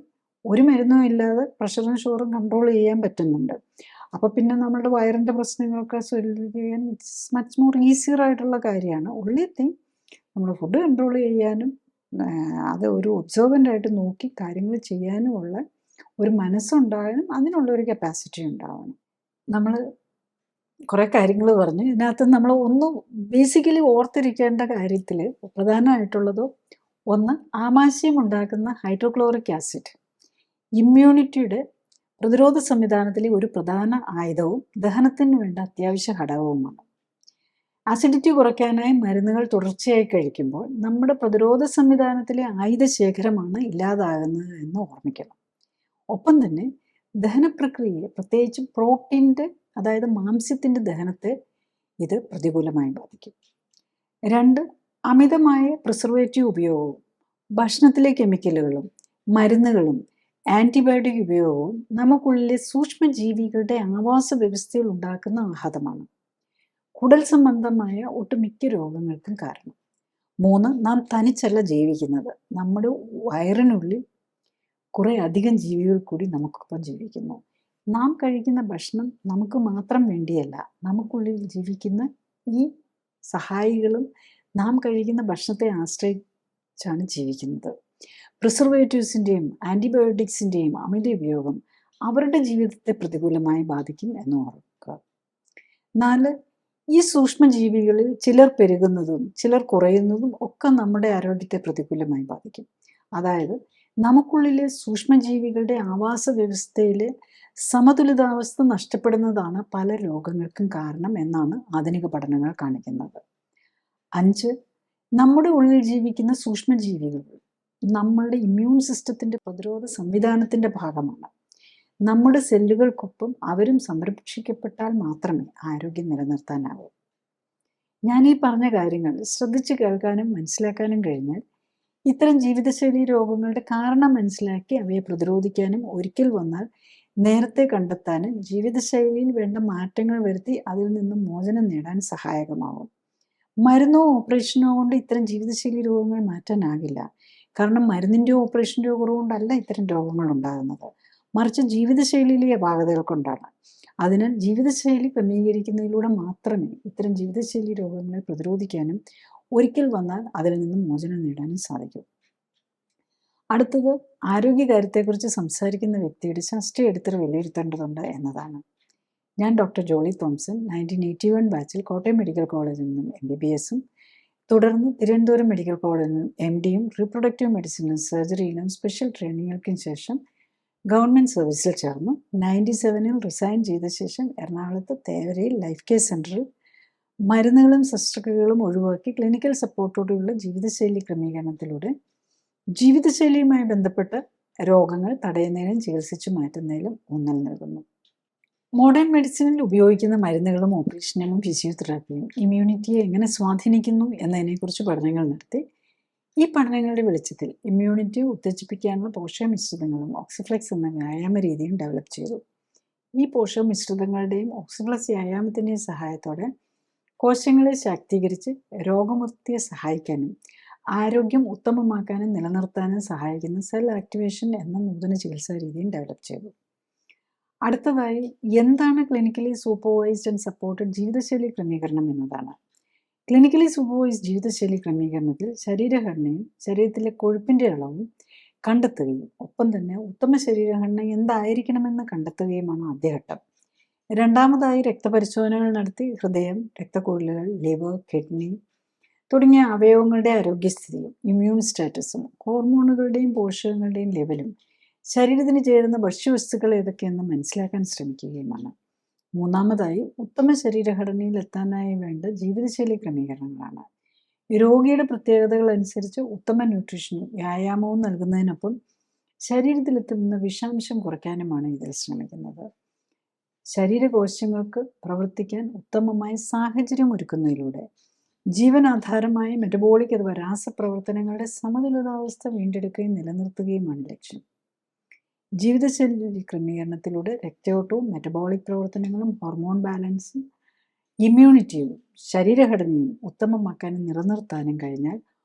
ഒരു മരുന്നും ഇല്ലാതെ പ്രഷറും ഷുഗറും കൺട്രോൾ ചെയ്യാൻ പറ്റുന്നുണ്ട്. അപ്പോൾ പിന്നെ നമ്മളുടെ വയറിൻ്റെ പ്രശ്നങ്ങളൊക്കെ സോൾവ് ചെയ്യാൻ ഇറ്റ്സ് മച്ച് മോർ ഈസിയർ ആയിട്ടുള്ള കാര്യമാണ്. ഉള്ളി തിങ് നമ്മൾ ഫുഡ് കൺട്രോൾ ചെയ്യാനും അത് ഒരു ഒബ്സർവൻ്റ് ആയിട്ട് നോക്കി കാര്യങ്ങൾ ചെയ്യാനുമുള്ള ഒരു മനസ്സുണ്ടാകാനും അതിനുള്ള ഒരു കപ്പാസിറ്റി ഉണ്ടാവണം. നമ്മൾ കുറേ കാര്യങ്ങൾ പറഞ്ഞു. ഇതിനകത്ത് നമ്മൾ ഒന്ന് ബേസിക്കലി ഓർത്തിരിക്കേണ്ട കാര്യത്തിൽ പ്രധാനമായിട്ടുള്ളത്, ഒന്ന് ആമാശയം ഉണ്ടാക്കുന്ന ഹൈഡ്രോക്ലോറിക് ആസിഡ് ഇമ്മ്യൂണിറ്റിയുടെ പ്രതിരോധ സംവിധാനത്തിലെ ഒരു പ്രധാന ആയുധവും ദഹനത്തിന് വേണ്ട അത്യാവശ്യ ഘടകവുമാണ്. അസിഡിറ്റി കുറയ്ക്കാനായി മരുന്നുകൾ തുടർച്ചയായി കഴിക്കുമ്പോൾ നമ്മുടെ പ്രതിരോധ സംവിധാനത്തിലെ ആയുധശേഖരമാണ് ഇല്ലാതാകുന്നത് എന്ന് ഓർമ്മിക്കണം. ഒപ്പം തന്നെ ദഹനപ്രക്രിയയെ, പ്രത്യേകിച്ചും പ്രോട്ടീൻ്റെ, അതായത് മാംസ്യത്തിൻ്റെ ദഹനത്തെ ഇത് പ്രതികൂലമായി ബാധിക്കും. 2, അമിതമായ പ്രിസർവേറ്റീവ് ഉപയോഗവും ഭക്ഷണത്തിലെ കെമിക്കലുകളും മരുന്നുകളും ആൻറ്റിബയോട്ടിക് ഉപയോഗവും നമുക്കുള്ളിലെ സൂക്ഷ്മജീവികളുടെ ആവാസ വ്യവസ്ഥയിൽ ഉണ്ടാക്കുന്ന ആഘാതമാണ് കുടൽ സംബന്ധമായ ഒട്ടുമിക്ക രോഗങ്ങൾക്കും കാരണം. 3, നാം തനിച്ചല്ല ജീവിക്കുന്നത്. നമ്മുടെ വയറിനുള്ളിൽ കുറേ അധികം ജീവികൾ കൂടി നമുക്കൊപ്പം ജീവിക്കുന്നു. നാം കഴിക്കുന്ന ഭക്ഷണം നമുക്ക് മാത്രം വേണ്ടിയല്ല, നമുക്കുള്ളിൽ ജീവിക്കുന്ന ഈ സഹായികളും നാം കഴിക്കുന്ന ഭക്ഷണത്തെ ആശ്രയിച്ചാണ് ജീവിക്കുന്നത്. പ്രിസർവേറ്റീവ്സിൻ്റെയും ആൻറ്റിബയോട്ടിക്സിൻ്റെയും അമിത ഉപയോഗം അവരുടെ ജീവിതത്തെ പ്രതികൂലമായി ബാധിക്കും എന്ന് ഓർക്കുക. 4, ഈ സൂക്ഷ്മജീവികളിൽ ചിലർ പെരുകുന്നതും ചിലർ കുറയുന്നതും ഒക്കെ നമ്മുടെ ആരോഗ്യത്തെ പ്രതികൂലമായി ബാധിക്കും. അതായത് നമുക്കുള്ളിലെ സൂക്ഷ്മജീവികളുടെ ആവാസ വ്യവസ്ഥയിലെ സമതുലിതാവസ്ഥ നഷ്ടപ്പെടുന്നതാണ് പല രോഗങ്ങൾക്കും കാരണം എന്നാണ് ആധുനിക പഠനങ്ങൾ കാണിക്കുന്നത്. 5, നമ്മുടെ ഉള്ളിൽ ജീവിക്കുന്ന സൂക്ഷ്മജീവികൾ നമ്മളുടെ ഇമ്മ്യൂൺ സിസ്റ്റത്തിൻ്റെ പ്രതിരോധ സംവിധാനത്തിൻ്റെ ഭാഗമാണ്. നമ്മുടെ സെല്ലുകൾക്കൊപ്പം അവരും സംരക്ഷിക്കപ്പെട്ടാൽ മാത്രമേ ആരോഗ്യം നിലനിർത്താനാവൂ. ഞാൻ ഈ പറഞ്ഞ കാര്യങ്ങൾ ശ്രദ്ധിച്ച് കേൾക്കാനും മനസ്സിലാക്കാനും കഴിഞ്ഞാൽ ഇത്തരം ജീവിതശൈലി രോഗങ്ങളുടെ കാരണം മനസ്സിലാക്കി അവയെ പ്രതിരോധിക്കാനും ഒരിക്കൽ വന്നാൽ നേരത്തെ കണ്ടെത്താനും ജീവിതശൈലിയിൽ വേണ്ട മാറ്റങ്ങൾ വരുത്തി അതിൽ നിന്നും മോചനം നേടാൻ സഹായകമാവും. മരുന്നോ ഓപ്പറേഷനോ കൊണ്ട് ഇത്തരം ജീവിതശൈലി രോഗങ്ങൾ മാറ്റാനാകില്ല. കാരണം മരുന്നിൻ്റെയോ ഓപ്പറേഷൻ്റെയോ കുറവുകൊണ്ടല്ല ഇത്തരം രോഗങ്ങൾ ഉണ്ടാകുന്നത്, മറിച്ച് ജീവിതശൈലിയിലെ അപാകതകൾ കൊണ്ടാണ്. അതിനാൽ ജീവിതശൈലി ക്രമീകരിക്കുന്നതിലൂടെ മാത്രമേ ഇത്തരം ജീവിതശൈലി രോഗങ്ങളെ പ്രതിരോധിക്കാനും ഒരിക്കൽ വന്നാൽ അതിൽ നിന്നും മോചനം നേടാനും സാധിക്കും. അടുത്തത്, ആരോഗ്യകാര്യത്തെക്കുറിച്ച് സംസാരിക്കുന്ന വ്യക്തിയുടെ ശാസ്ത്രീയ അടിത്തറ വിലയിരുത്തേണ്ടതുണ്ട് എന്നതാണ്. ഞാൻ ഡോക്ടർ ജോളി തോംസൺ 1981 ബാച്ചിൽ കോട്ടയം മെഡിക്കൽ കോളേജിൽ നിന്നും MBBSും തുടർന്ന് തിരുവനന്തപുരം മെഡിക്കൽ കോളേജിൽ നിന്നും MDയും റീപ്രൊഡക്റ്റീവ് മെഡിസിനിലും സർജറിയിലും സ്പെഷ്യൽ ട്രെയിനിങ്ങുകൾക്കും ശേഷം ഗവൺമെൻറ് സർവീസിൽ ചേർന്നു. 97-ൽ റിസൈൻ ചെയ്ത ശേഷം എറണാകുളത്ത് തേവരയിൽ ലൈഫ് കെയർ സെൻറ്ററിൽ മരുന്നുകളും ശസ്ത്രക്രിയകളും ഒഴിവാക്കി ക്ലിനിക്കൽ സപ്പോർട്ടോടെയുള്ള ജീവിതശൈലി ക്രമീകരണത്തിലൂടെ ജീവിതശൈലിയുമായി ബന്ധപ്പെട്ട രോഗങ്ങൾ തടയുന്നതിനും ചികിത്സിച്ചു മാറ്റുന്നതിലും ഊന്നൽ നൽകുന്നു. മോഡേൺ മെഡിസിനിൽ ഉപയോഗിക്കുന്ന മരുന്നുകളും ഓപ്പറേഷനുകളും ഫിസിയോതെറാപ്പിയും ഇമ്മ്യൂണിറ്റിയെ എങ്ങനെ സ്വാധീനിക്കുന്നു എന്നതിനെക്കുറിച്ച് പഠനങ്ങൾ നടത്തി. ഈ പഠനങ്ങളുടെ വെളിച്ചത്തിൽ ഇമ്മ്യൂണിറ്റി ഉത്തേജിപ്പിക്കാനുള്ള പോഷക മിശ്രിതങ്ങളും ഓക്സിഫ്ലെക്സ് എന്ന വ്യായാമ രീതിയും ഡെവലപ്പ് ചെയ്തു. ഈ പോഷക മിശ്രിതങ്ങളുടെയും ഓക്സിഫ്ലെക്സ് വ്യായാമത്തിൻ്റെയും സഹായത്തോടെ കോശങ്ങളെ ശാക്തീകരിച്ച് രോഗമുക്തിയെ സഹായിക്കാനും ആരോഗ്യം ഉത്തമമാക്കാനും നിലനിർത്താനും സഹായിക്കുന്ന സെൽ ആക്ടിവേഷൻ എന്ന നൂതന ചികിത്സാ രീതിയും ഡെവലപ്പ് ചെയ്തു. അടുത്തതായി, എന്താണ് ക്ലിനിക്കലി സൂപ്പർവൈസ്ഡ് ആൻഡ് സപ്പോർട്ടഡ് ജീവിതശൈലി ക്രമീകരണം എന്നതാണ്. ക്ലിനിക്കലി സൂപ്പർവൈസ്ഡ് ജീവിതശൈലി ക്രമീകരണത്തിൽ ശരീരഘടനയും ശരീരത്തിലെ കൊഴുപ്പിൻ്റെ അളവും കണ്ടെത്തുകയും ഒപ്പം തന്നെ ഉത്തമ ശരീരഘടന എന്തായിരിക്കണമെന്ന് കണ്ടെത്തുകയുമാണ് ആദ്യഘട്ടം. രണ്ടാമതായി, രക്തപരിശോധനകൾ നടത്തി ഹൃദയം, രക്തക്കുഴലുകൾ, ലിവർ, കിഡ്നി തുടങ്ങിയ അവയവങ്ങളുടെ ആരോഗ്യസ്ഥിതിയും ഇമ്മ്യൂൺ സ്റ്റാറ്റസും ഹോർമോണുകളുടെയും പോഷകങ്ങളുടെയും ലെവലും ശരീരത്തിന് ചേരുന്ന ഭക്ഷ്യവസ്തുക്കൾ ഏതൊക്കെയെന്ന് മനസ്സിലാക്കാൻ ശ്രമിക്കുകയുമാണ്. മൂന്നാമതായി, ഉത്തമ ശരീരഘടനയിൽ എത്താനായി വേണ്ട ജീവിതശൈലി ക്രമീകരണങ്ങളാണ്. രോഗിയുടെ പ്രത്യേകതകൾ അനുസരിച്ച് ഉത്തമ ന്യൂട്രീഷനും വ്യായാമവും നൽകുന്നതിനൊപ്പം ശരീരത്തിലെത്തുന്ന വിഷാംശം കുറയ്ക്കാനുമാണ് ഇതിൽ ശ്രമിക്കുന്നത്. ശരീരകോശങ്ങൾക്ക് പ്രവർത്തിക്കാൻ ഉത്തമമായ സാഹചര്യം ഒരുക്കുന്നതിലൂടെ ജീവനാധാരമായ മെറ്റബോളിക് അഥവാ രാസപ്രവർത്തനങ്ങളുടെ സമതുലിതാവസ്ഥ വീണ്ടെടുക്കുകയും നിലനിർത്തുകയുമാണ് ലക്ഷ്യം. ജീവിതശൈലി ക്രമീകരണത്തിലൂടെ രക്തയോട്ടവും മെറ്റബോളിക് പ്രവർത്തനങ്ങളും ഹോർമോൺ ബാലൻസും ഇമ്മ്യൂണിറ്റിയും ശരീരഘടനയും ഉത്തമമാക്കാനും നിലനിർത്താനും കഴിഞ്ഞാൽ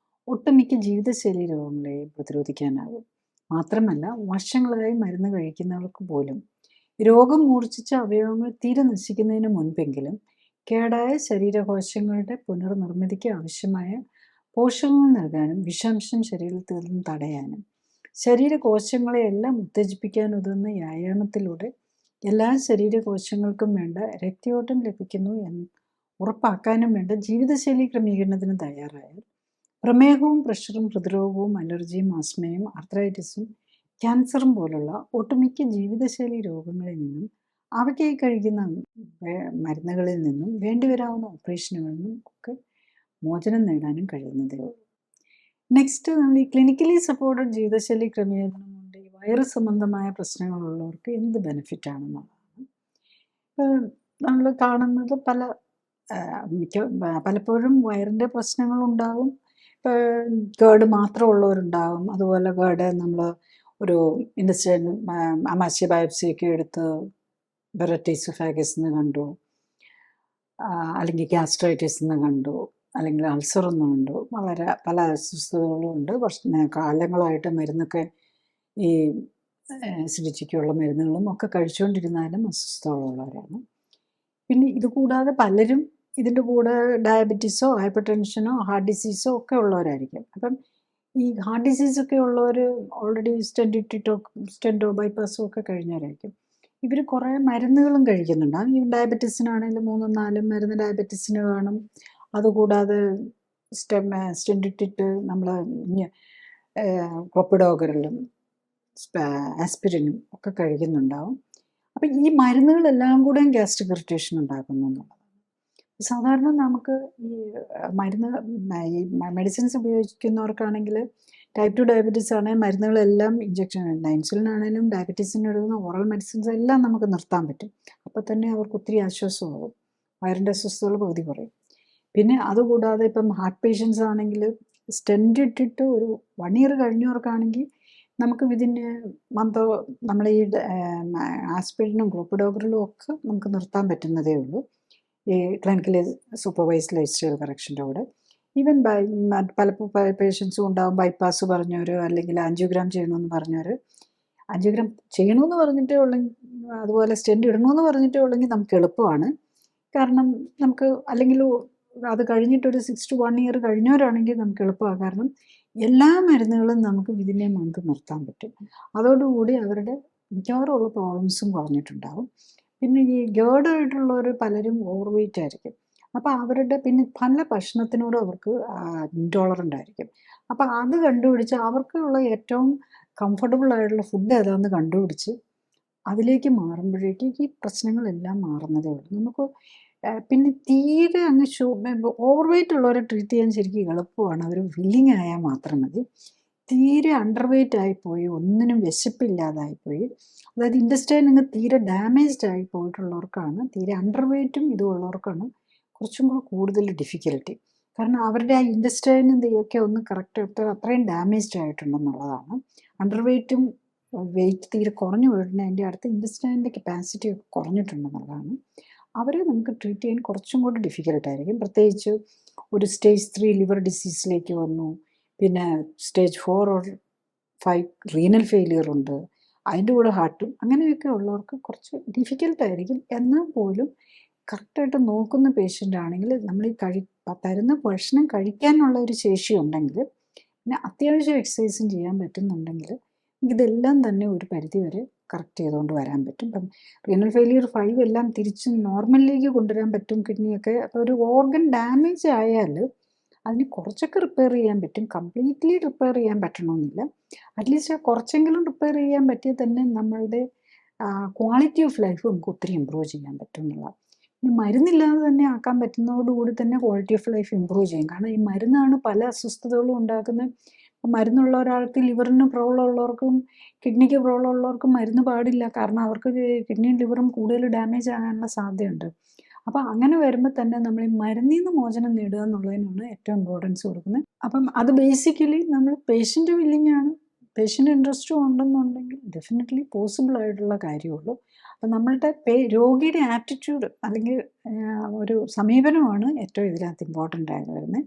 ഒട്ടുമിക്ക ജീവിതശൈലി രോഗങ്ങളെയും പ്രതിരോധിക്കാനാകും. മാത്രമല്ല, വർഷങ്ങളായി മരുന്ന് കഴിക്കുന്നവർക്ക് പോലും രോഗം മൂർച്ഛിച്ച അവയവങ്ങൾ തീരെ നശിക്കുന്നതിന് മുൻപെങ്കിലും കേടായ ശരീരകോശങ്ങളുടെ പുനർനിർമ്മിതിക്ക് ആവശ്യമായ പോഷകങ്ങൾ നൽകാനും വിഷാംശം ശരീരത്തിൽ നിന്നും തടയാനും ശരീരകോശങ്ങളെയെല്ലാം ഉത്തേജിപ്പിക്കാനുതകുന്ന വ്യായാമത്തിലൂടെ എല്ലാ ശരീരകോശങ്ങൾക്കും വേണ്ട രക്തയോട്ടം ലഭിക്കുന്നു എന്ന് ഉറപ്പാക്കാനും വേണ്ട ജീവിതശൈലി ക്രമീകരണത്തിന് തയ്യാറായാൽ പ്രമേഹവും പ്രഷറും ഹൃദ്രോഗവും അലർജിയും ആസ്മയും ആർത്രൈറ്റിസും ക്യാൻസറും പോലുള്ള ഒട്ടുമിക്ക ജീവിതശൈലി രോഗങ്ങളിൽ നിന്നും അവയ്ക്കായി കഴിക്കുന്ന മരുന്നുകളിൽ നിന്നും വേണ്ടിവരാവുന്ന ഓപ്പറേഷനുകളിൽ നിന്നും ഒക്കെ മോചനം നേടാനും കഴിയുന്നതേ ഉള്ളൂ. നെക്സ്റ്റ് നമ്മൾ ഈ ക്ലിനിക്കലി സപ്പോർട്ടഡ് ജീവിതശൈലി ക്രമീകരണം കൊണ്ട് ഈ വൈറസ് സംബന്ധമായ പ്രശ്നങ്ങളുള്ളവർക്ക് എന്ത് ബെനിഫിറ്റ് ആണെന്നുള്ളതാണ്. ഇപ്പോൾ നമ്മൾ കാണുന്നത് പലപ്പോഴും വയറിൻ്റെ പ്രശ്നങ്ങളുണ്ടാകും. ഇപ്പോൾ ഗേർഡ് മാത്രമുള്ളവരുണ്ടാകും. അതുപോലെ ഗേർഡ് നമ്മൾ ഒരു ഇൻഡസ്ട്രിയൽ അമാശയ ബയോപ്സിയൊക്കെ എടുത്ത് ബെററ്റീസോഫാഗസ് എന്ന് കണ്ടു, അല്ലെങ്കിൽ ഗ്യാസ്ട്രൈറ്റിസ് എന്ന് കണ്ടു, അല്ലെങ്കിൽ അൾസർ എന്ന് കണ്ടു. വളരെ പല അസ്വസ്ഥതകളും ഉണ്ട്. കാലങ്ങളായിട്ട് മരുന്നൊക്കെ ഈ അസിഡിറ്റിക്കുള്ള മരുന്നുകളും ഒക്കെ കഴിച്ചുകൊണ്ടിരുന്നാലും അസ്വസ്ഥതകളുള്ളവരാണ്. പിന്നെ ഇതുകൂടാതെ പലരും ഇതിൻ്റെ കൂടെ ഡയബറ്റീസോ ഹൈപ്പർ ടെൻഷനോ ഹാർട്ട് ഡിസീസോ ഒക്കെ ഉള്ളവരായിരിക്കും. അപ്പം ഈ ഹാർട്ട് ഡിസീസൊക്കെ ഉള്ളവർ ഓൾറെഡി സ്റ്റെൻറ്റോ ബൈപ്പാസോ ഒക്കെ കഴിഞ്ഞവരായിരിക്കും. ഇവർ കുറേ മരുന്നുകളും കഴിക്കുന്നുണ്ടാകും. ഈ ഡയബറ്റീസിനാണെങ്കിൽ 3-4 മരുന്ന് ഡയബറ്റീസിന് കാണും. അതുകൂടാതെ സ്റ്റെൻറ്റിട്ട് നമ്മൾ ക്ലോപ്പിഡോഗ്രലും ആസ്പിരിനും ഒക്കെ കഴിക്കുന്നുണ്ടാവും. അപ്പം ഈ മരുന്നുകളെല്ലാം കൂടെ ഗ്യാസ്ട്രിക് ഇറിറ്റേഷൻ ഉണ്ടാക്കുന്നു എന്നുള്ളതാണ്. സാധാരണ നമുക്ക് ഈ മെഡിസിൻസ് ഉപയോഗിക്കുന്നവർക്കാണെങ്കിൽ ടൈപ്പ് 2 ഡയബറ്റീസ് ആണെങ്കിൽ മരുന്നുകളെല്ലാം ഇഞ്ചക്ഷൻ ഇൻസുലിൻ ആണെങ്കിലും ഡയബറ്റീസിന് എടുക്കുന്ന ഓറൽ മെഡിസിൻസ് എല്ലാം നമുക്ക് നിർത്താൻ പറ്റും. അപ്പോൾ തന്നെ അവർക്ക് ഒത്തിരി ആശ്വാസമാകും. വയറിൻ്റെ അസ്വസ്ഥതകൾ പകുതി കുറയും. പിന്നെ അതുകൂടാതെ ഇപ്പം ഹാർട്ട് പേഷ്യൻസ് ആണെങ്കിൽ സ്റ്റെൻറ്റ് ഇട്ടിട്ട് ഒരു 1 ഇയർ കഴിഞ്ഞവർക്കാണെങ്കിൽ നമുക്ക് ഇതിൻ്റെ നമ്മൾ ഈ ആസ്പിരിനും ക്ലോപ്പിഡോഗ്രലും ഒക്കെ നമുക്ക് നിർത്താൻ പറ്റുന്നതേ ഉള്ളൂ ഈ ക്ലിനിക്കലി സൂപ്പർവൈസ്ഡ് ലൈഫ് സ്റ്റൈൽ കറക്ഷൻ്റെ കൂടെ. ഈവൻ പല പേഷ്യൻസും ഉണ്ടാകും ബൈപ്പാസ് പറഞ്ഞവർ, അല്ലെങ്കിൽ ആൻജിയോഗ്രാം ചെയ്യണമെന്ന് പറഞ്ഞവർ. ആൻജിയോഗ്രാം ചെയ്യണമെന്ന് പറഞ്ഞിട്ടേ ഉള്ളെങ്കിൽ, അതുപോലെ സ്റ്റെൻറ്റ് ഇടണമെന്ന് പറഞ്ഞിട്ടേ ഉള്ളെങ്കിൽ നമുക്ക് എളുപ്പമാണ്. കാരണം നമുക്ക് അല്ലെങ്കിൽ അത് കഴിഞ്ഞിട്ടൊരു 6 to 1 ഇയർ കഴിഞ്ഞവരാണെങ്കിൽ നമുക്ക് എളുപ്പമാണ്. കാരണം എല്ലാ മരുന്നുകളും നമുക്ക് വിതിൻ എ മന്ത് നിർത്താൻ പറ്റും. അതോടുകൂടി അവരുടെ മിക്കവാറും ഉള്ള പ്രോബ്ലംസും കുറഞ്ഞിട്ടുണ്ടാകും. പിന്നെ ഈ ഗേർഡായിട്ടുള്ളവർ പലരും ഓവർ വെയിറ്റ് ആയിരിക്കും. അപ്പോൾ അവരുടെ പിന്നെ പല ഭക്ഷണത്തിനോടും അവർക്ക് ഇൻടോളറൻ്റ് ആയിരിക്കും. അപ്പോൾ അത് കണ്ടുപിടിച്ച് അവർക്കുള്ള ഏറ്റവും കംഫർട്ടബിൾ ആയിട്ടുള്ള ഫുഡ് ഏതാണെന്ന് കണ്ടുപിടിച്ച് അതിലേക്ക് മാറുമ്പോഴേക്കും ഈ പ്രശ്നങ്ങളെല്ലാം മാറുന്നതേ ഉള്ളൂ. നമുക്ക് പിന്നെ തീരെ അങ്ങ് ഓവർ വെയിറ്റ് ഉള്ളവരെ ട്രീറ്റ് ചെയ്യാൻ ശരിക്കും എളുപ്പമാണ്. അവർ വില്ലിങ് ആയാൽ മാത്രം മതി. തീരെ അണ്ടർ വെയിറ്റ് ആയിപ്പോയി, ഒന്നിനും വിശപ്പില്ലാതായിപ്പോയി, അതായത് ഇൻഡസ്റ്റൈൻ അങ്ങ് തീരെ ഡാമേജ്ഡ് ആയി പോയിട്ടുള്ളവർക്കാണ്, തീരെ അണ്ടർ വെയിറ്റും ഇതുള്ളവർക്കാണ് കുറച്ചും കൂടെ കൂടുതൽ ഡിഫിക്കൽട്ടി. കാരണം അവരുടെ ആ ഇൻഡസ്റ്റൈനും ഒക്കെ ഒന്ന് കറക്റ്റ് അത്രയും ഡാമേജ്ഡ് ആയിട്ടുണ്ടെന്നുള്ളതാണ്. അണ്ടർ വെയിറ്റും വെയിറ്റ് തീരെ കുറഞ്ഞു പോയിട്ടുണ്ടെങ്കിൽ അടുത്ത ഇൻഡസ്റ്റൈനിൻ്റെ കപ്പാസിറ്റി ഒക്കെ കുറഞ്ഞിട്ടുണ്ടെന്നുള്ളതാണ്. അവരെ നമുക്ക് ട്രീറ്റ് ചെയ്യാൻ കുറച്ചും കൂടി ഡിഫിക്കൽട്ടായിരിക്കും. പ്രത്യേകിച്ച് ഒരു സ്റ്റേജ് 3 ലിവർ ഡിസീസിലേക്ക് വന്നു, പിന്നെ സ്റ്റേജ് 4 or 5 റീനൽ ഫെയിലിയർ ഉണ്ട്, അതിൻ്റെ കൂടെ ഹാർട്ടും, അങ്ങനെയൊക്കെ ഉള്ളവർക്ക് കുറച്ച് ഡിഫിക്കൽട്ടായിരിക്കും. എന്നാൽ പോലും കറക്റ്റായിട്ട് നോക്കുന്ന പേഷ്യൻ്റ് ആണെങ്കിൽ നമ്മൾ ഈ തരുന്ന ഭക്ഷണം കഴിക്കാനുള്ള ഒരു ശേഷി ഉണ്ടെങ്കിൽ, പിന്നെ അത്യാവശ്യം എക്സസൈസും ചെയ്യാൻ പറ്റുന്നുണ്ടെങ്കിൽ ഇതെല്ലാം തന്നെ ഒരു പരിധിവരെ കറക്റ്റ് ചെയ്തുകൊണ്ട് വരാൻ പറ്റും. ഇപ്പം റീനൽ ഫെയിലിയർ 5 എല്ലാം തിരിച്ച് നോർമലിലേക്ക് കൊണ്ടുവരാൻ പറ്റും. കിഡ്നിയൊക്കെ അപ്പോൾ ഒരു ഓർഗൻ ഡാമേജ് ആയാൽ അതിന് കുറച്ചൊക്കെ റിപ്പയർ ചെയ്യാൻ പറ്റും. കംപ്ലീറ്റ്ലി റിപ്പയർ ചെയ്യാൻ പറ്റണമെന്നില്ല. അറ്റ്ലീസ്റ്റ് കുറച്ചെങ്കിലും റിപ്പയർ ചെയ്യാൻ പറ്റിയാൽ തന്നെ നമ്മളുടെ ക്വാളിറ്റി ഓഫ് ലൈഫ് നമുക്ക് ഒത്തിരി ഇമ്പ്രൂവ് ചെയ്യാൻ പറ്റും എന്നുള്ളതാണ്. ഇനി മരുന്നില്ലാതെ തന്നെ ആക്കാൻ പറ്റുന്നതോടുകൂടി തന്നെ ക്വാളിറ്റി ഓഫ് ലൈഫ് ഇമ്പ്രൂവ് ചെയ്യും. കാരണം ഈ മരുന്നാണ് പല അസ്വസ്ഥതകളും ഉണ്ടാക്കുന്നത്. മരുന്നുള്ള ഒരാൾക്ക് ലിവറിന് പ്രോബ്ലം ഉള്ളവർക്കും കിഡ്നിക്ക് പ്രോബ്ലം ഉള്ളവർക്കും മരുന്ന് പാടില്ല. കാരണം അവർക്ക് കിഡ്നിയും ലിവറും കൂടുതൽ ഡാമേജ് ആകാനുള്ള സാധ്യതയുണ്ട്. അപ്പോൾ അങ്ങനെ വരുമ്പോൾ തന്നെ നമ്മൾ ഈ മരുന്നിൽ നിന്ന് മോചനം നേടുക എന്നുള്ളതിനാണ് ഏറ്റവും ഇമ്പോർട്ടൻസ് കൊടുക്കുന്നത്. അപ്പം അത് ബേസിക്കലി നമ്മൾ പേഷ്യൻ്റ് വില്ലിങ് ആണ്, പേഷ്യൻ്റ് ഇൻട്രസ്റ്റും ഉണ്ടെന്നുണ്ടെങ്കിൽ ഡെഫിനറ്റ്ലി പോസിബിൾ ആയിട്ടുള്ള കാര്യമുള്ളൂ. അപ്പം നമ്മളുടെ രോഗിയുടെ ആറ്റിറ്റ്യൂഡ് അല്ലെങ്കിൽ ഒരു സമീപനമാണ് ഏറ്റവും ഇതിനകത്ത് ഇമ്പോർട്ടൻ്റ് ആയിട്ട് വരുന്നത്.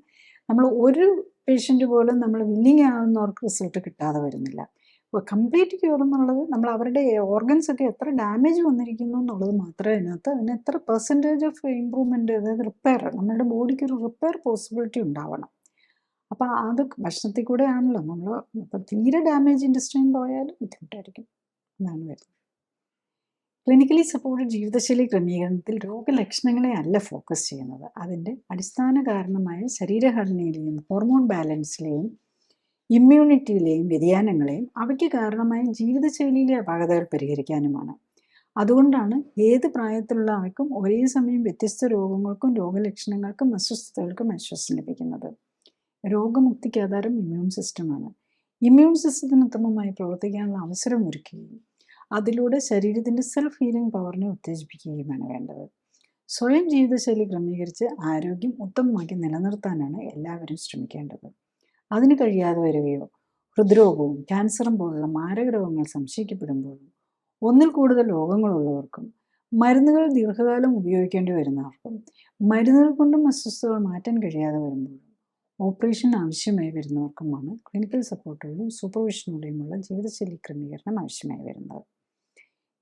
നമ്മൾ ഒരു പേഷ്യൻ്റ് പോലും നമ്മൾ വില്ലിങ് ആകുന്നവർക്ക് റിസൾട്ട് കിട്ടാതെ വരുന്നില്ല. അപ്പോൾ കംപ്ലീറ്റ് ക്യൂർ എന്നുള്ളത് നമ്മൾ അവരുടെ ഓർഗൻസ് ഒക്കെ എത്ര ഡാമേജ് വന്നിരിക്കുന്നു എന്നുള്ളത് മാത്രമേ അതിനകത്ത്, അതിന് എത്ര പെർസെൻറ്റേജ് ഓഫ് ഇമ്പ്രൂവ്മെൻറ്റ്, അതായത് റിപ്പയർ, നമ്മുടെ ബോഡിക്ക് ഒരു റിപ്പയർ പോസിബിലിറ്റി ഉണ്ടാവണം. അപ്പോൾ അത് ഭക്ഷണത്തിൽ കൂടെ ആണല്ലോ നമ്മൾ. ഇപ്പം തീരെ ഡാമേജ് ഇൻഡസ്ട്രിയിൽ പോയാൽ ബുദ്ധിമുട്ടായിരിക്കും എന്നാണ് വരുന്നത്. ക്ലിനിക്കലി സപ്പോർട്ടഡ് ജീവിതശൈലി ക്രമീകരണത്തിൽ രോഗലക്ഷണങ്ങളെ അല്ല ഫോക്കസ് ചെയ്യുന്നത്, അതിൻ്റെ അടിസ്ഥാന കാരണമായ ശരീരഘടനയിലെയും ഹോർമോൺ ബാലൻസിലെയും ഇമ്മ്യൂണിറ്റിയിലെയും വ്യതിയാനങ്ങളെയും അവയ്ക്ക് കാരണമായ ജീവിതശൈലിയിലെ അപാകതകൾ പരിഹരിക്കാനുമാണ്. അതുകൊണ്ടാണ് ഏത് പ്രായത്തിലുള്ള ആൾക്കും ഒരേ സമയം വ്യത്യസ്ത രോഗങ്ങൾക്കും രോഗലക്ഷണങ്ങൾക്കും അസ്വസ്ഥതകൾക്കും ആശ്വാസം ലഭിക്കുന്നത്. രോഗമുക്തിക്ക് ആധാരം ഇമ്മ്യൂൺ സിസ്റ്റമാണ്. ഇമ്മ്യൂൺ സിസ്റ്റത്തിന് ഉത്തമമായി പ്രവർത്തിക്കാനുള്ള അവസരം ഒരുക്കുകയും അതിലൂടെ ശരീരത്തിൻ്റെ സെൽഫ് ഹീലിംഗ് പവറിനെ ഉത്തേജിപ്പിക്കുകയുമാണ് വേണ്ടത്. സ്വയം ജീവിതശൈലി ക്രമീകരിച്ച് ആരോഗ്യം ഉത്തമമാക്കി നിലനിർത്താനാണ് എല്ലാവരും ശ്രമിക്കേണ്ടത്. അതിന് കഴിയാതെ വരികയോ ഹൃദ്രോഗവും ക്യാൻസറും പോലുള്ള മാരക രോഗങ്ങൾ സംശയിക്കപ്പെടുമ്പോഴും ഒന്നിൽ കൂടുതൽ രോഗങ്ങളുള്ളവർക്കും മരുന്നുകൾ ദീർഘകാലം ഉപയോഗിക്കേണ്ടി വരുന്നവർക്കും മരുന്നുകൾ കൊണ്ടും അസ്വസ്ഥതകൾ മാറ്റാൻ കഴിയാതെ വരുമ്പോഴും ഓപ്പറേഷൻ ആവശ്യമായി വരുന്നവർക്കുമാണ് ക്ലിനിക്കൽ സപ്പോർട്ടോടെയും സൂപ്പർവിഷനോടെയുമുള്ള ജീവിതശൈലി ക്രമീകരണം ആവശ്യമായി വരുന്നത്.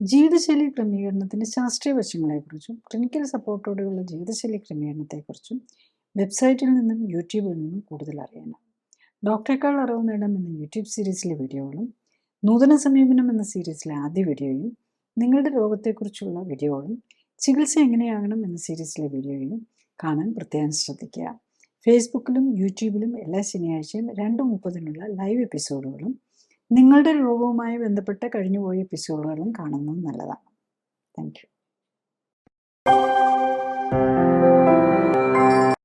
ജീവിതശൈലി ക്രമീകരണത്തിൻ്റെ ശാസ്ത്രീയ വശങ്ങളെക്കുറിച്ചും ക്ലിനിക്കൽ സപ്പോർട്ടോടെയുള്ള ജീവിതശൈലി ക്രമീകരണത്തെക്കുറിച്ചും വെബ്സൈറ്റിൽ നിന്നും യൂട്യൂബിൽ നിന്നും കൂടുതൽ അറിയാനാണ്. ഡോക്ടറേക്കാൾ അറിവ് നേടാം എന്ന യൂട്യൂബ് സീരീസിലെ വീഡിയോകളും നൂതന സമീപനം എന്ന സീരീസിലെ ആദ്യ വീഡിയോയും നിങ്ങളുടെ രോഗത്തെക്കുറിച്ചുള്ള വീഡിയോകളും ചികിത്സ എങ്ങനെയാകണം എന്ന സീരീസിലെ വീഡിയോയും കാണാൻ പ്രത്യേകം ശ്രദ്ധിക്കുക. ഫേസ്ബുക്കിലും യൂട്യൂബിലും എല്ലാ ശനിയാഴ്ചയും 2:30-നുള്ള ലൈവ് എപ്പിസോഡുകളും നിങ്ങളുടെ രോഗവുമായി ബന്ധപ്പെട്ട കഴിഞ്ഞുപോയ എപ്പിസോഡുകളും കാണുന്നത് നല്ലതാണ്. Thank you.